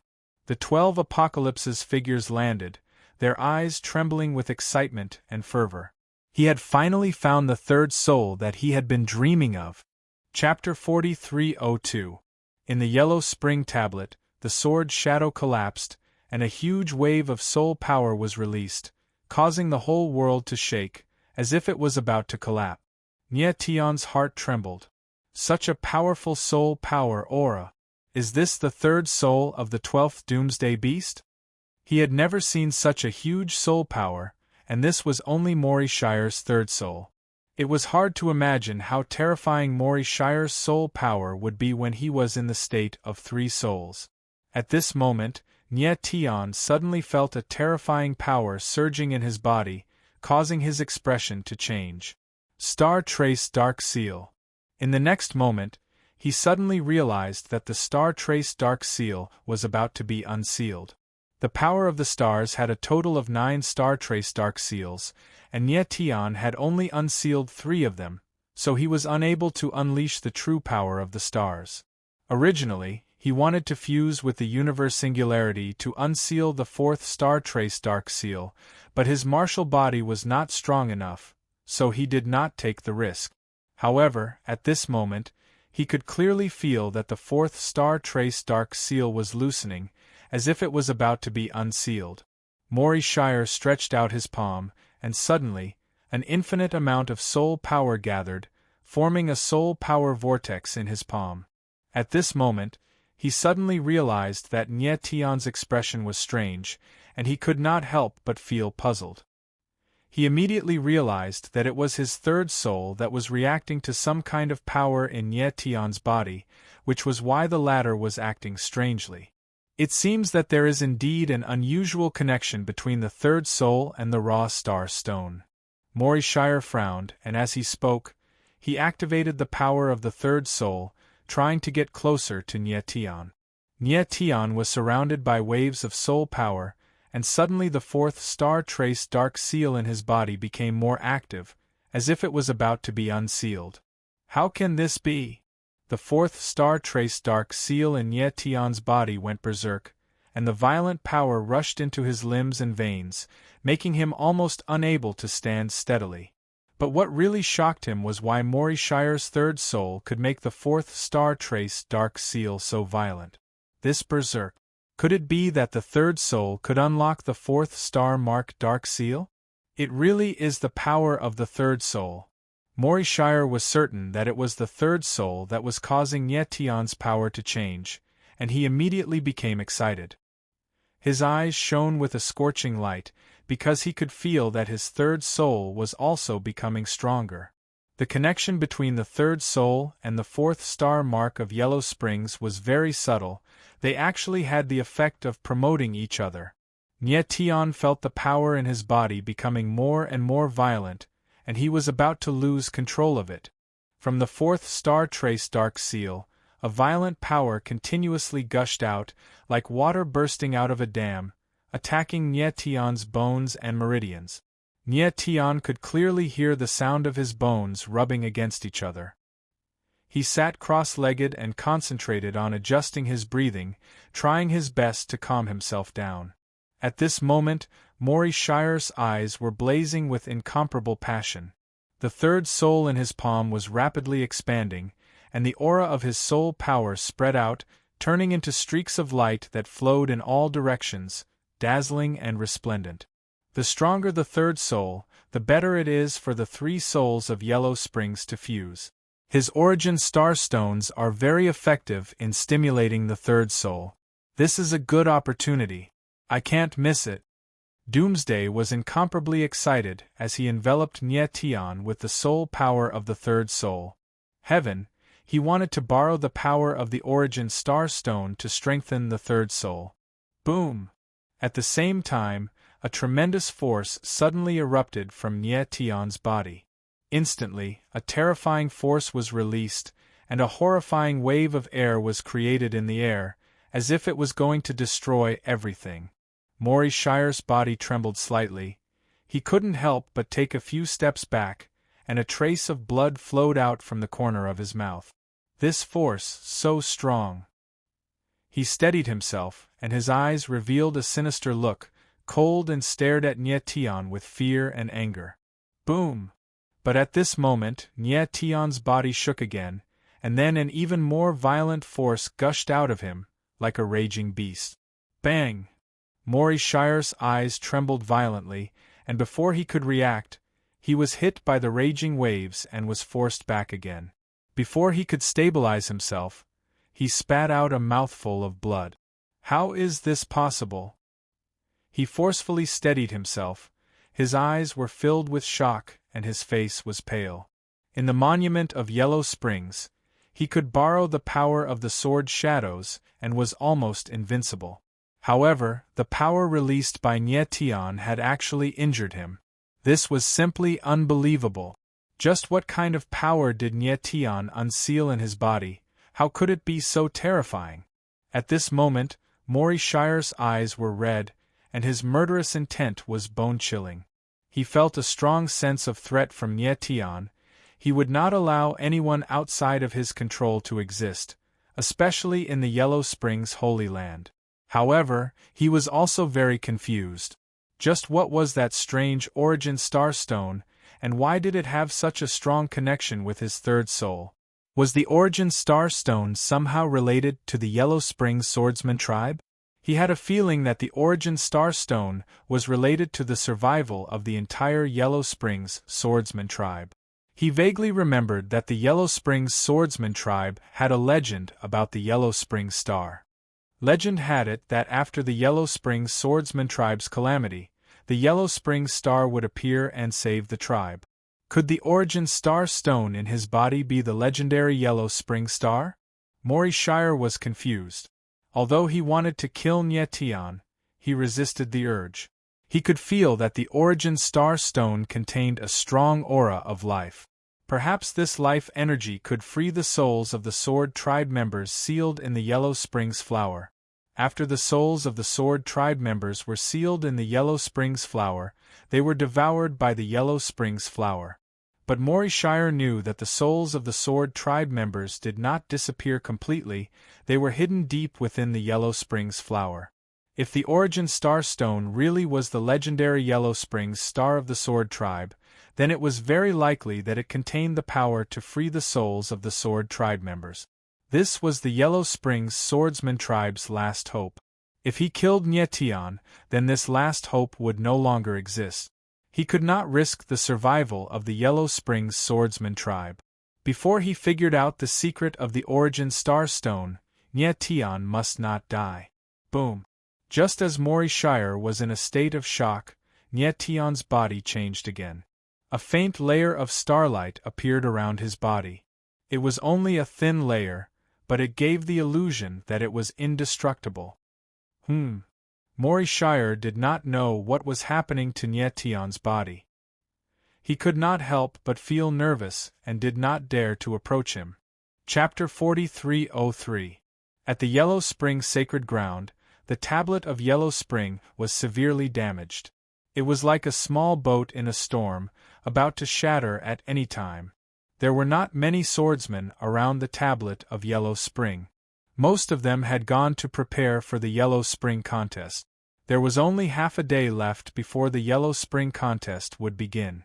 The 12 Apocalypse's figures landed, their eyes trembling with excitement and fervor. He had finally found the third soul that he had been dreaming of. Chapter 4302. In the Yellow Spring tablet, the sword shadow collapsed, and a huge wave of soul power was released, causing the whole world to shake, as if it was about to collapse. Nie Tian's heart trembled. Such a powerful soul power aura. Is this the third soul of the 12th Doomsday Beast? He had never seen such a huge soul power, and this was only Mori Shire's third soul. It was hard to imagine how terrifying Mori Shire's soul power would be when he was in the state of 3 souls. At this moment, Nie Tian suddenly felt a terrifying power surging in his body, causing his expression to change. Star Trace Dark Seal. In the next moment, he suddenly realized that the Star Trace Dark Seal was about to be unsealed. The power of the stars had a total of 9 Star Trace Dark Seals, and Nie Tian had only unsealed 3 of them, so he was unable to unleash the true power of the stars. Originally, he wanted to fuse with the Universe Singularity to unseal the 4th Star Trace Dark Seal, but his martial body was not strong enough, so he did not take the risk. However, at this moment, he could clearly feel that the 4th Star Trace Dark Seal was loosening, as if it was about to be unsealed. Mori Shire stretched out his palm, and suddenly, an infinite amount of soul power gathered, forming a soul power vortex in his palm. At this moment, he suddenly realized that Nie Tian's expression was strange, and he could not help but feel puzzled. He immediately realized that it was his third soul that was reacting to some kind of power in Nie Tian's body, which was why the latter was acting strangely. It seems that there is indeed an unusual connection between the third soul and the raw star stone. Mori Shire frowned, and as he spoke, he activated the power of the third soul, trying to get closer to Nie Tian. Nie Tian was surrounded by waves of soul power, and suddenly the 4th Star Trace Dark Seal in his body became more active, as if it was about to be unsealed. How can this be? The 4th Star Trace Dark Seal in Nie Tian's body went berserk, and the violent power rushed into his limbs and veins, making him almost unable to stand steadily. But what really shocked him was why Mori Shire's third soul could make the 4th Star Trace Dark Seal so violent. This berserk. Could it be that the third soul could unlock the 4th Star Mark Dark Seal? It really is the power of the third soul. Mori Shire was certain that it was the third soul that was causing Nie Tian's power to change, and he immediately became excited. His eyes shone with a scorching light, because he could feel that his third soul was also becoming stronger. The connection between the third soul and the 4th Star Mark of Yellow Springs was very subtle. They actually had the effect of promoting each other. Nie Tian felt the power in his body becoming more and more violent, and he was about to lose control of it. From the 4th Star Trace Dark Seal, a violent power continuously gushed out, like water bursting out of a dam, attacking Nie Tian's bones and meridians. Nie Tian could clearly hear the sound of his bones rubbing against each other. He sat cross-legged and concentrated on adjusting his breathing, trying his best to calm himself down. At this moment, Mori Shire's eyes were blazing with incomparable passion. The third soul in his palm was rapidly expanding, and the aura of his soul power spread out, turning into streaks of light that flowed in all directions, dazzling and resplendent. The stronger the third soul, the better it is for the three souls of Yellow Springs to fuse. His origin star stones are very effective in stimulating the third soul. This is a good opportunity. I can't miss it. Doomsday was incomparably excited as he enveloped Nye Tian with the soul power of the third soul. Heaven, he wanted to borrow the power of the origin star stone to strengthen the third soul. Boom! At the same time, a tremendous force suddenly erupted from Nye Tian's body. Instantly, a terrifying force was released, and a horrifying wave of air was created in the air, as if it was going to destroy everything. Mori Shire's body trembled slightly. He couldn't help but take a few steps back, and a trace of blood flowed out from the corner of his mouth. This force, so strong. He steadied himself, and his eyes revealed a sinister look, cold, and stared at Nye Tian with fear and anger. Boom! But at this moment, Nye Tian's body shook again, and then an even more violent force gushed out of him, like a raging beast. Bang! Mori Shire's eyes trembled violently, and before he could react, he was hit by the raging waves and was forced back again. Before he could stabilize himself, he spat out a mouthful of blood. How is this possible? He forcefully steadied himself. His eyes were filled with shock, and his face was pale. In the monument of Yellow Springs, he could borrow the power of the sword shadows and was almost invincible. However, the power released by Nye Tian had actually injured him. This was simply unbelievable. Just what kind of power did Nye Tian unseal in his body? How could it be so terrifying? At this moment, Mori Shire's eyes were red, and his murderous intent was bone-chilling. He felt a strong sense of threat from Nye Tian. He would not allow anyone outside of his control to exist, especially in the Yellow Springs Holy Land. However, he was also very confused. Just what was that strange origin star stone, and why did it have such a strong connection with his third soul? Was the origin star stone somehow related to the Yellow Springs swordsman tribe? He had a feeling that the origin star stone was related to the survival of the entire Yellow Springs swordsman tribe. He vaguely remembered that the Yellow Springs swordsman tribe had a legend about the Yellow Springs star. Legend had it that after the Yellow Springs swordsman tribe's calamity, the Yellow Springs star would appear and save the tribe. Could the origin star stone in his body be the legendary Yellow Springs star? Mori Shire was confused. Although he wanted to kill Nye Tian, he resisted the urge. He could feel that the origin star stone contained a strong aura of life. Perhaps this life energy could free the souls of the Sword Tribe members sealed in the Yellow Springs flower. After the souls of the Sword Tribe members were sealed in the Yellow Springs flower, they were devoured by the Yellow Springs flower. But Mori Shire knew that the souls of the Sword Tribe members did not disappear completely, they were hidden deep within the Yellow Springs flower. If the origin star stone really was the legendary Yellow Springs star of the Sword Tribe, then it was very likely that it contained the power to free the souls of the Sword Tribe members. This was the Yellow Springs swordsman tribe's last hope. If he killed Nye Tian, then this last hope would no longer exist. He could not risk the survival of the Yellow Springs swordsman tribe. Before he figured out the secret of the origin star stone, Nye Tian must not die. Boom! Just as Mori Shire was in a state of shock, Nye Tian's body changed again. A faint layer of starlight appeared around his body. It was only a thin layer, but it gave the illusion that it was indestructible. Mori Shire did not know what was happening to Nye Tian's body. He could not help but feel nervous and did not dare to approach him. Chapter 4303. At the Yellow Spring Sacred Ground, the tablet of Yellow Spring was severely damaged. It was like a small boat in a storm, about to shatter at any time. There were not many swordsmen around the tablet of Yellow Spring. Most of them had gone to prepare for the Yellow Spring contest. There was only half a day left before the Yellow Spring contest would begin.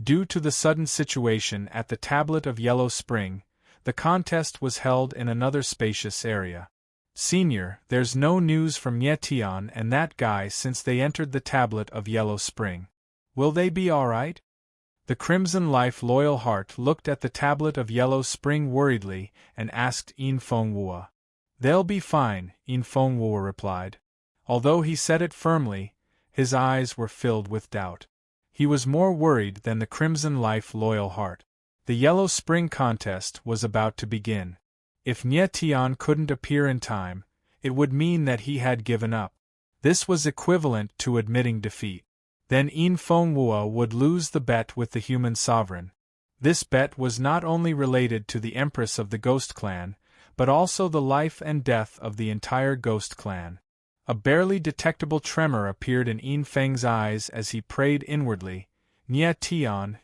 Due to the sudden situation at the Tablet of Yellow Spring, the contest was held in another spacious area. Senior, there's no news from Tian and that guy since they entered the Tablet of Yellow Spring. Will they be alright? The Crimson Life Loyal Heart looked at the Tablet of Yellow Spring worriedly and asked Yin Fenghua. They'll be fine, Yin Fenghua replied. Although he said it firmly, his eyes were filled with doubt. He was more worried than the Crimson Life Loyal Heart. The Yellow Spring contest was about to begin. If Tian couldn't appear in time, it would mean that he had given up. This was equivalent to admitting defeat. Then Yin Fenghua would lose the bet with the human sovereign. This bet was not only related to the Empress of the Ghost Clan, but also the life and death of the entire Ghost Clan. A barely detectable tremor appeared in Yin Feng's eyes as he prayed inwardly, Tian,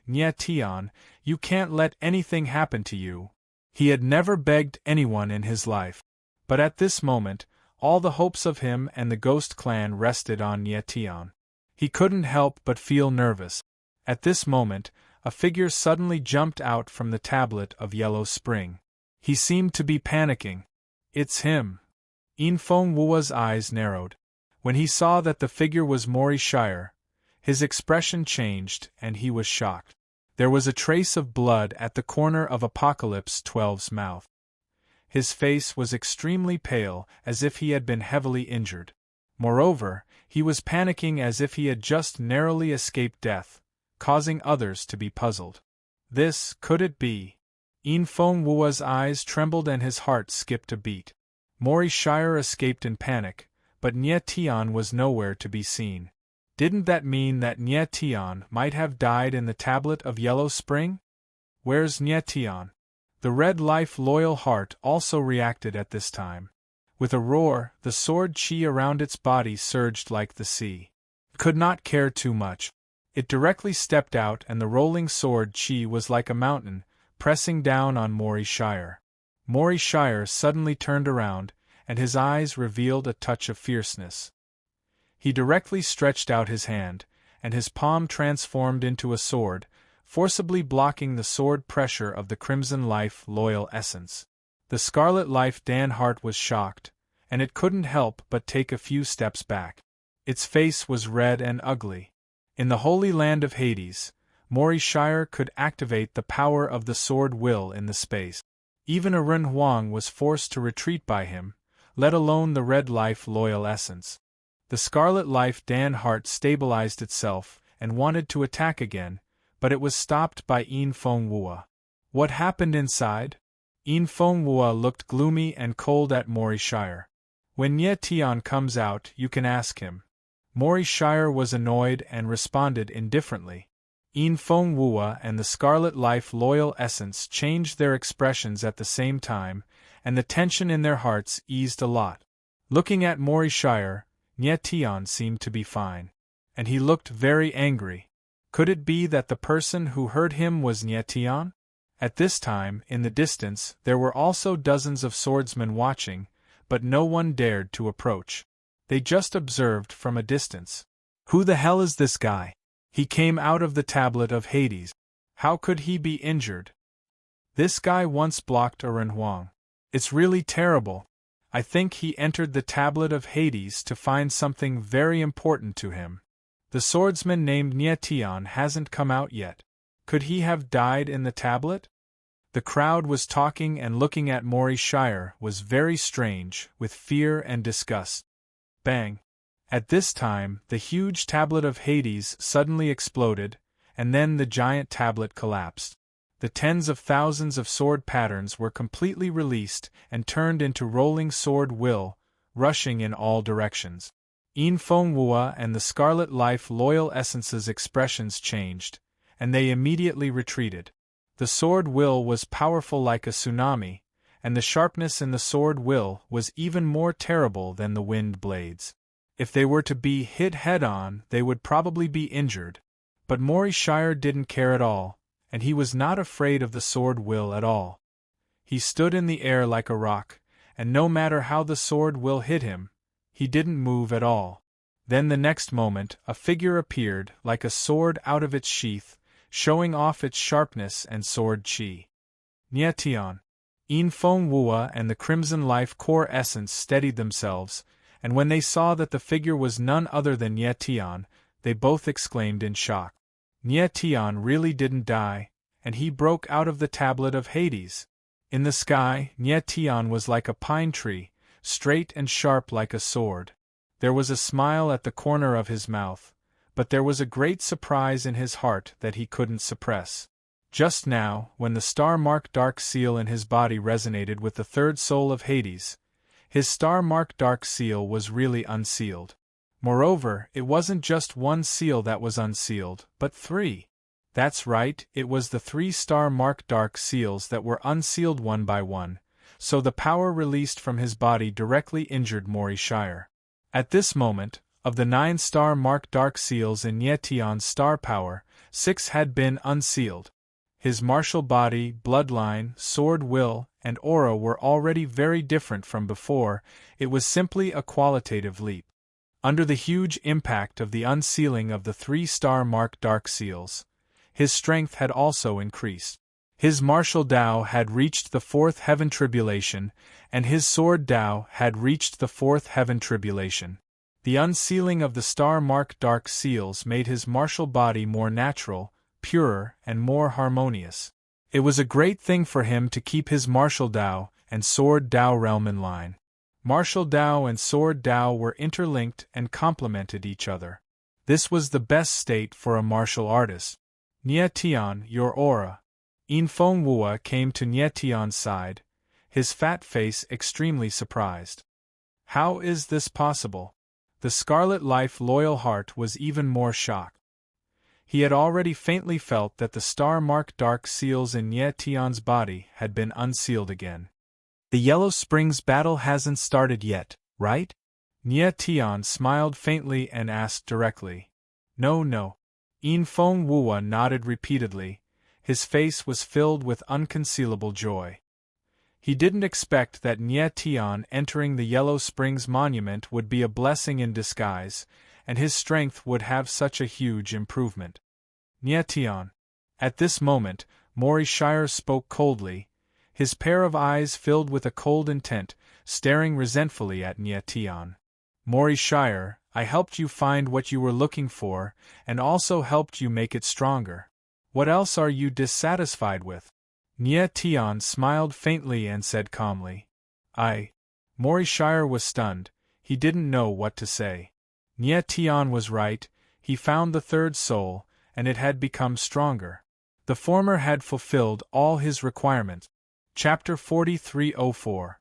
you can't let anything happen to you. He had never begged anyone in his life. But at this moment, all the hopes of him and the Ghost Clan rested on Tian. He couldn't help but feel nervous. At this moment, a figure suddenly jumped out from the Tablet of Yellow Spring. He seemed to be panicking. It's him. Yin Fenghua's eyes narrowed. When he saw that the figure was Mori Shire, his expression changed and he was shocked. There was a trace of blood at the corner of Apocalypse 12's mouth. His face was extremely pale, as if he had been heavily injured. Moreover, he was panicking as if he had just narrowly escaped death, causing others to be puzzled. This, could it be? Yin Fenghua's eyes trembled and his heart skipped a beat. Mori Shire escaped in panic, but Tian was nowhere to be seen. Didn't that mean that Tian might have died in the Tablet of Yellow Spring? Where's Tian? The Red Life Loyal Heart also reacted at this time. With a roar, the sword chi around its body surged like the sea. It could not care too much. It directly stepped out and the rolling sword chi was like a mountain, pressing down on Mori Shire. Mori Shire suddenly turned around, and his eyes revealed a touch of fierceness. He directly stretched out his hand, and his palm transformed into a sword, forcibly blocking the sword pressure of the Crimson Life Loyal Essence. The Scarlet Life Dan Heart was shocked, and it couldn't help but take a few steps back. Its face was red and ugly. In the Holy Land of Hades, Mori Shire could activate the power of the sword will in the space. Even a Ren Huang was forced to retreat by him, let alone the Red Life Loyal Essence. The Scarlet Life Dan Heart stabilized itself and wanted to attack again, but it was stopped by Yin Fenghua. What happened inside? Yin Fenghua looked gloomy and cold at Mori Shire. When Tian comes out, you can ask him. Mori Shire was annoyed and responded indifferently. Yin Fenghua and the Scarlet Life Loyal Essence changed their expressions at the same time, and the tension in their hearts eased a lot. Looking at Mori Shire, Tian seemed to be fine. And he looked very angry. Could it be that the person who hurt him was Tian? At this time, in the distance, there were also dozens of swordsmen watching, but no one dared to approach. They just observed from a distance. Who the hell is this guy? He came out of the Tablet of Hades. How could he be injured? This guy once blocked a Ren Huang. It's really terrible. I think he entered the Tablet of Hades to find something very important to him. The swordsman named Tian hasn't come out yet. Could he have died in the tablet? The crowd was talking and looking at Mori Shire was very strange, with fear and disgust. Bang! At this time, the huge Tablet of Hades suddenly exploded, and then the giant tablet collapsed. The tens of thousands of sword patterns were completely released and turned into rolling sword will, rushing in all directions. Yin Fenghua and the Scarlet Life Loyal Essence's expressions changed, and they immediately retreated. The sword will was powerful like a tsunami, and the sharpness in the sword will was even more terrible than the wind blades. If they were to be hit head-on, they would probably be injured. But Mori Shire didn't care at all, and he was not afraid of the sword will at all. He stood in the air like a rock, and no matter how the sword will hit him, he didn't move at all. Then the next moment, a figure appeared, like a sword out of its sheath, showing off its sharpness and sword chi. Nyetian. In Feng Wua and the Crimson Life core essence steadied themselves, and when they saw that the figure was none other than Nye Tian, they both exclaimed in shock. Nye Tian really didn't die, and he broke out of the tablet of Hades. In the sky, Nye Tian was like a pine tree, straight and sharp like a sword. There was a smile at the corner of his mouth, but there was a great surprise in his heart that he couldn't suppress. Just now, when the star-marked dark seal in his body resonated with the third soul of Hades, his star-marked dark seal was really unsealed. Moreover, it wasn't just one seal that was unsealed, but 3. That's right, it was the 3 star-marked dark seals that were unsealed one by one, so the power released from his body directly injured Mori Shire. At this moment, of the 9 star-marked dark seals in Nye Tian's star power, 6 had been unsealed. His martial body, bloodline, sword will, and aura were already very different from before. It was simply a qualitative leap. Under the huge impact of the unsealing of the 3 star-marked dark seals, his strength had also increased. His martial Tao had reached the 4th heaven tribulation, and his sword Tao had reached the 4th heaven tribulation. The unsealing of the star-marked dark seals made his martial body more natural, purer, and more harmonious. It was a great thing for him to keep his martial Tao and sword Tao realm in line. Martial Tao and sword Tao were interlinked and complemented each other. This was the best state for a martial artist. Nye Tian, your aura. In Feng Wua came to Nye Tian's side, his fat face extremely surprised. How is this possible? The Scarlet Life loyal heart was even more shocked. He had already faintly felt that the star-marked dark seals in Nye Tian's body had been unsealed again. The Yellow Springs battle hasn't started yet, right? Nye Tian smiled faintly and asked directly. No. In Feng Wua nodded repeatedly. His face was filled with unconcealable joy. He didn't expect that Nye Tian entering the Yellow Springs monument would be a blessing in disguise, and his strength would have such a huge improvement. Nye Tian. At this moment, Mori Shire spoke coldly, his pair of eyes filled with a cold intent, staring resentfully at Nye Tian. Mori Shire, I helped you find what you were looking for, and also helped you make it stronger. What else are you dissatisfied with? Nye Tian smiled faintly and said calmly. Mori Shire was stunned, he didn't know what to say. Nye Tian was right, he found the third soul, and it had become stronger. The former had fulfilled all his requirements. Chapter 4304.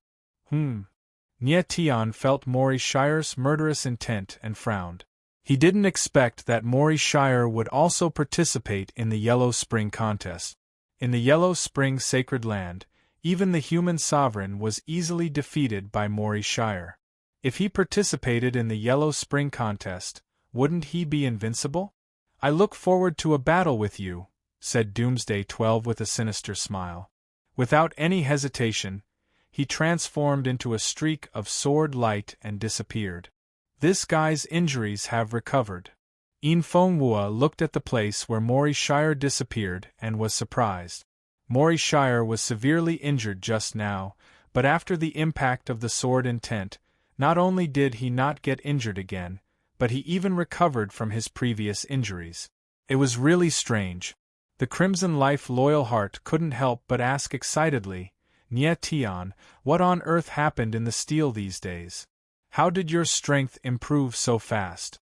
Nye Tian felt Mori Shire's murderous intent and frowned. He didn't expect that Mori Shire would also participate in the Yellow Spring contest. In the Yellow Spring sacred land, even the human sovereign was easily defeated by Mori Shire. If he participated in the Yellow Spring contest, wouldn't he be invincible? I look forward to a battle with you, said Doomsday 12 with a sinister smile. Without any hesitation, he transformed into a streak of sword light and disappeared. This guy's injuries have recovered. In Feng Wua looked at the place where Mori Shire disappeared and was surprised. Mori Shire was severely injured just now, but after the impact of the sword intent, not only did he not get injured again, but he even recovered from his previous injuries. It was really strange. The Crimson Life loyal heart couldn't help but ask excitedly, Nye Tian, what on earth happened in the steel these days? How did your strength improve so fast?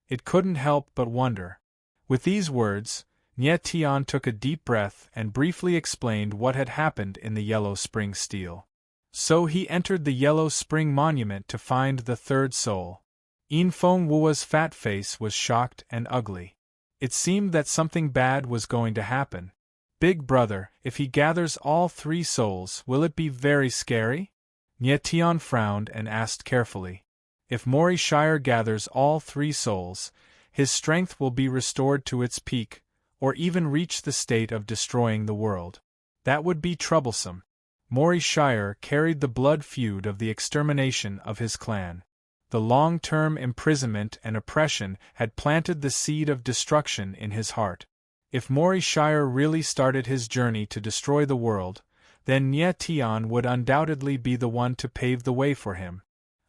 It couldn't help but wonder. With these words, Nye Tian took a deep breath and briefly explained what had happened in the Yellow Spring steel. So he entered the Yellow Spring monument to find the third soul. In Feng Wua's fat face was shocked and ugly. It seemed that something bad was going to happen. Big brother, if he gathers all 3 souls, will it be very scary? Nye Tian frowned and asked carefully. If Mori Shire gathers all 3 souls, his strength will be restored to its peak, or even reach the state of destroying the world. That would be troublesome. Mori Shire carried the blood feud of the extermination of his clan. The long-term imprisonment and oppression had planted the seed of destruction in his heart. If Mori Shire really started his journey to destroy the world, then Nye Tian would undoubtedly be the one to pave the way for him.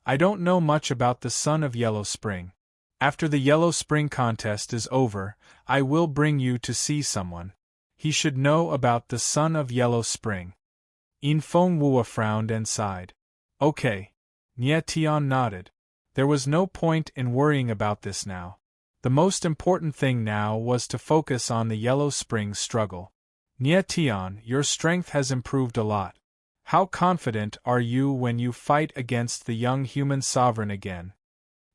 I don't know much about the Son of Yellow Spring. After the Yellow Spring contest is over, I will bring you to see someone. He should know about the Son of Yellow Spring. Yin Feng Wua frowned and sighed. Okay. Nye Tian nodded. There was no point in worrying about this now. The most important thing now was to focus on the Yellow Spring struggle. Nye Tian, your strength has improved a lot. How confident are you when you fight against the young human sovereign again?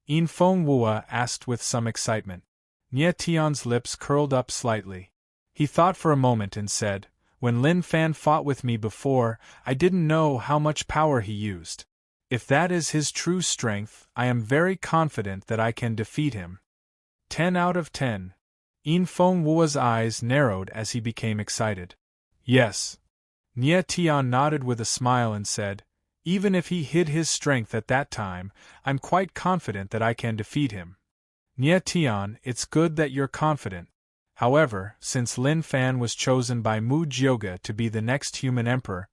Yin Feng Wua asked with some excitement. Nye Tian's lips curled up slightly. He thought for a moment and said, When Lin Fan fought with me before, I didn't know how much power he used. If that is his true strength, I am very confident that I can defeat him. 10 out of 10. Yin Feng Wua's eyes narrowed as he became excited. Yes. Nye Tian nodded with a smile and said, Even if he hid his strength at that time, I'm quite confident that I can defeat him. Nye Tian, it's good that you're confident. However, since Lin Fan was chosen by Mu Jioga to be the next human emperor,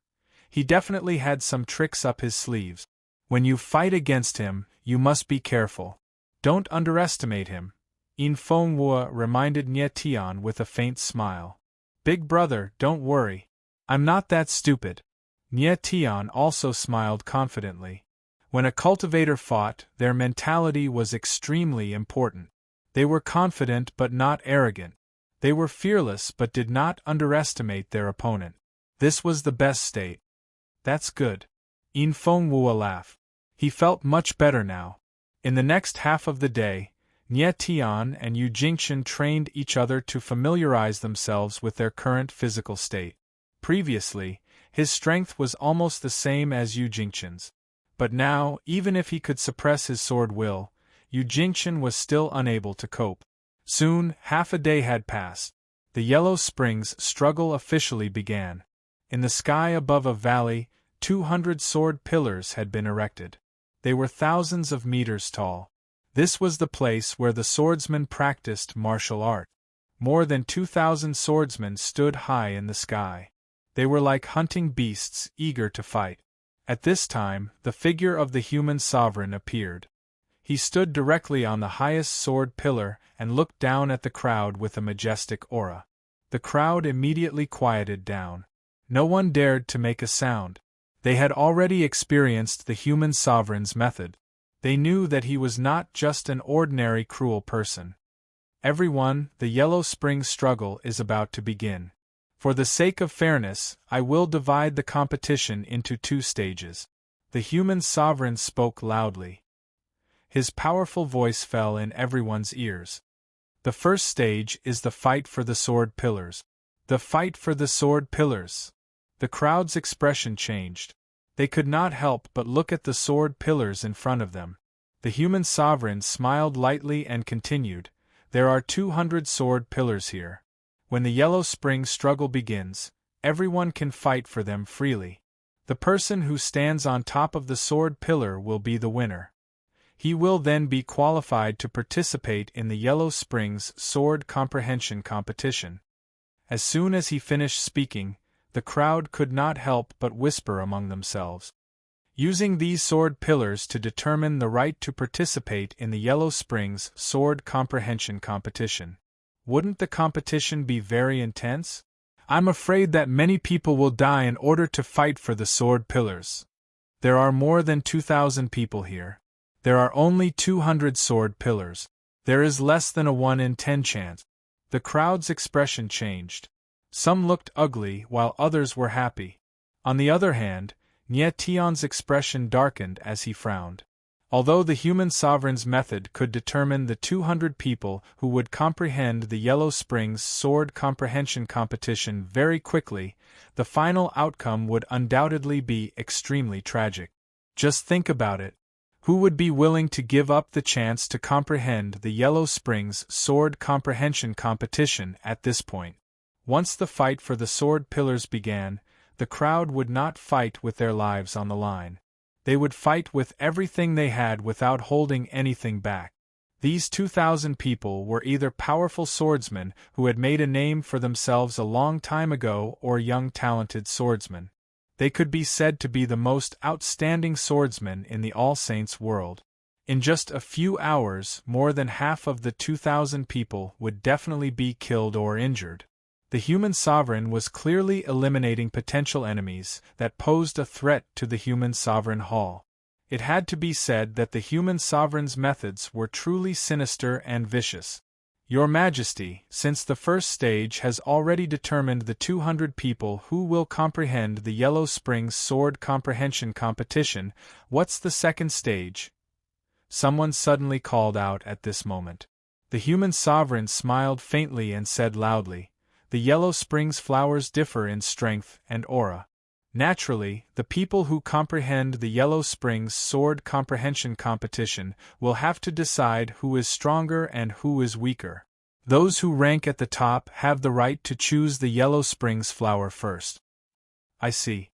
he definitely had some tricks up his sleeves. When you fight against him, you must be careful. Don't underestimate him. Yin Feng Wua reminded Nye Tian with a faint smile. Big brother, don't worry. I'm not that stupid. Nye Tian also smiled confidently. When a cultivator fought, their mentality was extremely important. They were confident but not arrogant. They were fearless but did not underestimate their opponent. This was the best state. That's good. Yin Feng Wua laughed. He felt much better now. In the next half of the day, Nye Tian and Yu Jingchen trained each other to familiarize themselves with their current physical state. Previously, his strength was almost the same as Yu Jingchen's. But now, even if he could suppress his sword will, Yu Jingchen was still unable to cope. Soon, half a day had passed. The Yellow Springs struggle officially began. In the sky above a valley, 200 sword pillars had been erected. They were thousands of meters tall. This was the place where the swordsmen practiced martial art. More than 2,000 swordsmen stood high in the sky. They were like hunting beasts, eager to fight. At this time, the figure of the human sovereign appeared. He stood directly on the highest sword pillar and looked down at the crowd with a majestic aura. The crowd immediately quieted down. No one dared to make a sound. They had already experienced the human sovereign's method. They knew that he was not just an ordinary cruel person. Everyone, the Yellow Spring struggle is about to begin. For the sake of fairness, I will divide the competition into 2 stages. The human sovereign spoke loudly. His powerful voice fell in everyone's ears. The first stage is the fight for the sword pillars. The fight for the sword pillars. The crowd's expression changed. They could not help but look at the sword pillars in front of them. The human sovereign smiled lightly and continued, There are 200 sword pillars here. When the Yellow Spring struggle begins, everyone can fight for them freely. The person who stands on top of the sword pillar will be the winner. He will then be qualified to participate in the Yellow Springs sword comprehension competition. As soon as he finished speaking, the crowd could not help but whisper among themselves. Using these sword pillars to determine the right to participate in the Yellow Springs sword comprehension competition. Wouldn't the competition be very intense? I'm afraid that many people will die in order to fight for the sword pillars. There are more than 2,000 people here. There are only 200 sword pillars. There is less than a 1 in 10 chance. The crowd's expression changed. Some looked ugly while others were happy. On the other hand, Nye Tian's expression darkened as he frowned. Although the human sovereign's method could determine the 200 people who would comprehend the Yellow Springs sword comprehension competition very quickly, the final outcome would undoubtedly be extremely tragic. Just think about it. Who would be willing to give up the chance to comprehend the Yellow Springs sword comprehension competition at this point? Once the fight for the sword pillars began, the crowd would not fight with their lives on the line. They would fight with everything they had without holding anything back. These 2,000 people were either powerful swordsmen who had made a name for themselves a long time ago or young talented swordsmen. They could be said to be the most outstanding swordsmen in the All Saints world. In just a few hours, more than half of the 2,000 people would definitely be killed or injured. The human sovereign was clearly eliminating potential enemies that posed a threat to the human sovereign hall. It had to be said that the human sovereign's methods were truly sinister and vicious. Your Majesty, since the first stage has already determined the 200 people who will comprehend the Yellow Springs Sword Comprehension Competition, what's the second stage? Someone suddenly called out at this moment. The human sovereign smiled faintly and said loudly, "The Yellow Springs flowers differ in strength and aura. Naturally, the people who comprehend the Yellow Springs Sword Comprehension Competition will have to decide who is stronger and who is weaker. Those who rank at the top have the right to choose the Yellow Springs flower first." I see.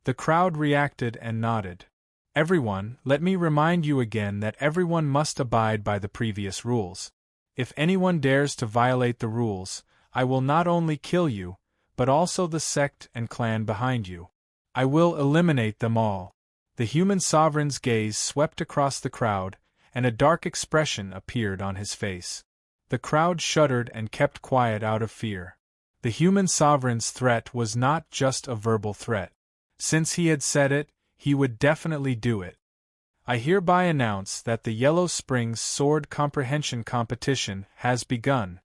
The crowd reacted and nodded. Everyone, let me remind you again that everyone must abide by the previous rules. If anyone dares to violate the rules, I will not only kill you, but also the sect and clan behind you. I will eliminate them all. The human sovereign's gaze swept across the crowd, and a dark expression appeared on his face. The crowd shuddered and kept quiet out of fear. The human sovereign's threat was not just a verbal threat. Since he had said it, he would definitely do it. I hereby announce that the Yellow Springs Sword Comprehension Competition has begun.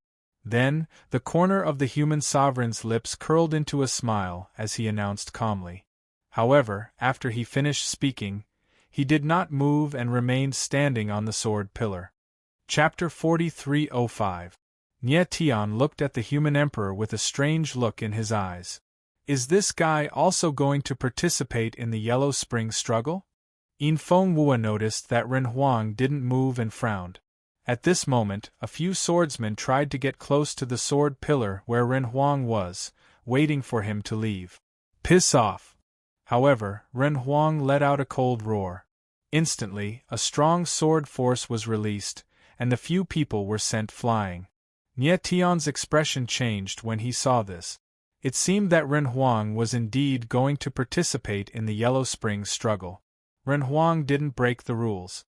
Then, the corner of the human sovereign's lips curled into a smile as he announced calmly. However, after he finished speaking, he did not move and remained standing on the sword pillar. Chapter 4305. Nie Tian looked at the human emperor with a strange look in his eyes. Is this guy also going to participate in the Yellow Springs struggle? Yin Fenghua noticed that Ren Huang didn't move and frowned. At this moment, a few swordsmen tried to get close to the sword pillar where Ren Huang was, waiting for him to leave. Piss off! However, Ren Huang let out a cold roar. Instantly, a strong sword force was released, and the few people were sent flying. Nie Tian's expression changed when he saw this. It seemed that Ren Huang was indeed going to participate in the Yellow Springs struggle. Ren Huang didn't break the rules.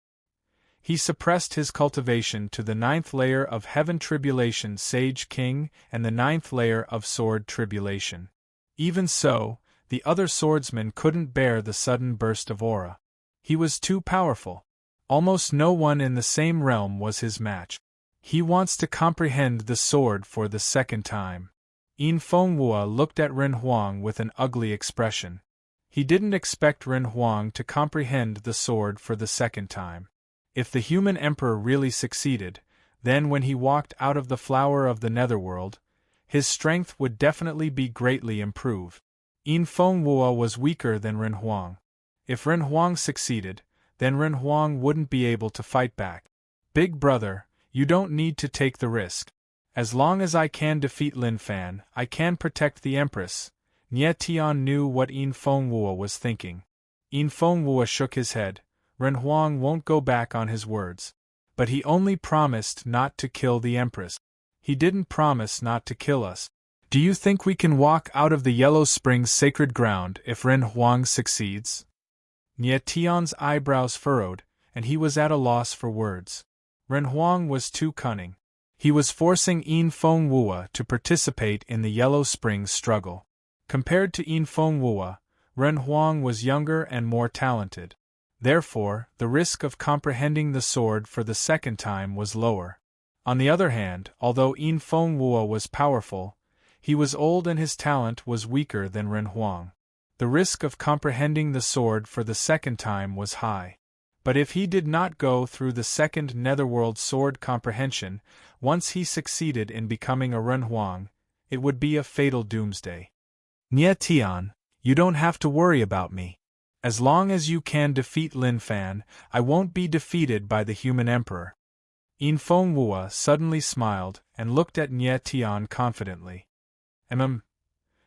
He suppressed his cultivation to the 9th layer of Heaven Tribulation Sage King and the 9th layer of Sword Tribulation. Even so, the other swordsmen couldn't bear the sudden burst of aura. He was too powerful. Almost no one in the same realm was his match. He wants to comprehend the sword for the second time. Yin Fenghua looked at Ren Huang with an ugly expression. He didn't expect Ren Huang to comprehend the sword for the second time. If the human emperor really succeeded, then when he walked out of the flower of the netherworld, his strength would definitely be greatly improved. Yin Fenghua was weaker than Ren Huang. If Ren Huang succeeded, then Ren Huang wouldn't be able to fight back. Big brother, you don't need to take the risk. As long as I can defeat Lin Fan, I can protect the Empress. Nie Tian knew what Yin Fenghua was thinking. Yin Fenghua shook his head. Ren Huang won't go back on his words. But he only promised not to kill the Empress. He didn't promise not to kill us. Do you think we can walk out of the Yellow Springs sacred ground if Ren Huang succeeds? Nie Tian's eyebrows furrowed, and he was at a loss for words. Ren Huang was too cunning. He was forcing Yin Fenghua to participate in the Yellow Springs struggle. Compared to Yin Fenghua, Ren Huang was younger and more talented. Therefore, the risk of comprehending the sword for the second time was lower. On the other hand, although Yin Fenghua was powerful, he was old and his talent was weaker than Ren Huang. The risk of comprehending the sword for the second time was high. But if he did not go through the second Netherworld sword comprehension, once he succeeded in becoming a Ren Huang, it would be a fatal doomsday. Nie Tian, you don't have to worry about me. As long as you can defeat Lin Fan, I won't be defeated by the human emperor. Yin Fenghua suddenly smiled and looked at Nie Tian confidently.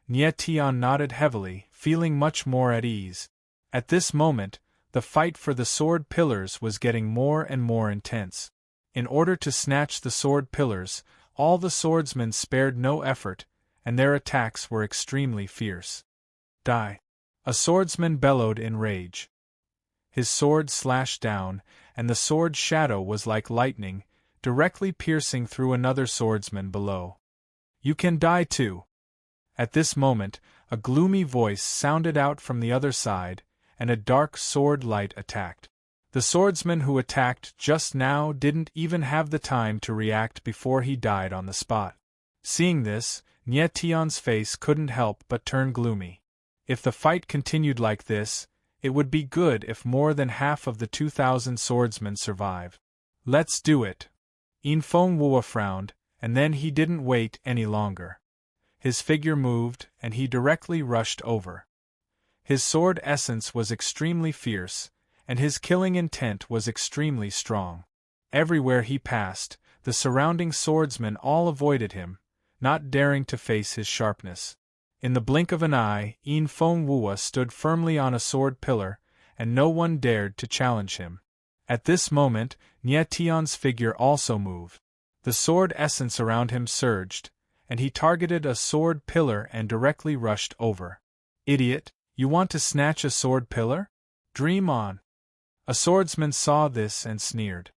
Nie Tian nodded heavily, feeling much more at ease. At this moment, The fight for the sword pillars was getting more and more intense. In order to snatch the sword pillars, all the swordsmen spared no effort, and their attacks were extremely fierce. Die! A swordsman bellowed in rage. His sword slashed down, and the sword shadow was like lightning, directly piercing through another swordsman below. You can die too. At this moment, a gloomy voice sounded out from the other side, and a dark sword light attacked. The swordsman who attacked just now didn't even have the time to react before he died on the spot. Seeing this, Nie Tion's face couldn't help but turn gloomy. If the fight continued like this, it would be good if more than half of the 2,000 swordsmen survive. Let's do it. In Feng Wuo frowned, and then he didn't wait any longer. His figure moved, and he directly rushed over. His sword essence was extremely fierce, and his killing intent was extremely strong. Everywhere he passed, the surrounding swordsmen all avoided him, not daring to face his sharpness. In the blink of an eye, In Feng Wuo stood firmly on a sword pillar, and no one dared to challenge him. At this moment, Nie Tion's figure also moved. The sword essence around him surged, and he targeted a sword pillar and directly rushed over. Idiot, you want to snatch a sword pillar? Dream on. A swordsman saw this and sneered.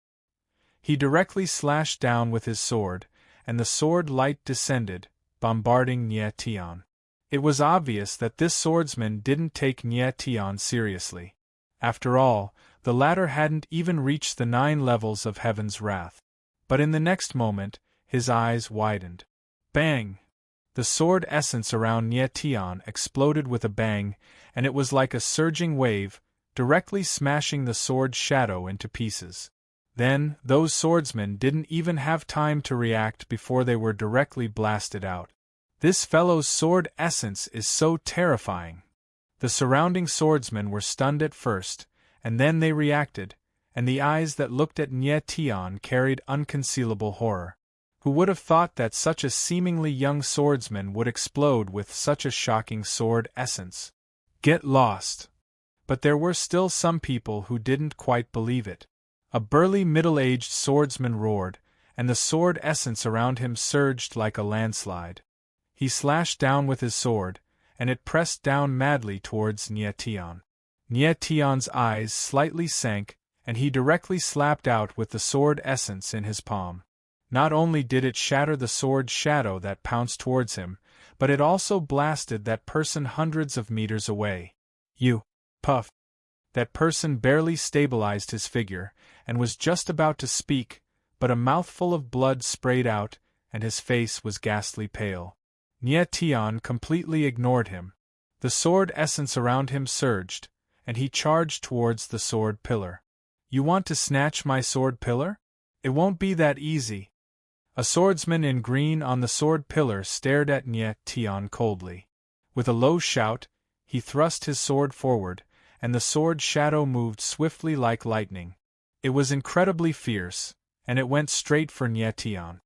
He directly slashed down with his sword, and the sword light descended, bombarding Nie Tion. It was obvious that this swordsman didn't take Nie Tion seriously. After all, the latter hadn't even reached the 9 levels of Heaven's Wrath. But in the next moment, his eyes widened. Bang! The sword essence around Nie Tion exploded with a bang, and it was like a surging wave, directly smashing the sword shadow into pieces. Then, those swordsmen didn't even have time to react before they were directly blasted out. This fellow's sword essence is so terrifying. The surrounding swordsmen were stunned at first, and then they reacted, and the eyes that looked at Nie Tion carried unconcealable horror. Who would have thought that such a seemingly young swordsman would explode with such a shocking sword essence? Get lost! But there were still some people who didn't quite believe it. A burly middle-aged swordsman roared, and the sword essence around him surged like a landslide. He slashed down with his sword, and it pressed down madly towards Nie Tion. Nie Tion's eyes slightly sank, and he directly slapped out with the sword essence in his palm. Not only did it shatter the sword shadow that pounced towards him, but it also blasted that person hundreds of meters away. You! Puff! That person barely stabilized his figure, and was just about to speak, but a mouthful of blood sprayed out, and his face was ghastly pale. Nie Tion completely ignored him. The sword essence around him surged, and he charged towards the sword pillar. You want to snatch my sword pillar? It won't be that easy. A swordsman in green on the sword pillar stared at Nie Tion coldly. With a low shout, he thrust his sword forward, and the sword shadow moved swiftly like lightning. It was incredibly fierce, and it went straight for Nie Tion.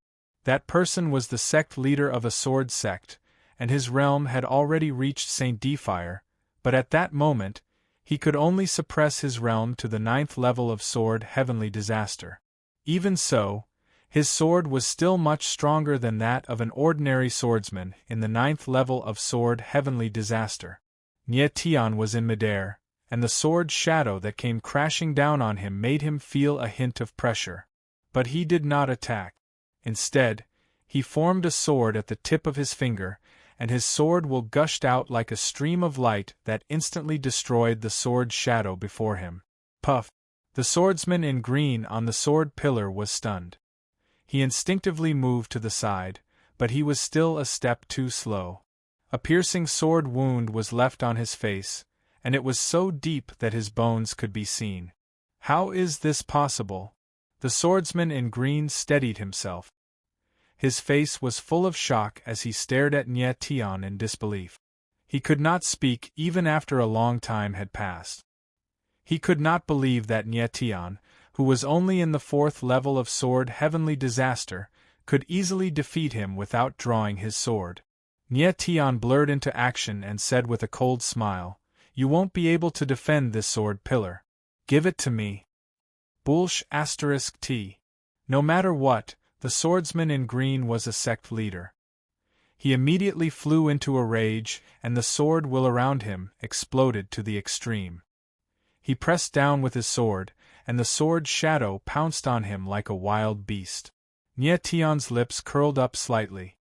That person was the sect leader of a sword sect, and his realm had already reached Saint Defire, but at that moment, he could only suppress his realm to the 9th level of sword heavenly disaster. Even so, his sword was still much stronger than that of an ordinary swordsman in the 9th level of sword heavenly disaster. Nie Tion was in midair, and the sword shadow that came crashing down on him made him feel a hint of pressure. But he did not attack. Instead, he formed a sword at the tip of his finger, and his sword will gushed out like a stream of light that instantly destroyed the sword shadow before him. Puff! The swordsman in green on the sword pillar was stunned. He instinctively moved to the side, but he was still a step too slow. A piercing sword wound was left on his face, and it was so deep that his bones could be seen. How is this possible? The swordsman in green steadied himself. His face was full of shock as he stared at Nie Tion in disbelief. He could not speak even after a long time had passed. He could not believe that Nie Tion, who was only in the 4th level of sword heavenly disaster, could easily defeat him without drawing his sword. Nie Tion blurred into action and said with a cold smile, "You won't be able to defend this sword pillar. Give it to me. Bulsh *T. No matter what, the swordsman in green was a sect leader. He immediately flew into a rage, and the sword will around him exploded to the extreme. He pressed down with his sword, and the sword's shadow pounced on him like a wild beast. Nye Tian's lips curled up slightly.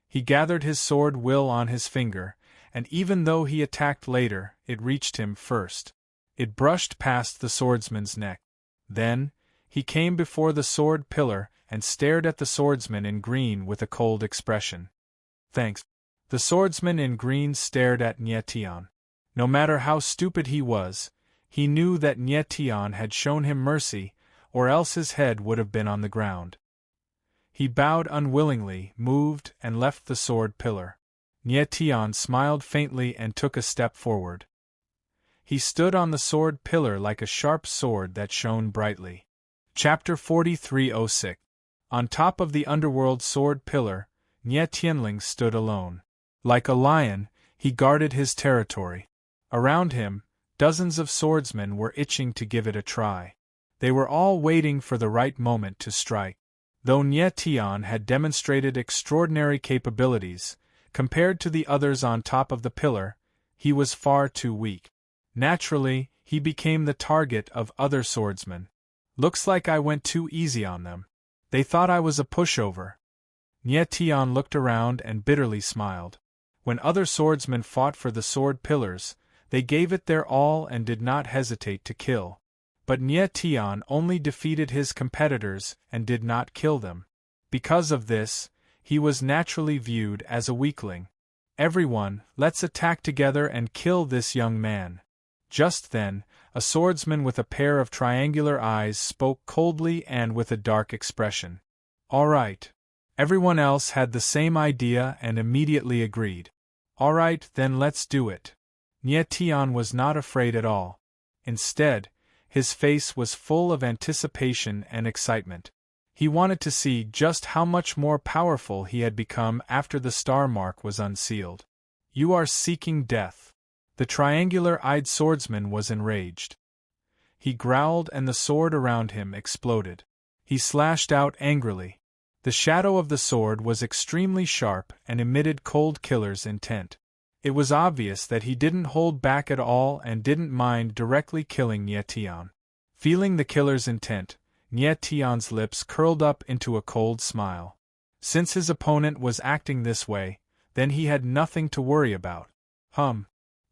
He gathered his sword will on his finger, and even though he attacked later, it reached him first. It brushed past the swordsman's neck. Then, he came before the sword pillar and stared at the swordsman in green with a cold expression. Thanks. The swordsman in green stared at Nye Tian. No matter how stupid he was, he knew that Nye Tian had shown him mercy, or else his head would have been on the ground. He bowed unwillingly, moved, and left the sword pillar. Nye Tian smiled faintly and took a step forward. He stood on the sword pillar like a sharp sword that shone brightly. Chapter 4306. On top of the underworld sword pillar, Nye Tianling stood alone. Like a lion, he guarded his territory. Around him, dozens of swordsmen were itching to give it a try. They were all waiting for the right moment to strike. Though Nye Tian had demonstrated extraordinary capabilities, compared to the others on top of the pillar, he was far too weak. Naturally, he became the target of other swordsmen. Looks like I went too easy on them. They thought I was a pushover. Nye Tian looked around and bitterly smiled. When other swordsmen fought for the sword pillars, they gave it their all and did not hesitate to kill. But Nye Tian only defeated his competitors and did not kill them. Because of this, he was naturally viewed as a weakling. Everyone, let's attack together and kill this young man. Just then, a swordsman with a pair of triangular eyes spoke coldly and with a dark expression. All right. Everyone else had the same idea and immediately agreed. All right, then let's do it. Nye Tian was not afraid at all. Instead, his face was full of anticipation and excitement. He wanted to see just how much more powerful he had become after the star mark was unsealed. You are seeking death. The triangular-eyed swordsman was enraged. He growled and the sword around him exploded. He slashed out angrily. The shadow of the sword was extremely sharp and emitted cold killer's intent. It was obvious that he didn't hold back at all and didn't mind directly killing Nye Tian. Feeling the killer's intent, Nye Tian's lips curled up into a cold smile. Since his opponent was acting this way, then he had nothing to worry about.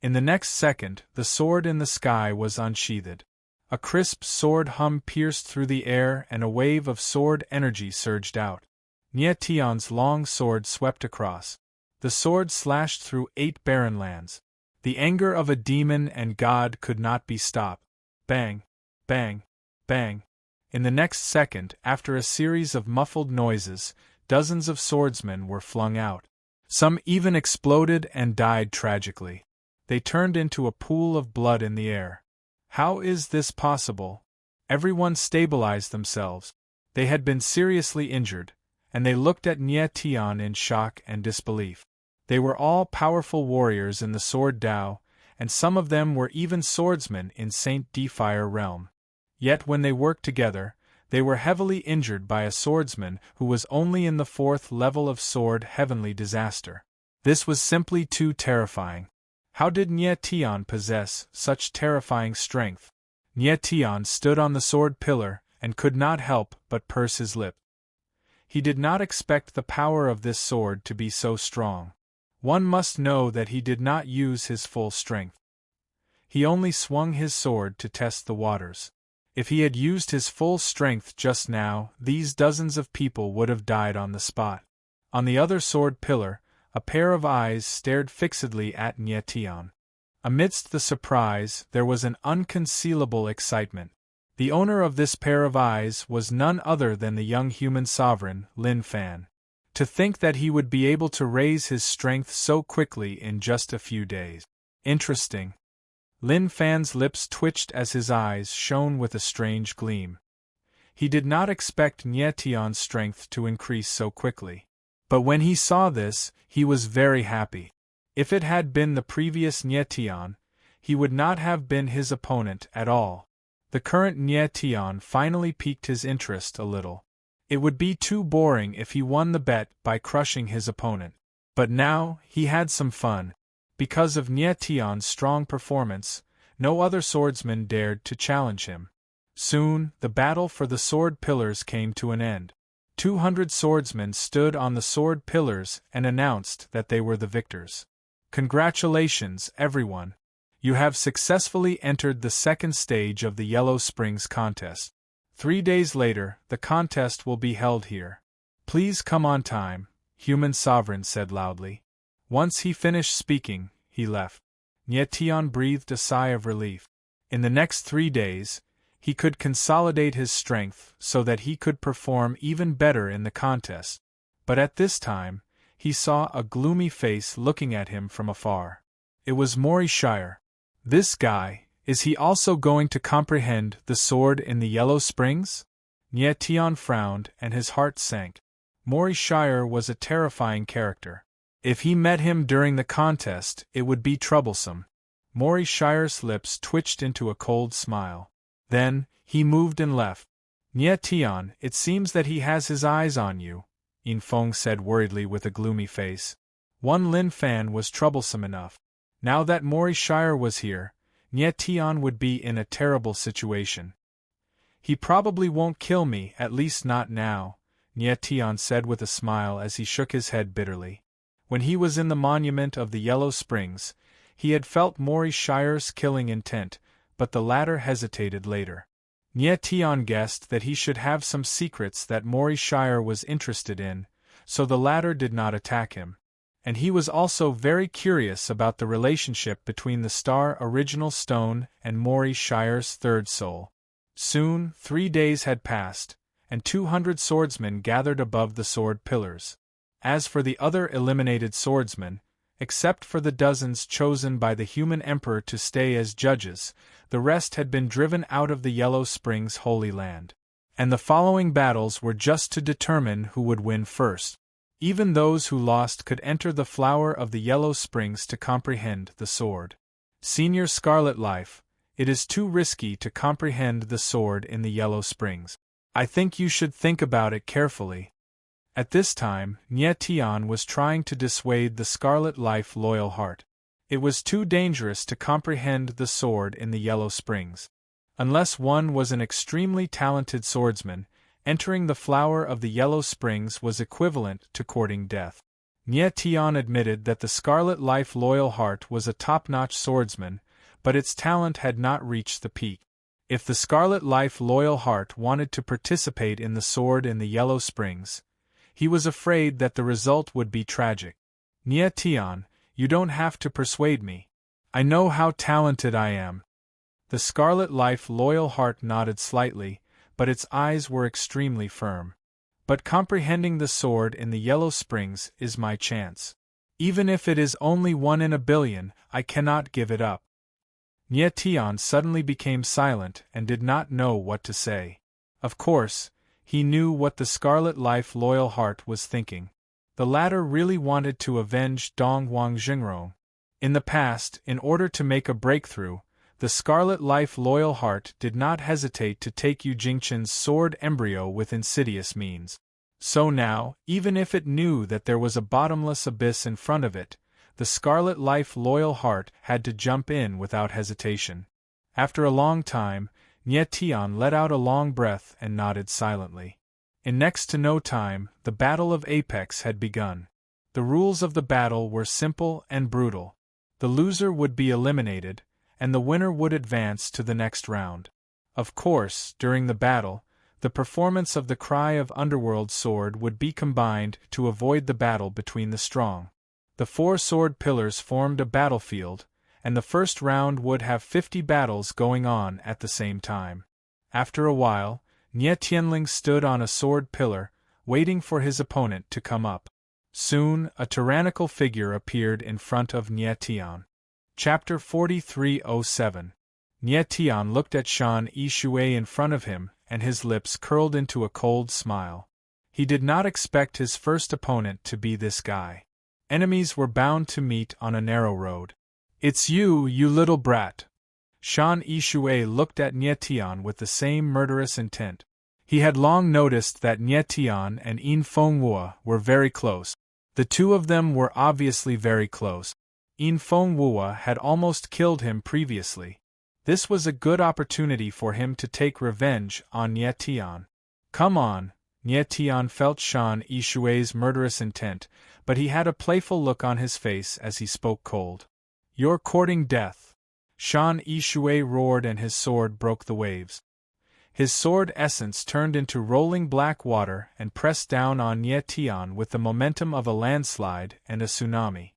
In the next second, the sword in the sky was unsheathed. A crisp sword hum pierced through the air and a wave of sword energy surged out. Nye Tian's long sword swept across. The sword slashed through 8 barren lands. The anger of a demon and god could not be stopped. Bang! Bang! Bang! In the next second, after a series of muffled noises, dozens of swordsmen were flung out. Some even exploded and died tragically. They turned into a pool of blood in the air. How is this possible? Everyone stabilized themselves. They had been seriously injured, and they looked at Nye Tian in shock and disbelief. They were all powerful warriors in the Sword Dao, and some of them were even swordsmen in Saint Defire realm. Yet when they worked together, they were heavily injured by a swordsman who was only in the 4th level of sword heavenly disaster. This was simply too terrifying. How did Nye Tian possess such terrifying strength? Nye Tian stood on the sword pillar and could not help but purse his lip. He did not expect the power of this sword to be so strong. One must know that he did not use his full strength. He only swung his sword to test the waters. If he had used his full strength just now, these dozens of people would have died on the spot. On the other sword pillar, a pair of eyes stared fixedly at Nye Tian. Amidst the surprise, there was an unconcealable excitement. The owner of this pair of eyes was none other than the young human sovereign, Lin Fan. To think that he would be able to raise his strength so quickly in just a few days. Interesting. Lin Fan's lips twitched as his eyes shone with a strange gleam. He did not expect Nye Tian's strength to increase so quickly. But when he saw this, he was very happy. If it had been the previous Nye Tian, he would not have been his opponent at all. The current Nye Tian finally piqued his interest a little. It would be too boring if he won the bet by crushing his opponent. But now, he had some fun. Because of Nye Tian's strong performance, no other swordsman dared to challenge him. Soon, the battle for the sword pillars came to an end. 200 swordsmen stood on the sword pillars and announced that they were the victors. Congratulations, everyone! You have successfully entered the second stage of the Yellow Springs contest. 3 days later, the contest will be held here. Please come on time, Human Sovereign said loudly. Once he finished speaking, he left. Nye Tian breathed a sigh of relief. In the next 3 days, he could consolidate his strength so that he could perform even better in the contest. But at this time, he saw a gloomy face looking at him from afar. It was Mori Shire. This guy, is he also going to comprehend the sword in the Yellow Springs? Nye Tian frowned and his heart sank. Mori Shire was a terrifying character. If he met him during the contest, it would be troublesome. Mori Shire's lips twitched into a cold smile. Then, he moved and left. Nye Tian, it seems that he has his eyes on you, Yin Feng said worriedly with a gloomy face. One Lin Fan was troublesome enough. Now that Mori Shire was here, Nye Tian would be in a terrible situation. He probably won't kill me, at least not now, Nye Tian said with a smile as he shook his head bitterly. When he was in the monument of the Yellow Springs, he had felt Mori Shire's killing intent, but the latter hesitated later. Nye Tian guessed that he should have some secrets that Mori Shire was interested in, so the latter did not attack him. And he was also very curious about the relationship between the star original stone and Mori Shire's third soul. Soon, 3 days had passed, and 200 swordsmen gathered above the sword pillars. As for the other eliminated swordsmen, except for the dozens chosen by the human emperor to stay as judges, the rest had been driven out of the Yellow Springs Holy Land. And the following battles were just to determine who would win first. Even those who lost could enter the flower of the Yellow Springs to comprehend the sword. Senior Scarlet Life, it is too risky to comprehend the sword in the Yellow Springs. I think you should think about it carefully. At this time, Nye Tian was trying to dissuade the Scarlet Life Loyal Heart. It was too dangerous to comprehend the sword in the Yellow Springs. Unless one was an extremely talented swordsman, entering the flower of the Yellow Springs was equivalent to courting death. Nye Tian admitted that the Scarlet Life Loyal Heart was a top-notch swordsman, but its talent had not reached the peak. If the Scarlet Life Loyal Heart wanted to participate in the sword in the Yellow Springs, he was afraid that the result would be tragic. Nye Tian, you don't have to persuade me. I know how talented I am. The Scarlet Life Loyal Heart nodded slightly, but its eyes were extremely firm. But comprehending the sword in the Yellow Springs is my chance. Even if it is only 1 in a billion, I cannot give it up. Nye Tian suddenly became silent and did not know what to say. Of course, he knew what the Scarlet Life Loyal Heart was thinking. The latter really wanted to avenge Dong Wang Jingrong. In the past, in order to make a breakthrough, the Scarlet Life Loyal Heart did not hesitate to take Yu Jingchen's sword embryo with insidious means. So now, even if it knew that there was a bottomless abyss in front of it, the Scarlet Life Loyal Heart had to jump in without hesitation. After a long time, Nye Tian let out a long breath and nodded silently. In next to no time, the Battle of Apex had begun. The rules of the battle were simple and brutal. The loser would be eliminated, and the winner would advance to the next round. Of course, during the battle, the performance of the Cry of Underworld sword would be combined to avoid the battle between the strong. The 4 sword pillars formed a battlefield, and the first round would have 50 battles going on at the same time. After a while, Nye Tianling stood on a sword pillar, waiting for his opponent to come up. Soon, a tyrannical figure appeared in front of Nye Tian. Chapter 4307. Nye Tian looked at Shan Yi Shui in front of him, and his lips curled into a cold smile. He did not expect his first opponent to be this guy. Enemies were bound to meet on a narrow road. "It's you, you little brat!" Shan Yishui looked at Nie Tian with the same murderous intent. He had long noticed that Nie Tian and Yin Fenghua were very close. The two of them were obviously very close. Yin Fenghua had almost killed him previously. This was a good opportunity for him to take revenge on Nie Tian. Come on, Nie Tian felt Shan Yishui's murderous intent, but he had a playful look on his face as he spoke cold. You're courting death. Shan Yishui roared and his sword broke the waves. His sword essence turned into rolling black water and pressed down on Nie Tian with the momentum of a landslide and a tsunami.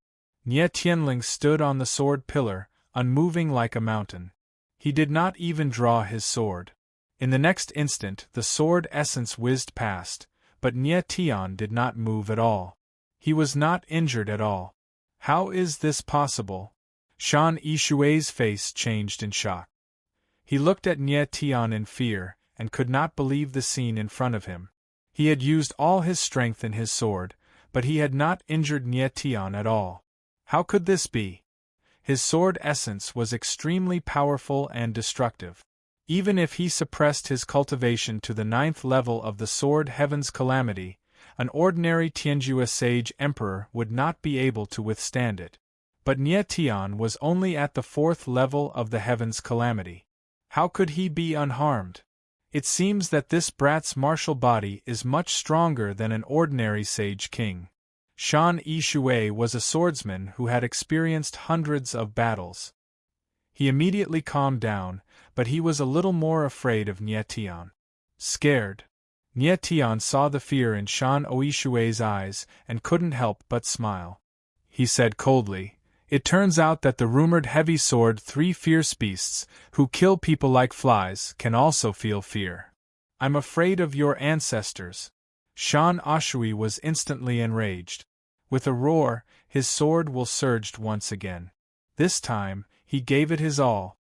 Nie Tianling stood on the sword pillar, unmoving like a mountain. He did not even draw his sword. In the next instant the sword essence whizzed past, but Nie Tian did not move at all. He was not injured at all. How is this possible? Shan Yishui's face changed in shock. He looked at Nie Tian in fear, and could not believe the scene in front of him. He had used all his strength in his sword, but he had not injured Nie Tian at all. How could this be? His sword essence was extremely powerful and destructive. Even if he suppressed his cultivation to the 9th level of the Sword Heaven's Calamity, an ordinary Tianjua Sage Emperor would not be able to withstand it. But Nie Tian was only at the 4th level of the Heaven's Calamity. How could he be unharmed? It seems that this brat's martial body is much stronger than an ordinary Sage King. Shan Yishui was a swordsman who had experienced hundreds of battles. He immediately calmed down, but he was a little more afraid of Nie Tian. Scared. Nie Tian saw the fear in Shan Yishui's eyes and couldn't help but smile. He said coldly, "It turns out that the rumored heavy sword 3 fierce beasts, who kill people like flies, can also feel fear. I'm afraid of your ancestors." Shan Yishui was instantly enraged. With a roar, his sword will surged once again. This time, he gave it his all.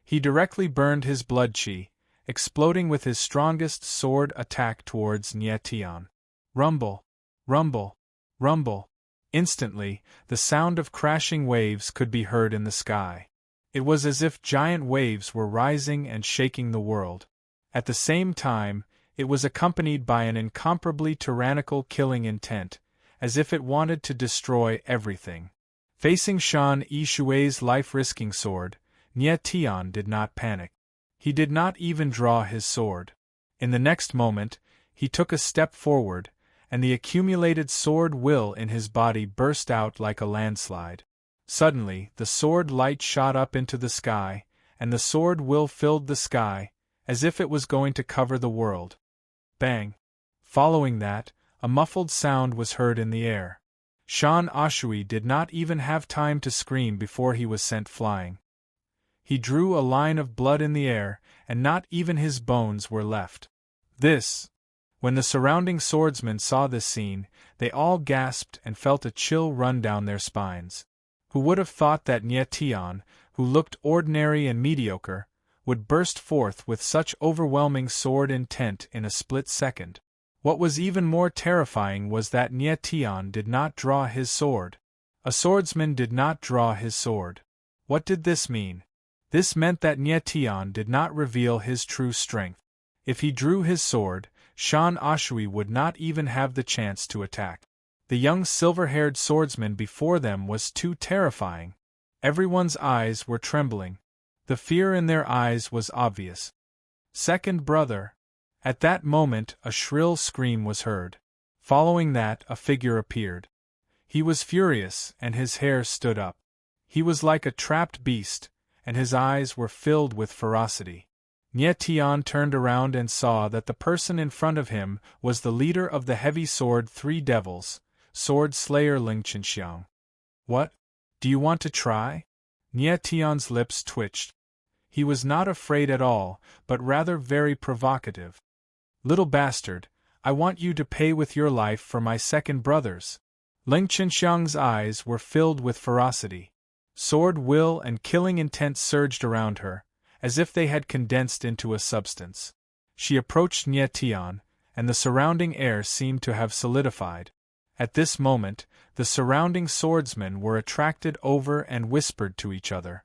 He directly burned his blood chi, exploding with his strongest sword attack towards Nie Tian. Rumble, rumble, rumble. Instantly, the sound of crashing waves could be heard in the sky. It was as if giant waves were rising and shaking the world. At the same time, it was accompanied by an incomparably tyrannical killing intent, as if it wanted to destroy everything. Facing Shan Yishui's life-risking sword, Nie Tian did not panic. He did not even draw his sword. In the next moment, he took a step forward, and the accumulated sword will in his body burst out like a landslide. Suddenly, the sword light shot up into the sky, and the sword will filled the sky, as if it was going to cover the world. Bang! Following that, a muffled sound was heard in the air. Shan Yishui did not even have time to scream before he was sent flying. He drew a line of blood in the air, and not even his bones were left. When the surrounding swordsmen saw this scene, they all gasped and felt a chill run down their spines. Who would have thought that Nie Tian, who looked ordinary and mediocre, would burst forth with such overwhelming sword intent in a split second? What was even more terrifying was that Nie Tian did not draw his sword. A swordsman did not draw his sword. What did this mean? This meant that Nie Tian did not reveal his true strength. If he drew his sword, Shan Yishui would not even have the chance to attack. The young silver-haired swordsman before them was too terrifying. Everyone's eyes were trembling. The fear in their eyes was obvious. Second brother. At that moment a shrill scream was heard. Following that a figure appeared. He was furious and his hair stood up. He was like a trapped beast, and his eyes were filled with ferocity. Nie Tian turned around and saw that the person in front of him was the leader of the heavy sword 3 devils, sword slayer Ling Qinxiang. What? Do you want to try? Nie Tian's lips twitched. He was not afraid at all, but rather very provocative. Little bastard, I want you to pay with your life for my second brothers. Ling Qinxiang's eyes were filled with ferocity. Sword will and killing intent surged around her, as if they had condensed into a substance. She approached Nie Tian, and the surrounding air seemed to have solidified. At this moment, the surrounding swordsmen were attracted over and whispered to each other.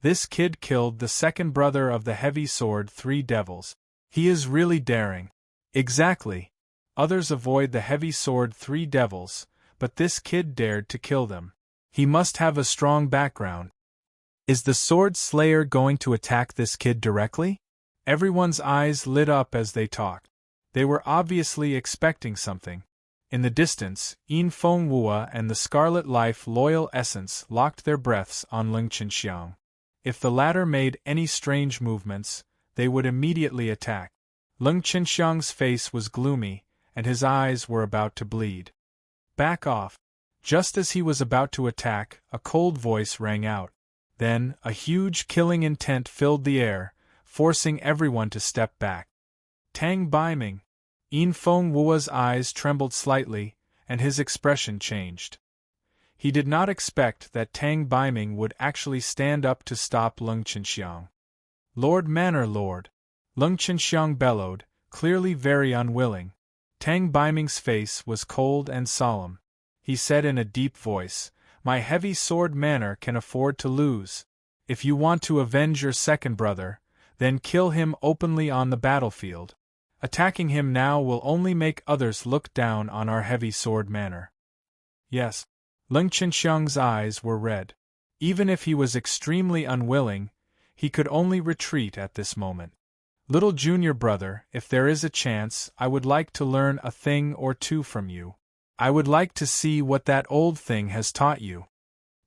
This kid killed the second brother of the heavy sword three devils. He is really daring. Exactly. Others avoid the heavy sword three devils, but this kid dared to kill them. He must have a strong background. Is the sword slayer going to attack this kid directly? Everyone's eyes lit up as they talked. They were obviously expecting something. In the distance, Yin Feng Wua and the Scarlet Life Loyal Essence locked their breaths on Leng Qinxiang. If the latter made any strange movements, they would immediately attack. Leng Qinxiang's face was gloomy, and his eyes were about to bleed. Back off. Just as he was about to attack, a cold voice rang out. Then, a huge killing intent filled the air, forcing everyone to step back. Tang Baiming. Yin Feng Wua's eyes trembled slightly, and his expression changed. He did not expect that Tang Baiming would actually stand up to stop Leng Qinxiang. Lord Manor Lord! Leng Qinxiang bellowed, clearly very unwilling. Tang Baiming's face was cold and solemn. He said in a deep voice, "My heavy sword Manor can afford to lose. If you want to avenge your second brother, then kill him openly on the battlefield. Attacking him now will only make others look down on our heavy sword Manor." Yes. Leng Qinxiang's eyes were red. Even if he was extremely unwilling, he could only retreat at this moment. "Little junior brother, if there is a chance, I would like to learn a thing or two from you. I would like to see what that old thing has taught you."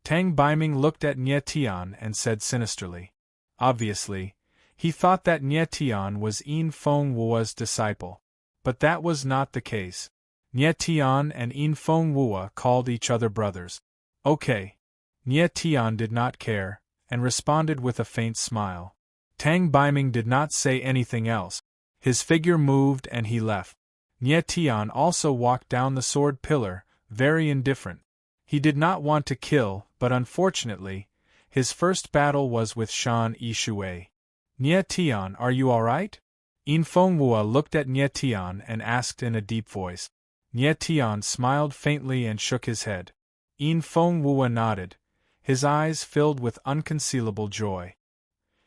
Tang Baiming looked at Nie Tian and said sinisterly. Obviously, he thought that Nie Tian was Yin Feng Wua's disciple. But that was not the case. Nie Tian and Yin Feng Wua called each other brothers. Okay. Nie Tian did not care, and responded with a faint smile. Tang Baiming did not say anything else. His figure moved and he left. Nie Tian also walked down the sword pillar, very indifferent. He did not want to kill, but unfortunately, his first battle was with Shan Yishui. "Nie Tian, are you alright?" Yin Feng Wua looked at Nie Tian and asked in a deep voice. Nie Tian smiled faintly and shook his head. Yin Feng Wua nodded, his eyes filled with unconcealable joy.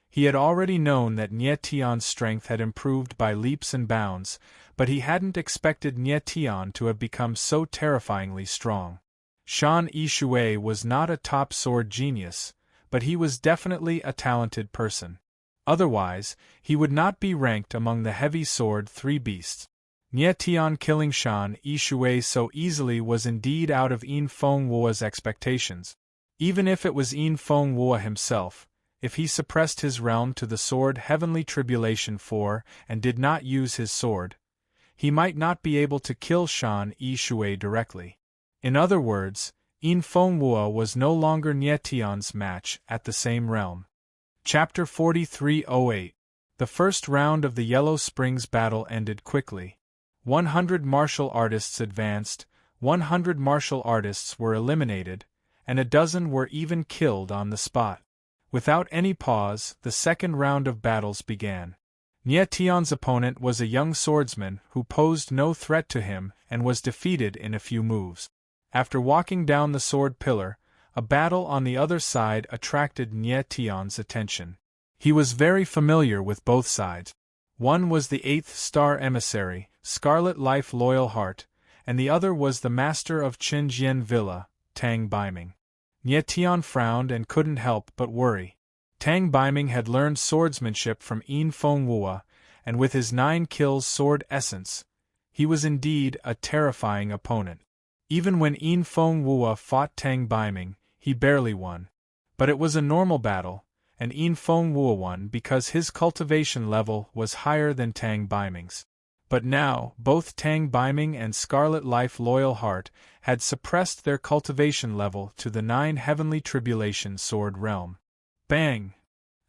He had already known that Nie Tian's strength had improved by leaps and bounds, but he hadn't expected Nie Tian to have become so terrifyingly strong. Shan Yishui was not a top sword genius, but he was definitely a talented person. Otherwise, he would not be ranked among the heavy sword three beasts. Nie Tian killing Shan Yishui so easily was indeed out of Yin Feng Wua's expectations. Even if it was Yin Feng Wua himself, if he suppressed his realm to the sword Heavenly Tribulation 4 and did not use his sword, he might not be able to kill Shan Yishui directly. In other words, Yin Feng Wua was no longer Nie Tian's match at the same realm. Chapter 4308. The first round of the Yellow Springs battle ended quickly. 100 martial artists advanced, 100 martial artists were eliminated, and a dozen were even killed on the spot. Without any pause, the second round of battles began. Nie Tian's opponent was a young swordsman who posed no threat to him and was defeated in a few moves. After walking down the sword pillar, a battle on the other side attracted Nie Tian's attention. He was very familiar with both sides. One was the 8th star emissary, Scarlet Life Loyal Heart, and the other was the master of Qinjian Villa, Tang Baiming. Nie Tian frowned and couldn't help but worry. Tang Baiming had learned swordsmanship from Yin Feng Wua, and with his 9 kills sword essence, he was indeed a terrifying opponent. Even when Yin Feng Wua fought Tang Baiming, he barely won. But it was a normal battle, and Yin Feng Wua won because his cultivation level was higher than Tang Baiming's. But now, both Tang Baiming and Scarlet Life Loyal Heart had suppressed their cultivation level to the 9 Heavenly Tribulation sword realm. Bang!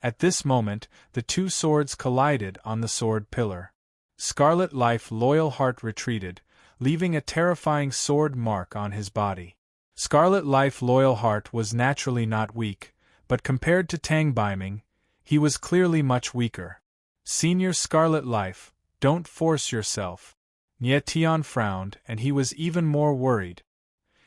At this moment, the two swords collided on the sword pillar. Scarlet Life Loyal Heart retreated, leaving a terrifying sword mark on his body. Scarlet Life Loyal Heart was naturally not weak, but compared to Tang Baiming, he was clearly much weaker. Senior Scarlet Life, don't force yourself. Nie Tian frowned, and he was even more worried.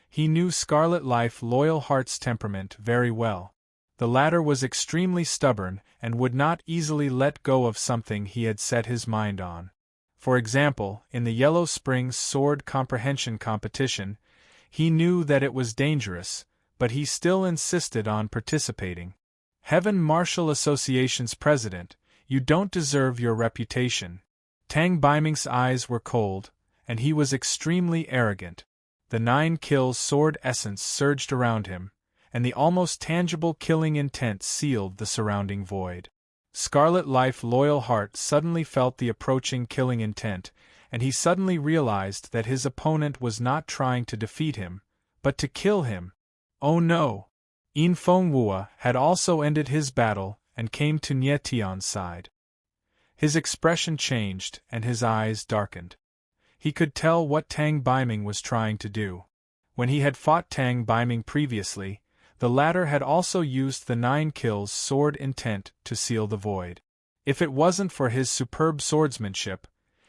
He knew Scarlet Life Loyal Heart's temperament very well. The latter was extremely stubborn and would not easily let go of something he had set his mind on. For example, in the Yellow Springs sword comprehension competition, he knew that it was dangerous, but he still insisted on participating. Heaven Martial Association's president, you don't deserve your reputation. Tang Baiming's eyes were cold, and he was extremely arrogant. The 9 kills sword essence surged around him, and the almost tangible killing intent sealed the surrounding void. Scarlet Life Loyal Heart suddenly felt the approaching killing intent, and he suddenly realized that his opponent was not trying to defeat him, but to kill him. Oh no! Yin Fenghua had also ended his battle and came to Nie Tian's side. His expression changed and his eyes darkened. He could tell what Tang Baiming was trying to do. When he had fought Tang Baiming previously, the latter had also used the 9 kills sword intent to seal the void. If it wasn't for his superb swordsmanship,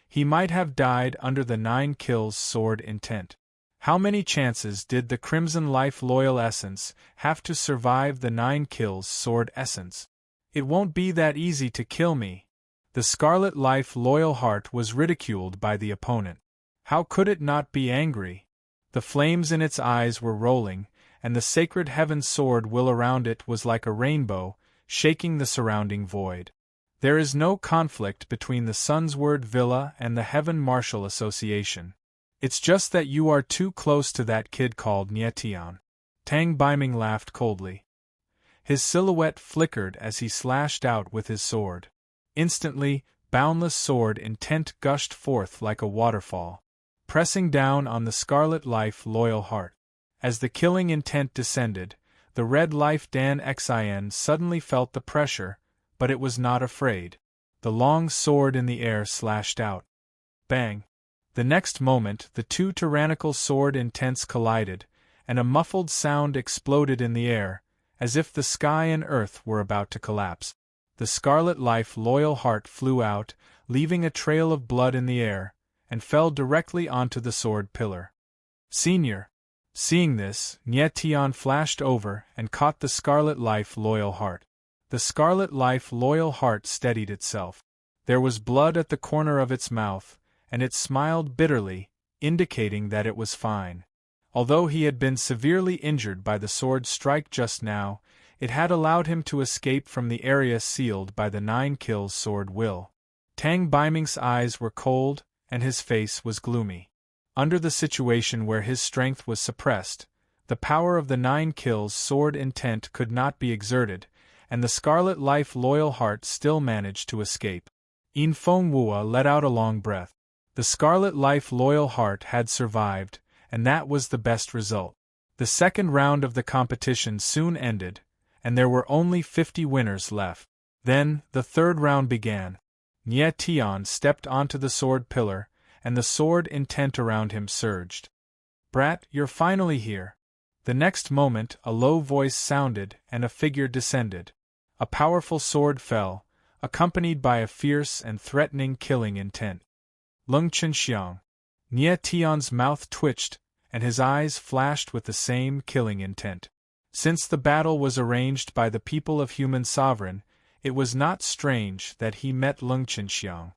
he might have died under the 9 kills sword intent. How many chances did the Crimson Life Loyal Essence have to survive the 9 kills sword essence? It won't be that easy to kill me. The Scarlet Life Loyal Heart was ridiculed by the opponent. How could it not be angry? The flames in its eyes were rolling, and the sacred heaven sword will around it was like a rainbow, shaking the surrounding void. There is no conflict between the Sunsword Villa and the Heaven Martial Association. It's just that you are too close to that kid called Nie Tian. Tang Baiming laughed coldly. His silhouette flickered as he slashed out with his sword. Instantly, boundless sword intent gushed forth like a waterfall, pressing down on the Scarlet Life Loyal Heart. As the killing intent descended, the Red Life Dan Xin suddenly felt the pressure, but it was not afraid. The long sword in the air slashed out. Bang! The next moment, the 2 tyrannical sword intents collided, and a muffled sound exploded in the air, as if the sky and earth were about to collapse. The Scarlet Life Loyal Heart flew out, leaving a trail of blood in the air, and fell directly onto the sword pillar. Senior! Seeing this, Nie Tian flashed over and caught the Scarlet Life Loyal Heart. The Scarlet Life Loyal Heart steadied itself. There was blood at the corner of its mouth, and it smiled bitterly, indicating that it was fine. Although he had been severely injured by the sword strike just now, it had allowed him to escape from the area sealed by the 9 kills sword will. Tang Baiming's eyes were cold, and his face was gloomy. Under the situation where his strength was suppressed, the power of the 9 kills sword intent could not be exerted, and the Scarlet Life Loyal Heart still managed to escape. Yin Fenghua let out a long breath. The Scarlet Life Loyal Heart had survived, and that was the best result. The second round of the competition soon ended, and there were only 50 winners left. Then, the third round began. Nie Tian stepped onto the sword pillar, and the sword intent around him surged. Brat, you're finally here. The next moment, a low voice sounded, and a figure descended. A powerful sword fell, accompanied by a fierce and threatening killing intent. Lung Chenxiang. Nie Tian's mouth twitched, and his eyes flashed with the same killing intent. Since the battle was arranged by the people of Human Sovereign, it was not strange that he met Lung Chenxiang.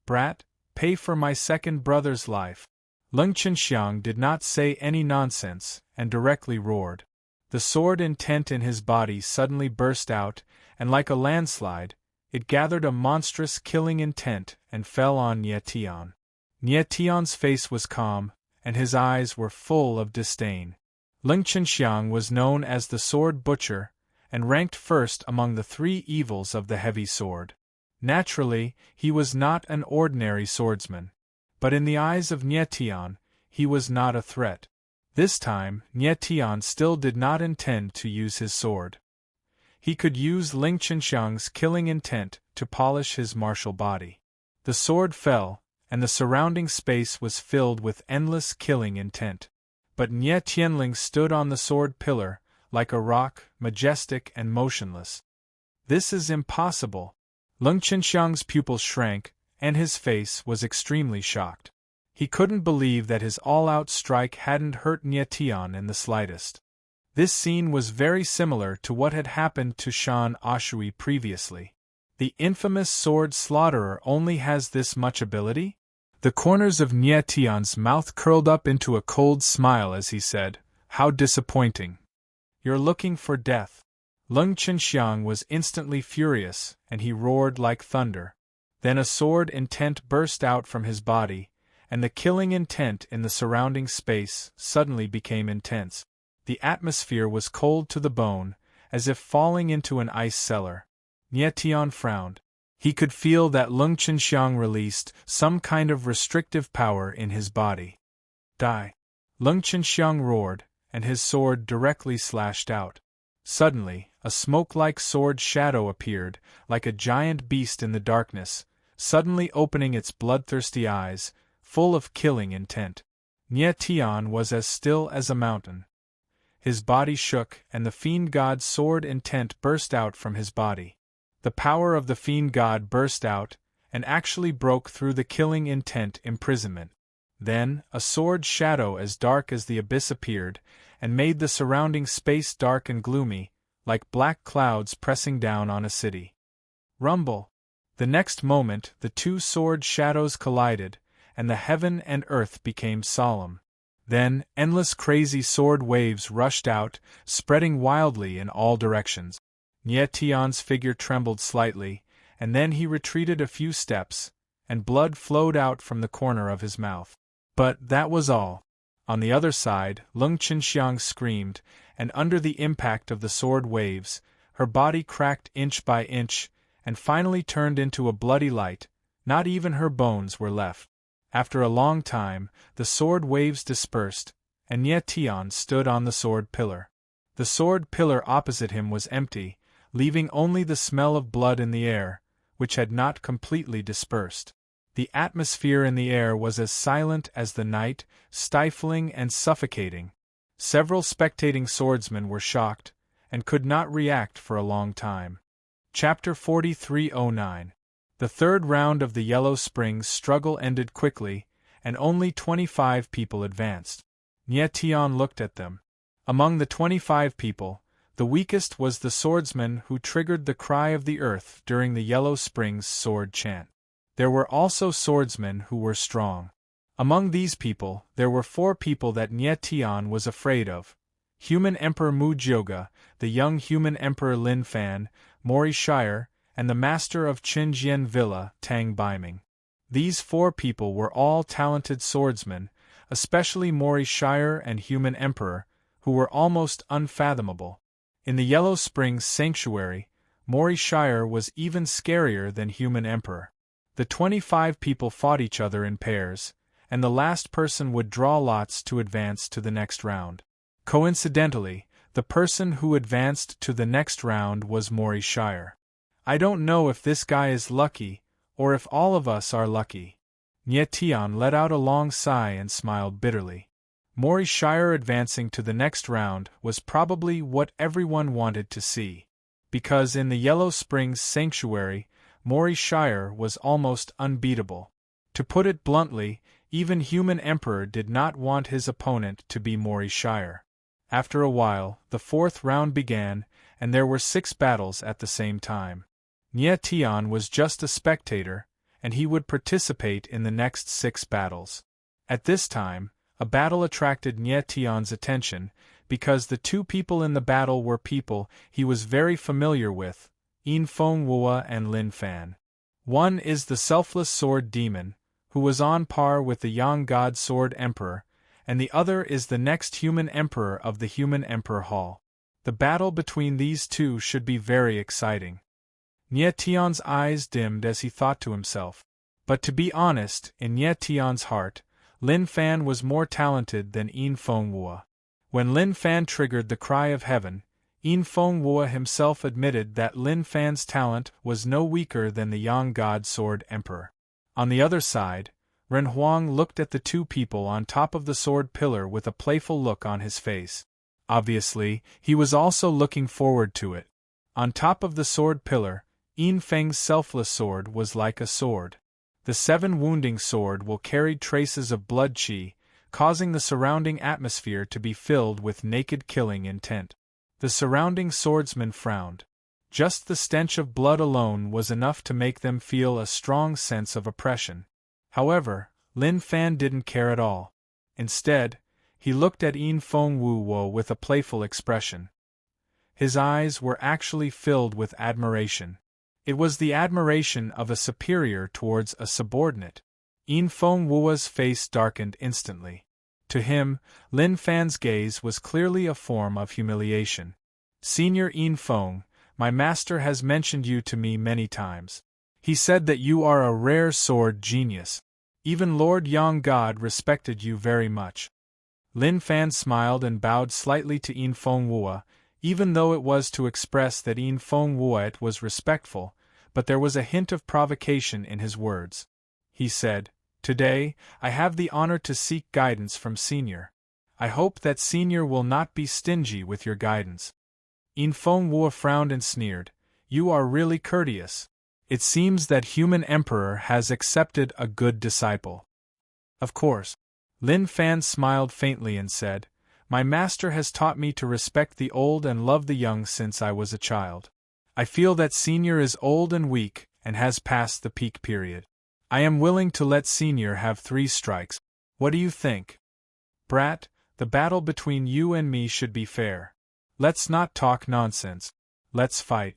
Brat, pay for my second brother's life. Lung Chenxiang did not say any nonsense, and directly roared. The sword intent in his body suddenly burst out, and like a landslide, it gathered a monstrous killing intent and fell on Nie Tian. Nie Tian's face was calm, and his eyes were full of disdain. Lung Chenxiang was known as the Sword Butcher, and ranked first among the 3 evils of the heavy sword. Naturally, he was not an ordinary swordsman. But in the eyes of Nie Tian, he was not a threat. This time, Nie Tian still did not intend to use his sword. He could use Lung Chenxiang's killing intent to polish his martial body. The sword fell, and the surrounding space was filled with endless killing intent. But Nie Tianling stood on the sword pillar, like a rock, majestic and motionless. This is impossible. Lung Chenxiang's pupils shrank, and his face was extremely shocked. He couldn't believe that his all-out strike hadn't hurt Nie Tian in the slightest. This scene was very similar to what had happened to Shan Ashui previously. The infamous sword slaughterer only has this much ability? The corners of Nie Tian's mouth curled up into a cold smile as he said, "How disappointing. You're looking for death." Lung Chenxiang was instantly furious, and he roared like thunder. Then a sword intent burst out from his body, and the killing intent in the surrounding space suddenly became intense. The atmosphere was cold to the bone, as if falling into an ice cellar. Nie Tian frowned. He could feel that Lung Chenxiang released some kind of restrictive power in his body. Die! Lung Chenxiang roared, and his sword directly slashed out. Suddenly, a smoke-like sword shadow appeared, like a giant beast in the darkness, suddenly opening its bloodthirsty eyes, full of killing intent. Nie Tian was as still as a mountain. His body shook, and the fiend god's sword intent burst out from his body. The power of the fiend god burst out, and actually broke through the killing intent imprisonment. Then, a sword shadow as dark as the abyss appeared, and made the surrounding space dark and gloomy, like black clouds pressing down on a city. Rumble! The next moment the two sword shadows collided, and the heaven and earth became solemn. Then, endless crazy sword waves rushed out, spreading wildly in all directions. Nie Tian's figure trembled slightly, and then he retreated a few steps, and blood flowed out from the corner of his mouth. But that was all. On the other side, Lung Chenxiang screamed, and under the impact of the sword waves, her body cracked inch by inch, and finally turned into a bloody light. Not even her bones were left. After a long time, the sword waves dispersed, and Nie Tian stood on the sword pillar. The sword pillar opposite him was empty, leaving only the smell of blood in the air, which had not completely dispersed. The atmosphere in the air was as silent as the night, stifling and suffocating. Several spectating swordsmen were shocked, and could not react for a long time. Chapter 4309. The third round of the Yellow Springs struggle ended quickly, and only 25 people advanced. Nie Tian looked at them. Among the 25 people, the weakest was the swordsman who triggered the cry of the earth during the Yellow Springs sword chant. There were also swordsmen who were strong. Among these people, there were 4 people that Nie Tian was afraid of: Human Emperor Mu Jioga, the young Human Emperor Lin Fan, Mori Shire, and the master of Qinjian Villa, Tang Baiming. These 4 people were all talented swordsmen, especially Mori Shire and Human Emperor, who were almost unfathomable. In the Yellow Springs Sanctuary, Mori Shire was even scarier than Human Emperor. The 25 people fought each other in pairs, and the last person would draw lots to advance to the next round. Coincidentally, the person who advanced to the next round was Mori Shire. I don't know if this guy is lucky, or if all of us are lucky. Nie Tian let out a long sigh and smiled bitterly. Mori Shire advancing to the next round was probably what everyone wanted to see. Because in the Yellow Springs Sanctuary, Mori Shire was almost unbeatable. To put it bluntly, even Human Emperor did not want his opponent to be Mori Shire. After a while, the 4th round began, and there were 6 battles at the same time. Nie Tian was just a spectator, and he would participate in the next 6 battles. At this time, a battle attracted Nie Tian's attention, because the 2 people in the battle were people he was very familiar with, Yin Feng Wua and Lin Fan. One is the selfless sword demon, who was on par with the Yang God Sword Emperor, and the other is the next Human Emperor of the Human Emperor Hall. The battle between these 2 should be very exciting. Nie Tian's eyes dimmed as he thought to himself. But to be honest, in Nie Tian's heart, Lin Fan was more talented than Yin Feng Wua. When Lin Fan triggered the cry of heaven, Yin Feng Wua himself admitted that Lin Fan's talent was no weaker than the Yang God Sword Emperor. On the other side, Ren Huang looked at the 2 people on top of the sword pillar with a playful look on his face. Obviously, he was also looking forward to it. On top of the sword pillar, Yin Feng's selfless sword was like a sword. The 7 wounding sword will carried traces of blood qi, causing the surrounding atmosphere to be filled with naked killing intent. The surrounding swordsmen frowned. Just the stench of blood alone was enough to make them feel a strong sense of oppression. However, Lin Fan didn't care at all. Instead, he looked at Yin Feng Wuo with a playful expression. His eyes were actually filled with admiration. It was the admiration of a superior towards a subordinate. Yin Feng Wuo's face darkened instantly. To him, Lin Fan's gaze was clearly a form of humiliation. "Senior Yin Feng, my master has mentioned you to me many times. He said that you are a rare sword genius. Even Lord Yang God respected you very much." Lin Fan smiled and bowed slightly to Yin Feng Wuo, even though it was to express that Yin Feng Wuo was respectful, but there was a hint of provocation in his words. He said, "Today, I have the honor to seek guidance from Senior. I hope that Senior will not be stingy with your guidance." Yin Feng Wuo frowned and sneered, "You are really courteous. It seems that human emperor has accepted a good disciple." "Of course." Lin Fan smiled faintly and said, "My master has taught me to respect the old and love the young since I was a child. I feel that Senior is old and weak, and has passed the peak period. I am willing to let Senior have 3 strikes. What do you think? Brat, the battle between you and me should be fair. Let's not talk nonsense. Let's fight."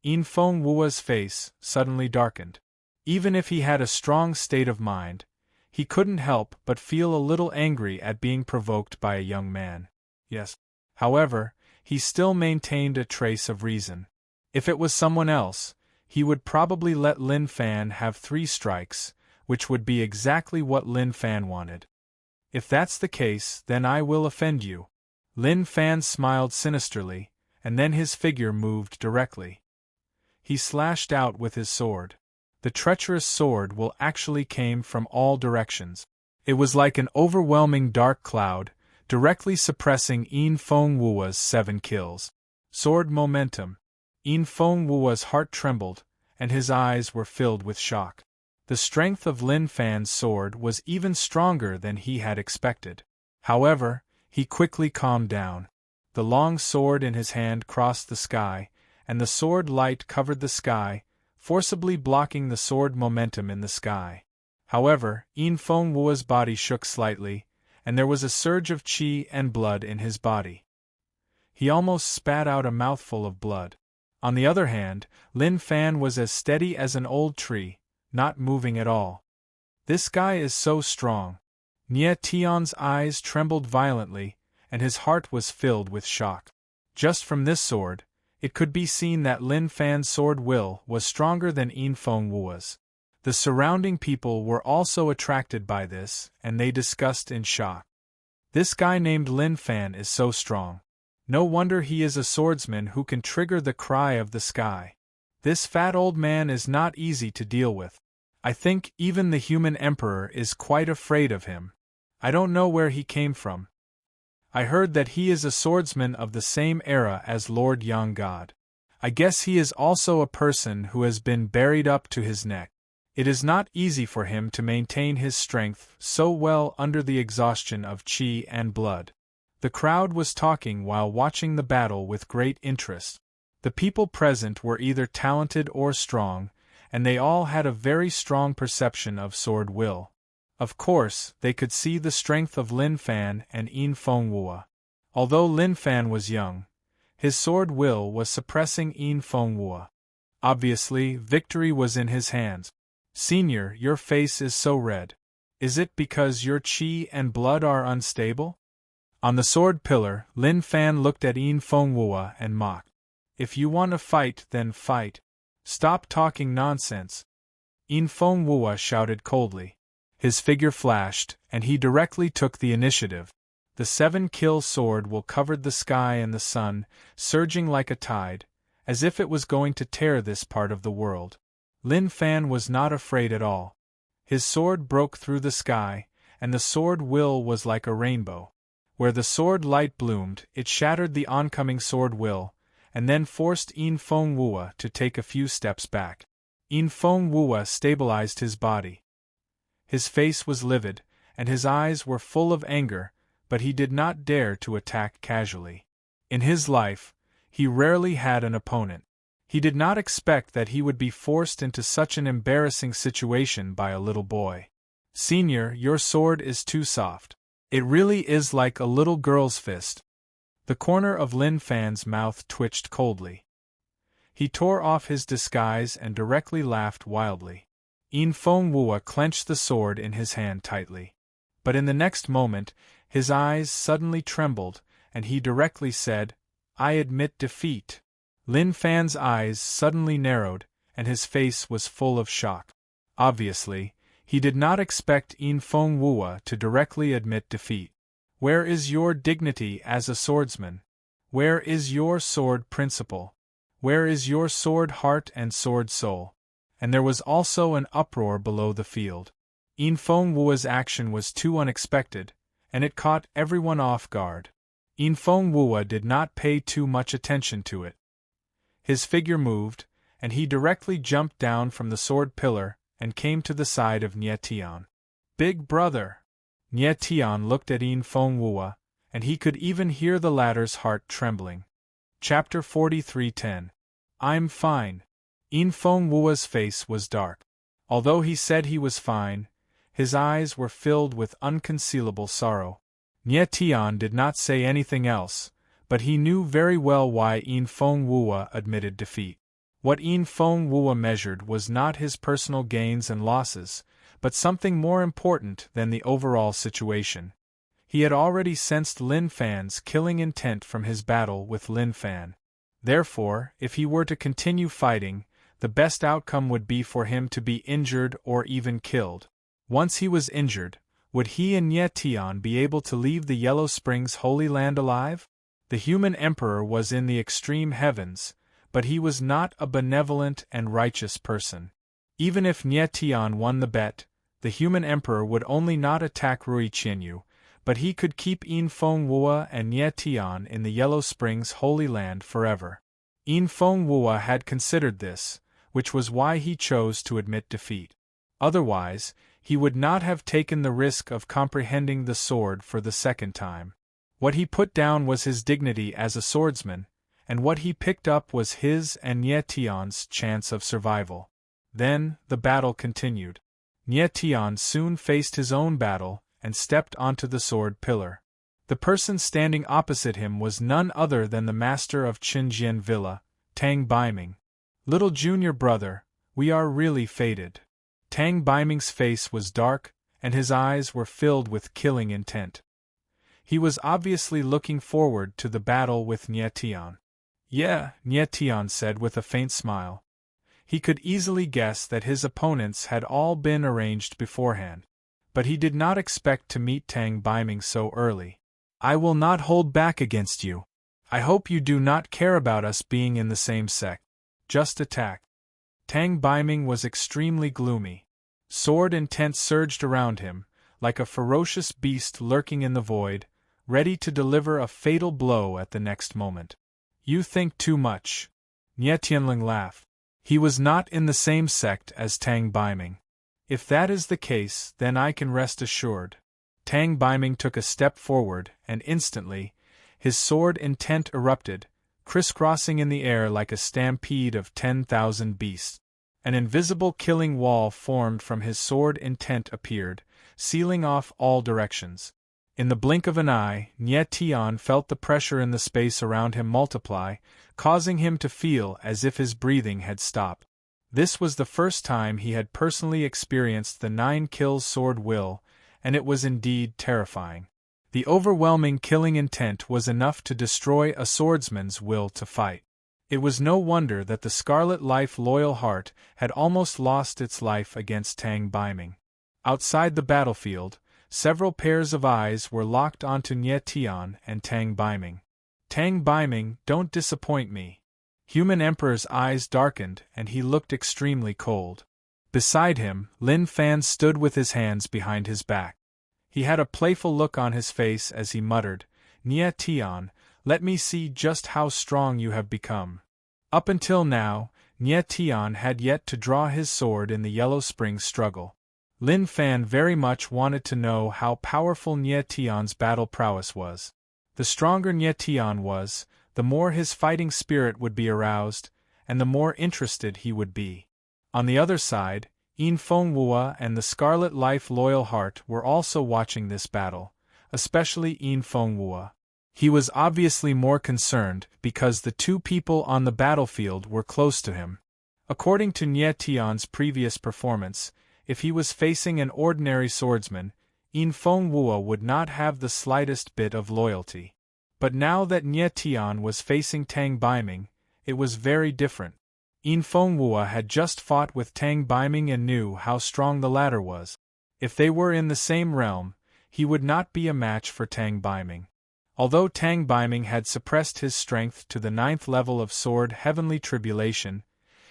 Yin Feng Wuo's face suddenly darkened. Even if he had a strong state of mind, he couldn't help but feel a little angry at being provoked by a young man. Yes. However, he still maintained a trace of reason. If it was someone else, he would probably let Lin Fan have 3 strikes, which would be exactly what Lin Fan wanted. "If that's the case, then I will offend you." Lin Fan smiled sinisterly, and then his figure moved directly. He slashed out with his sword. The treacherous sword will actually came from all directions. It was like an overwhelming dark cloud, directly suppressing Yin Feng Wuo's 7 kills. Sword momentum. Yin Feng Wuo's heart trembled, and his eyes were filled with shock. The strength of Lin Fan's sword was even stronger than he had expected. However, he quickly calmed down. The long sword in his hand crossed the sky, and the sword light covered the sky, forcibly blocking the sword momentum in the sky. However, Yin Feng Wuo's body shook slightly, and there was a surge of qi and blood in his body. He almost spat out a mouthful of blood. On the other hand, Lin Fan was as steady as an old tree, not moving at all. "This guy is so strong." Nie Tion's eyes trembled violently, and his heart was filled with shock. Just from this sword, it could be seen that Lin Fan's sword will was stronger than Yin Feng Wuo's. The surrounding people were also attracted by this, and they discussed in shock. "This guy named Lin Fan is so strong. No wonder he is a swordsman who can trigger the cry of the sky. This fat old man is not easy to deal with. I think even the human emperor is quite afraid of him. I don't know where he came from. I heard that he is a swordsman of the same era as Lord Yang God. I guess he is also a person who has been buried up to his neck. It is not easy for him to maintain his strength so well under the exhaustion of qi and blood." The crowd was talking while watching the battle with great interest. The people present were either talented or strong, and they all had a very strong perception of sword will. Of course, they could see the strength of Lin Fan and Yin Feng Wuo. Although Lin Fan was young, his sword will was suppressing Yin Feng Wuo. Obviously, victory was in his hands. "Senior, your face is so red. Is it because your qi and blood are unstable?" On the sword pillar, Lin Fan looked at Yin Feng Wuo and mocked. "If you want to fight, then fight. Stop talking nonsense." Yin Feng Wuo shouted coldly. His figure flashed, and he directly took the initiative. The 7-kill sword will covered the sky and the sun, surging like a tide, as if it was going to tear this part of the world. Lin Fan was not afraid at all. His sword broke through the sky, and the sword will was like a rainbow. Where the sword light bloomed, it shattered the oncoming sword will, and then forced Yin Feng Wuo to take a few steps back. Yin Feng Wuo stabilized his body. His face was livid, and his eyes were full of anger, but he did not dare to attack casually. In his life, he rarely had an opponent. He did not expect that he would be forced into such an embarrassing situation by a little boy. "Senior, your sword is too soft. It really is like a little girl's fist." The corner of Lin Fan's mouth twitched coldly. He tore off his disguise and directly laughed wildly. Yin Feng Wua clenched the sword in his hand tightly. But in the next moment, his eyes suddenly trembled, and he directly said, "I admit defeat." Lin Fan's eyes suddenly narrowed, and his face was full of shock. Obviously, he did not expect Yin Feng Wua to directly admit defeat. "Where is your dignity as a swordsman? Where is your sword principle? Where is your sword heart and sword soul?" And there was also an uproar below the field. Yin Feng Wua's action was too unexpected, and it caught everyone off guard. Yin Feng Wua did not pay too much attention to it. His figure moved, and he directly jumped down from the sword pillar and came to the side of Nie Tian. "Big brother!" Nie Tian looked at Yin Feng Wua, and he could even hear the latter's heart trembling. Chapter 43:10. "I'm fine." Yin Feng Wua's face was dark. Although he said he was fine, his eyes were filled with unconcealable sorrow. Nie Tian did not say anything else, but he knew very well why Yin Feng Wua admitted defeat. What Yin Feng Wua measured was not his personal gains and losses, but something more important than the overall situation. He had already sensed Lin Fan's killing intent from his battle with Lin Fan. Therefore, if he were to continue fighting, the best outcome would be for him to be injured or even killed. Once he was injured, would he and Nie Tian be able to leave the Yellow Springs Holy Land alive? The human emperor was in the extreme heavens, but he was not a benevolent and righteous person. Even if Nie Tian won the bet, the human emperor would only not attack Rui Qianyu, but he could keep Yin Feng Wua and Nie Tian in the Yellow Springs Holy Land forever. Yin Feng Wua had considered this, which was why he chose to admit defeat. Otherwise, he would not have taken the risk of comprehending the sword for the second time. What he put down was his dignity as a swordsman, and what he picked up was his and Nie Tian's chance of survival. Then, the battle continued. Nie Tian soon faced his own battle and stepped onto the sword pillar. The person standing opposite him was none other than the master of Qinjian Villa, Tang Baiming. "Little junior brother, we are really fated." Tang Baiming's face was dark, and his eyes were filled with killing intent. He was obviously looking forward to the battle with Nie Tian. "Yeah," Nie Tian said with a faint smile. He could easily guess that his opponents had all been arranged beforehand, but he did not expect to meet Tang Baiming so early. "I will not hold back against you. I hope you do not care about us being in the same sect. Just attack." Tang Baiming was extremely gloomy. Sword intent surged around him, like a ferocious beast lurking in the void, ready to deliver a fatal blow at the next moment. "You think too much." Nie Tianling laughed. He was not in the same sect as Tang Baiming. "If that is the case, then I can rest assured." Tang Baiming took a step forward, and instantly, his sword intent erupted, crisscrossing in the air like a stampede of 10,000 beasts. An invisible killing wall formed from his sword intent appeared, sealing off all directions. In the blink of an eye, Nie Tian felt the pressure in the space around him multiply, causing him to feel as if his breathing had stopped. This was the first time he had personally experienced the 9 kills sword will, and it was indeed terrifying. The overwhelming killing intent was enough to destroy a swordsman's will to fight. It was no wonder that the Scarlet Life loyal heart had almost lost its life against Tang Baiming. Outside the battlefield, several pairs of eyes were locked onto Nie Tian and Tang Baiming. "Tang Baiming, don't disappoint me." Human Emperor's eyes darkened and he looked extremely cold. Beside him, Lin Fan stood with his hands behind his back. He had a playful look on his face as he muttered, "Nie Tian, let me see just how strong you have become." Up until now, Nie Tian had yet to draw his sword in the Yellow Springs struggle. Lin Fan very much wanted to know how powerful Nie Tian's battle prowess was. The stronger Nie Tian was, the more his fighting spirit would be aroused, and the more interested he would be. On the other side, Yin Fenghua and the Scarlet Life Loyal Heart were also watching this battle, especially Yin Fenghua. He was obviously more concerned because the two people on the battlefield were close to him. According to Nie Tian's previous performance, if he was facing an ordinary swordsman, Yin Fenghua would not have the slightest bit of loyalty. But now that Nie Tian was facing Tang Baiming, it was very different. Yin Fenghua had just fought with Tang Baiming and knew how strong the latter was. If they were in the same realm, he would not be a match for Tang Baiming. Although Tang Baiming had suppressed his strength to the 9th level of Sword Heavenly Tribulation,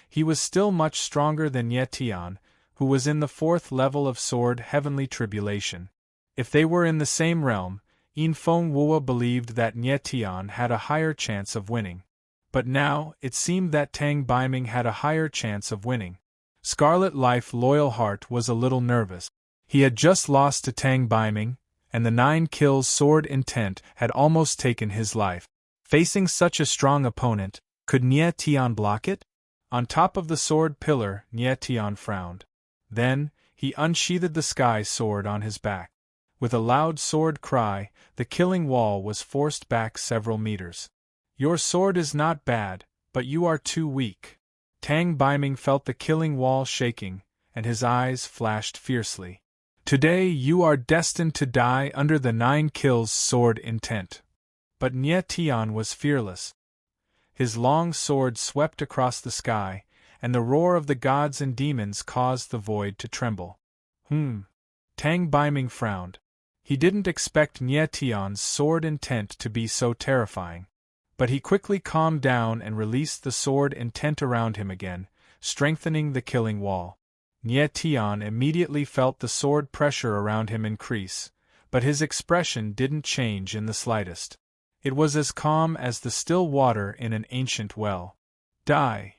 he was still much stronger than Nie Tian, who was in the 4th level of Sword Heavenly Tribulation. If they were in the same realm, Yin Fenghua believed that Nie Tian had a higher chance of winning. But now, it seemed that Tang Baiming had a higher chance of winning. Scarlet Life Loyal Heart was a little nervous. He had just lost to Tang Baiming, and the 9 kills sword intent had almost taken his life. Facing such a strong opponent, could Nie Tian block it? On top of the sword pillar, Nie Tian frowned. Then, he unsheathed the sky sword on his back. With a loud sword cry, the killing wall was forced back several meters. Your sword is not bad, but you are too weak. Tang Baiming felt the killing wall shaking, and his eyes flashed fiercely. Today you are destined to die under the 9 kills sword intent. But Nie Tian was fearless. His long sword swept across the sky, and the roar of the gods and demons caused the void to tremble. Tang Baiming frowned. He didn't expect Nie Tian's sword intent to be so terrifying. But he quickly calmed down and released the sword intent around him again, strengthening the killing wall. Nie Tian immediately felt the sword pressure around him increase, but his expression didn't change in the slightest. It was as calm as the still water in an ancient well. Die!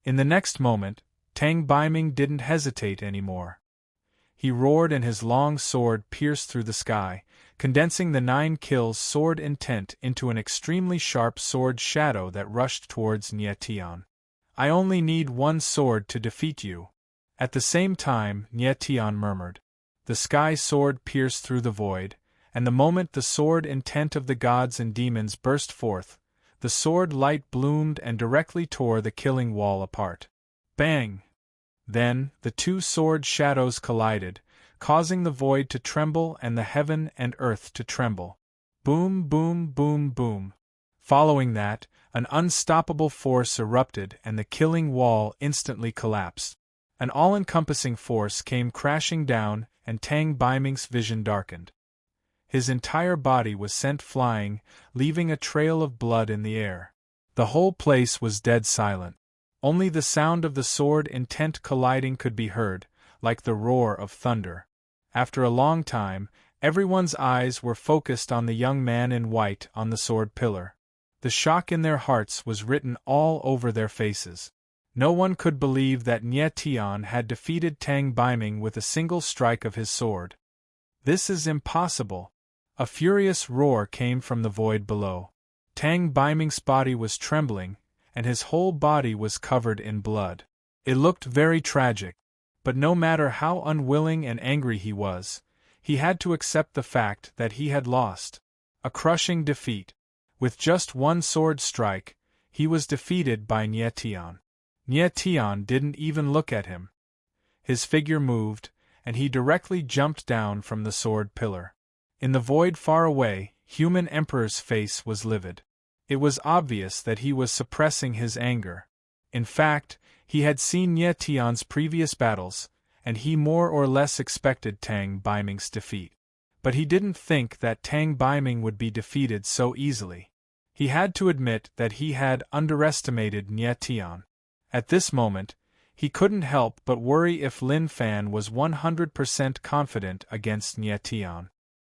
In the next moment, Tang Baiming didn't hesitate anymore. He roared and his long sword pierced through the sky, condensing the 9 kills sword intent into an extremely sharp sword shadow that rushed towards Nie Tian. I only need 1 sword to defeat you. At the same time, Nie Tian murmured. The sky sword pierced through the void, and the moment the sword intent of the gods and demons burst forth, the sword light bloomed and directly tore the killing wall apart. Bang! Then, the 2 sword shadows collided, causing the void to tremble and the heaven and earth to tremble. Boom, boom, boom, boom. Following that, an unstoppable force erupted and the killing wall instantly collapsed. An all-encompassing force came crashing down and Tang Baiming's vision darkened. His entire body was sent flying, leaving a trail of blood in the air. The whole place was dead silent. Only the sound of the sword intent colliding could be heard, like the roar of thunder. After a long time, everyone's eyes were focused on the young man in white on the sword pillar. The shock in their hearts was written all over their faces. No one could believe that Nie Tian had defeated Tang Baiming with a single strike of his sword. This is impossible. A furious roar came from the void below. Tang Baiming's body was trembling, and his whole body was covered in blood. It looked very tragic, but no matter how unwilling and angry he was, he had to accept the fact that he had lost. A crushing defeat. With just 1 sword strike, he was defeated by Nie Tian. Nie Tian didn't even look at him. His figure moved, and he directly jumped down from the sword pillar. In the void far away, Human Emperor's face was livid. It was obvious that he was suppressing his anger. In fact, he had seen Nie Tian's previous battles, and he more or less expected Tang Baiming's defeat. But he didn't think that Tang Baiming would be defeated so easily. He had to admit that he had underestimated Nie Tian. At this moment, he couldn't help but worry if Lin Fan was 100% confident against Nie Tian.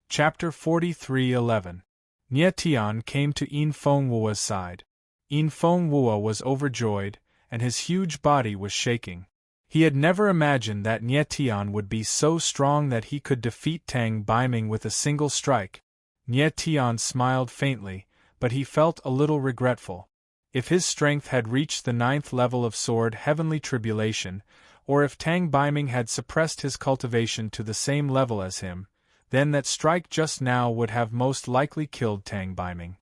Chapter 43:11. Nie Tian came to Yin Fenghua's side. Yin Fenghua was overjoyed, and his huge body was shaking. He had never imagined that Nye Tian would be so strong that he could defeat Tang Baiming with a single strike. Nye Tian smiled faintly, but he felt a little regretful. If his strength had reached the 9th level of sword heavenly tribulation, or if Tang Baiming had suppressed his cultivation to the same level as him, then that strike just now would have most likely killed Tang Baiming.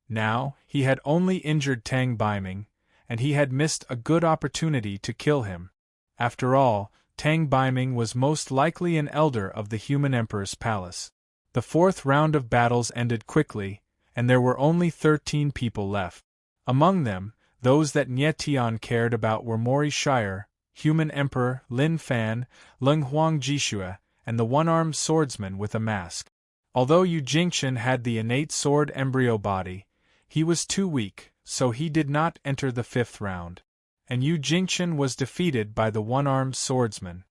Now, he had only injured Tang Baiming, and he had missed a good opportunity to kill him. After all, Tang Baiming was most likely an elder of the human emperor's palace. The 4th round of battles ended quickly, and there were only 13 people left. Among them, those that Nye Tian cared about were Mori Shire, human emperor Lin Fan, Leng Huang Jishue, and the one-armed swordsman with a mask. Although Yu Jingchen had the innate sword embryo body, he was too weak, so he did not enter the 5th round. And Yu Jingchen was defeated by the one-armed swordsman.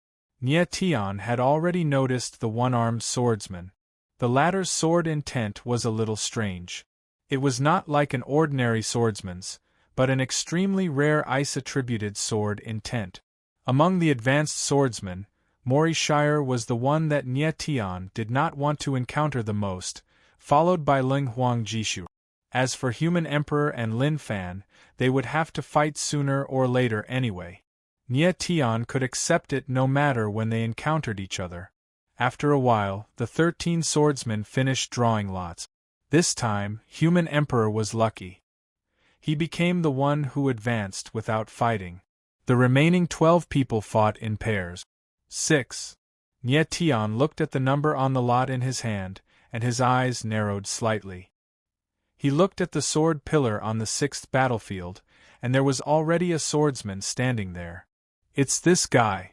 Nye Tian had already noticed the one-armed swordsman. The latter's sword intent was a little strange. It was not like an ordinary swordsman's, but an extremely rare ice-attributed sword intent. Among the advanced swordsmen, Mori Shire was the one that Nye Tian did not want to encounter the most, followed by Leng Huang Jishu. As for human emperor and Lin Fan, they would have to fight sooner or later anyway. Nye Tian could accept it no matter when they encountered each other. After a while, the 13 swordsmen finished drawing lots. This time, human emperor was lucky. He became the one who advanced without fighting. The remaining 12 people fought in pairs. 6. Nye Tian looked at the number on the lot in his hand, and his eyes narrowed slightly. He looked at the sword pillar on the 6th battlefield, and there was already a swordsman standing there. It's this guy.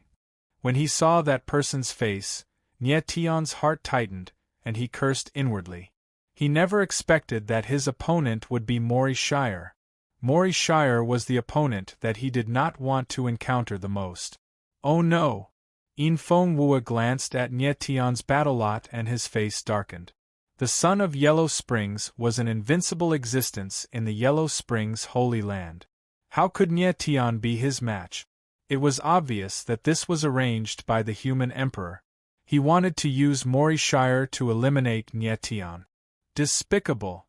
When he saw that person's face, Nye Tian's heart tightened, and he cursed inwardly. He never expected that his opponent would be Mori Shire. Mori Shire was the opponent that he did not want to encounter the most. Oh no! Yin Feng Wua glanced at Nye Tian's battle lot and his face darkened. The son of Yellow Springs was an invincible existence in the Yellow Springs Holy Land. How could Nye Tian be his match? It was obvious that this was arranged by the human emperor. He wanted to use Mori Shire to eliminate Nye Tian. Despicable!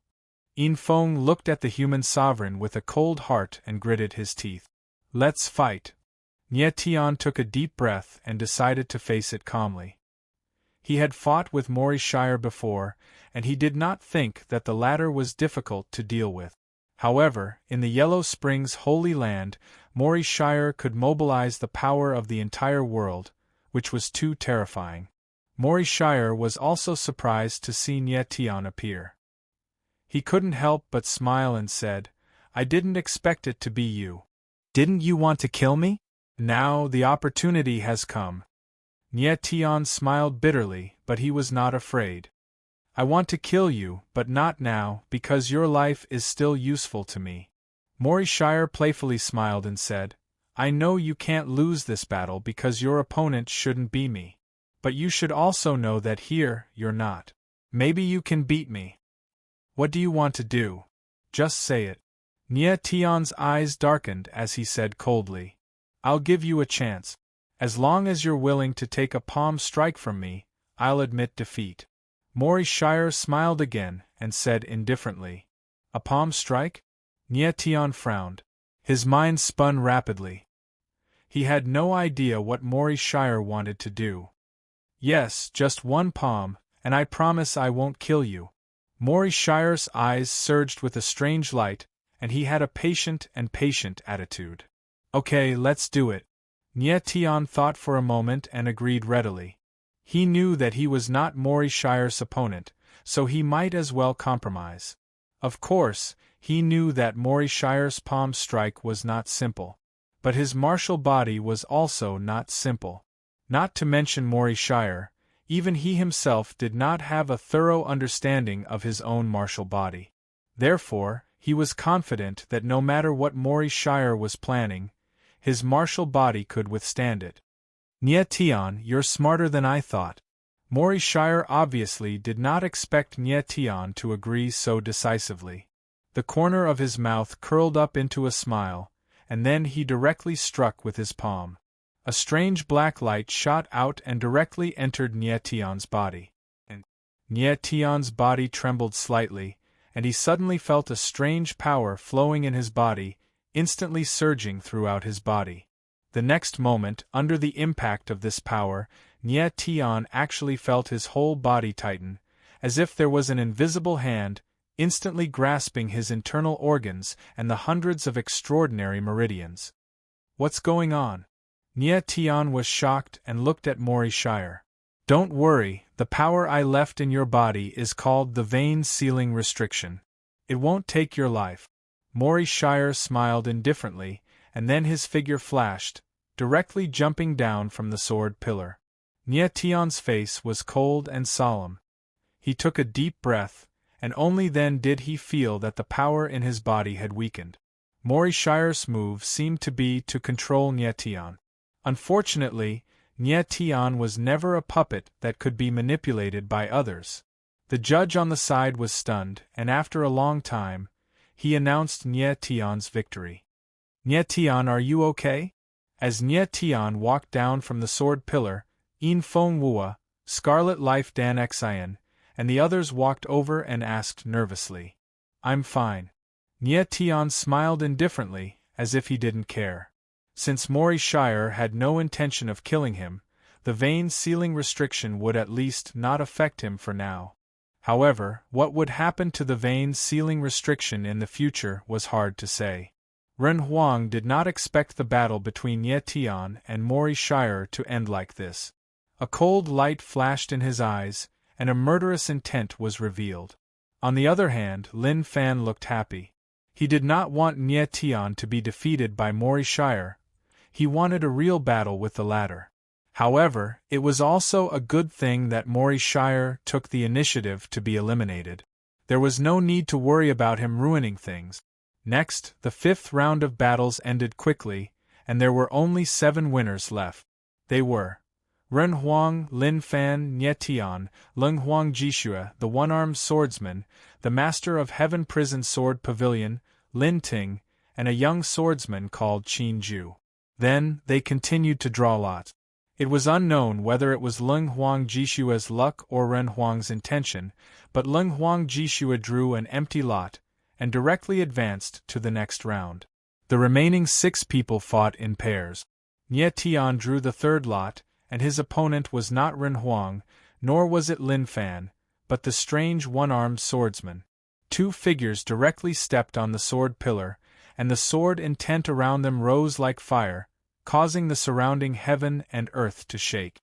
Yin Feng looked at the human sovereign with a cold heart and gritted his teeth. Let's fight. Nye Tian took a deep breath and decided to face it calmly. He had fought with Mori Shire before, and he did not think that the latter was difficult to deal with. However, in the Yellow Springs Holy Land, Mori Shire could mobilize the power of the entire world, which was too terrifying. Mori Shire was also surprised to see Nye Tian appear. He couldn't help but smile and said, I didn't expect it to be you. Didn't you want to kill me? Now the opportunity has come. Nye Tian smiled bitterly, but he was not afraid. I want to kill you, but not now, because your life is still useful to me. Mori Shire playfully smiled and said, I know you can't lose this battle because your opponent shouldn't be me. But you should also know that here, you're not. Maybe you can beat me. What do you want to do? Just say it. Nye Tian's eyes darkened as he said coldly, I'll give you a chance. As long as you're willing to take a palm strike from me, I'll admit defeat. Mori Shire smiled again and said indifferently, A palm strike? Nye Tian frowned. His mind spun rapidly. He had no idea what Mori Shire wanted to do. Yes, just one palm, and I promise I won't kill you. Mori Shire's eyes surged with a strange light, and he had a patient attitude. Okay, let's do it. Nye Tian thought for a moment and agreed readily. He knew that he was not Mori Shire's opponent, so he might as well compromise. Of course, he knew that Mori Shire's palm strike was not simple. But his martial body was also not simple. Not to mention Mori Shire, even he himself did not have a thorough understanding of his own martial body. Therefore, he was confident that no matter what Mori Shire was planning, his martial body could withstand it. Nye Tian, you're smarter than I thought. Mori Shire obviously did not expect Nye Tian to agree so decisively. The corner of his mouth curled up into a smile, and then he directly struck with his palm. A strange black light shot out and directly entered Nie Tian's body. Nie Tian's body trembled slightly, and he suddenly felt a strange power flowing in his body, instantly surging throughout his body. The next moment, under the impact of this power, Nie Tian actually felt his whole body tighten, as if there was an invisible hand, instantly grasping his internal organs and the hundreds of extraordinary meridians. What's going on? Nie Tian was shocked and looked at Mori Shire. Don't worry, the power I left in your body is called the vein sealing restriction. It won't take your life. Mori Shire smiled indifferently, and then his figure flashed, directly jumping down from the sword pillar. Nie Tian's face was cold and solemn. He took a deep breath, and only then did he feel that the power in his body had weakened. Mori Shire's move seemed to be to control Nie Tian. Unfortunately, Nie Tian was never a puppet that could be manipulated by others. The judge on the side was stunned, and after a long time, he announced Nie Tian's victory. Nie Tian, are you okay? As Nie Tian walked down from the sword pillar, In Feng Wua, Scarlet Life Dan Xian, and the others walked over and asked nervously. I'm fine. Nie Tian smiled indifferently, as if he didn't care. Since Mori Shire had no intention of killing him, the vein sealing restriction would at least not affect him for now. However, what would happen to the vein sealing restriction in the future was hard to say. Ren Huang did not expect the battle between Nie Tian and Mori Shire to end like this. A cold light flashed in his eyes, and a murderous intent was revealed. On the other hand, Lin Fan looked happy. He did not want Nie Tian to be defeated by Mori Shire. He wanted a real battle with the latter. However, it was also a good thing that Mori Shire took the initiative to be eliminated. There was no need to worry about him ruining things. Next, the fifth round of battles ended quickly, and there were only 7 winners left. They were Ren Huang, Lin Fan, Nie Tian, Leng Huang Jishua, the one-armed swordsman, the master of Heaven Prison Sword Pavilion, Lin Ting, and a young swordsman called Qin Ju. Then, they continued to draw lots. It was unknown whether it was Leng Huang Jishua's luck or Ren Huang's intention, but Leng Huang Jishua drew an empty lot, and directly advanced to the next round. The remaining 6 people fought in pairs. Nie Tian drew the third lot, and his opponent was not Ren Huang, nor was it Lin Fan, but the strange one-armed swordsman. 2 figures directly stepped on the sword pillar, and the sword intent around them rose like fire, causing the surrounding heaven and earth to shake.